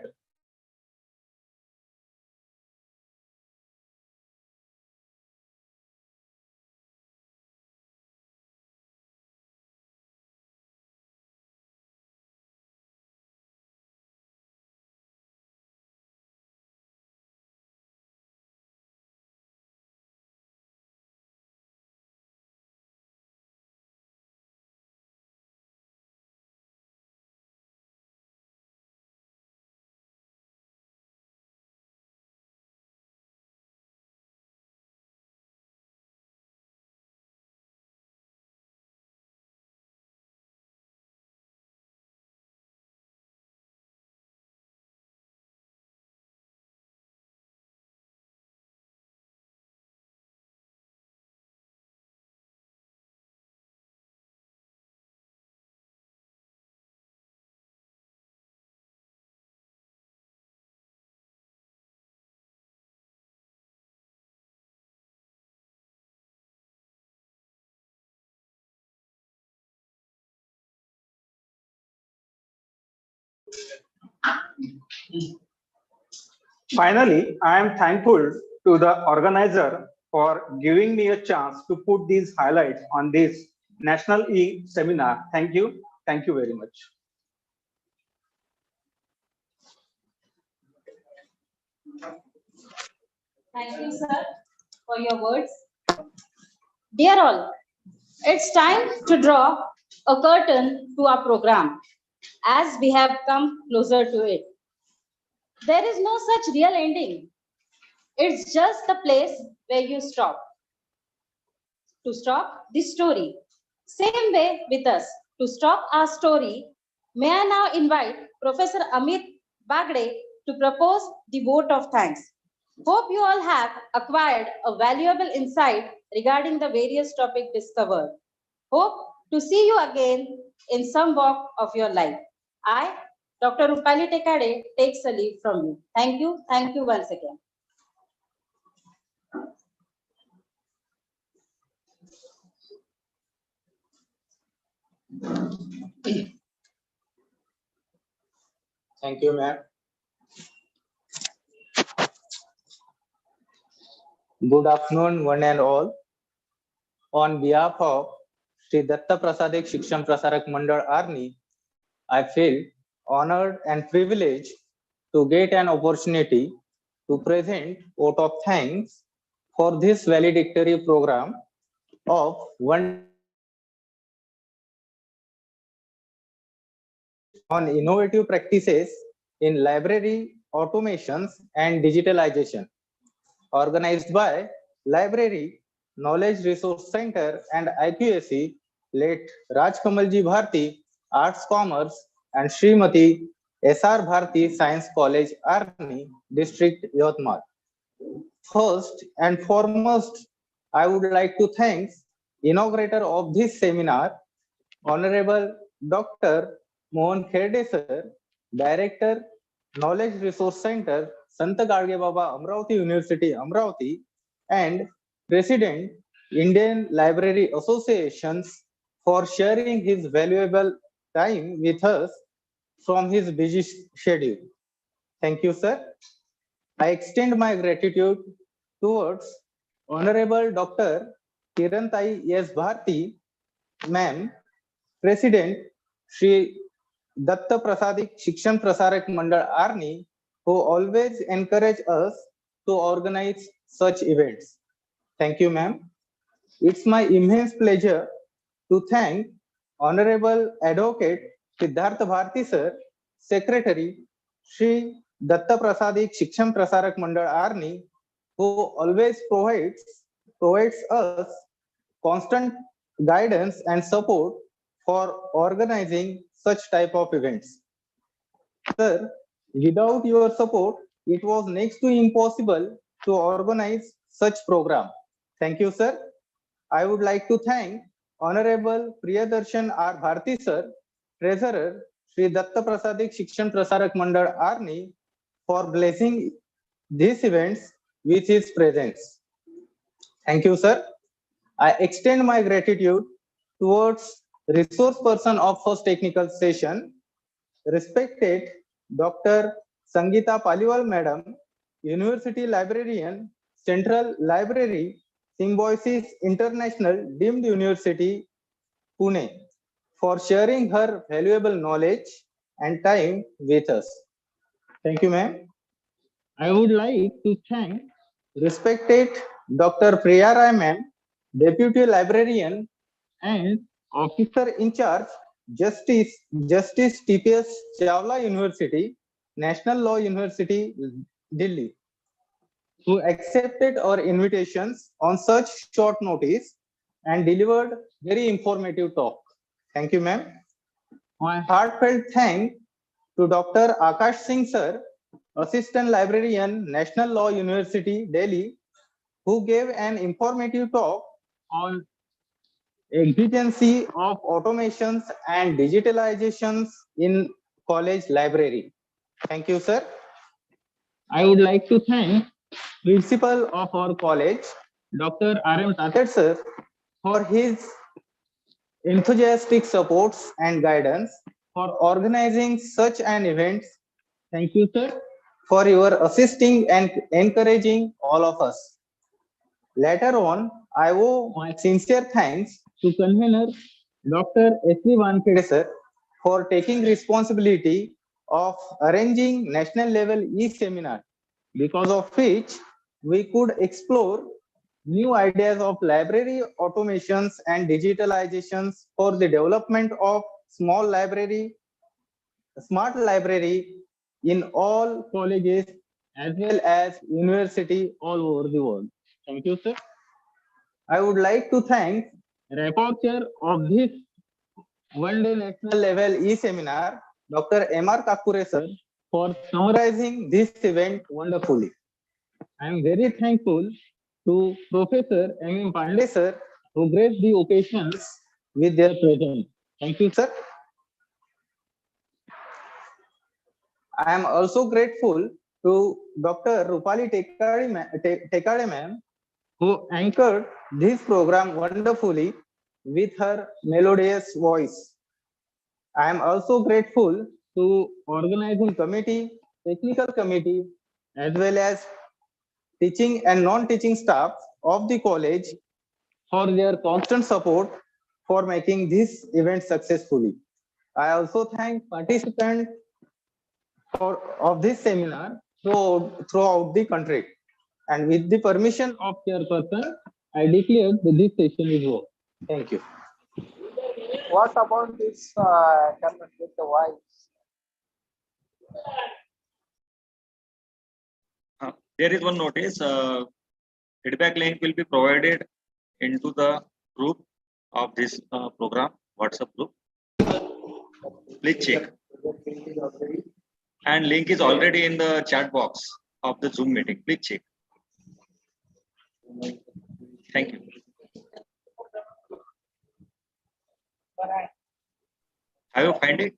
Finally, I am thankful to the organizer for giving me a chance to put these highlights on this National E-seminar. Thank you. Thank you very much. Thank you, sir, for your words. Dear all, it's time to draw a curtain to our program as we have come closer to it. There is no such real ending. It's just the place where you stop. To stop this story. Same way with us. To stop our story, may I now invite Professor Amit Bagde to propose the vote of thanks. Hope you all have acquired a valuable insight regarding the various topics discovered. Hope to see you again in some walk of your life. I, Dr. Rupali Tekade, takes a leave from you. Thank you. Thank you once again. Thank you, ma'am. Good afternoon, one and all. On behalf of Sri Datta Prasadik Shikshan Prasarak Mandal Arni, I feel honored and privileged to get an opportunity to present vote of thanks for this valedictory program of one on innovative practices in library automations and digitalization, organized by Library Knowledge Resource Center and IQAC, late Rajkamalji Bharti, Arts Commerce, and Srimati S.R. Bharti Science College, Arni, District, Yavatmal. First and foremost, I would like to thank inaugurator of this seminar, Honorable Dr. Mohan Kherde sir, Director, Knowledge Resource Center, Sant Gadge Baba, Amravati University, Amravati, and President, Indian Library Associations, for sharing his valuable time with us from his busy schedule. Thank you, sir. I extend my gratitude towards Honorable Dr. Kirantai S. Bharti, Ma'am, President, Shri Datta Prasadik Shikshan Prasarak Mandal Arni, who always encourage us to organize such events. Thank you, ma'am. It's my immense pleasure to thank Honorable Advocate Siddhartha Bharti sir, Secretary Shri Datta Prasadik Shikshan Prasarak Mandal Arni, who always provides us constant guidance and support for organizing such type of events. Sir, without your support, it was next to impossible to organize such program. Thank you, sir. I would like to thank Honorable Priyadarshan R. Bharti sir, Treasurer Sri Datta Prasadik Shikshan Prasarak Mandal Arni, for blessing these events with his presence. Thank you, sir. I extend my gratitude towards resource person of first technical session, respected Dr. Sangeeta Paliwal Madam, University Librarian, Central Library, Symbiosis International Deemed University, Pune, for sharing her valuable knowledge and time with us. Thank you, ma'am. I would like to thank respected Dr. Priya Rai ma'am, Deputy Librarian and Officer in Charge, Justice TPS Chawla University, National Law University, Delhi, who accepted our invitations on such short notice and delivered very informative talk. Thank you, ma'am. My heartfelt thanks to Dr. Akash Singh sir, Assistant Librarian, National Law University, Delhi, who gave an informative talk on exigency of automations and digitalizations in college library. Thank you, sir. I would like to thank Principal of our college, Dr. R.M. Tatet sir, for his enthusiastic supports and guidance for organizing such an event. Thank you, sir, for your assisting and encouraging all of us. Later on, I owe my sincere thanks to convener Dr. S.V. Wankhede sir for taking responsibility of arranging national level e-seminar, because of which we could explore new ideas of library automations and digitalizations for the development of smart library in all colleges as well as university all over the world. Thank you, sir. I would like to thank rapporteur of this one-day national level e-seminar, Dr. M.R. Kakure sir, for summarizing this event wonderfully. I am very thankful to Professor M.M. Pandey sir, who graced the occasions with their presence. Thank you, sir. I am also grateful to Dr. Rupali Tekade ma'am, who anchored this program wonderfully with her melodious voice. I am also grateful to organizing committee, technical committee, as well as teaching and non-teaching staff of the college for their constant support for making this event successfully. I also thank participants of this seminar throughout the country. And with the permission of chairperson, I declare that this session is over. Thank you. What about this comment with the voice? There is one notice. Feedback link will be provided into the group of this program, WhatsApp group. Please check. And link is already in the chat box of the Zoom meeting. Please check. Thank you. Have you find it?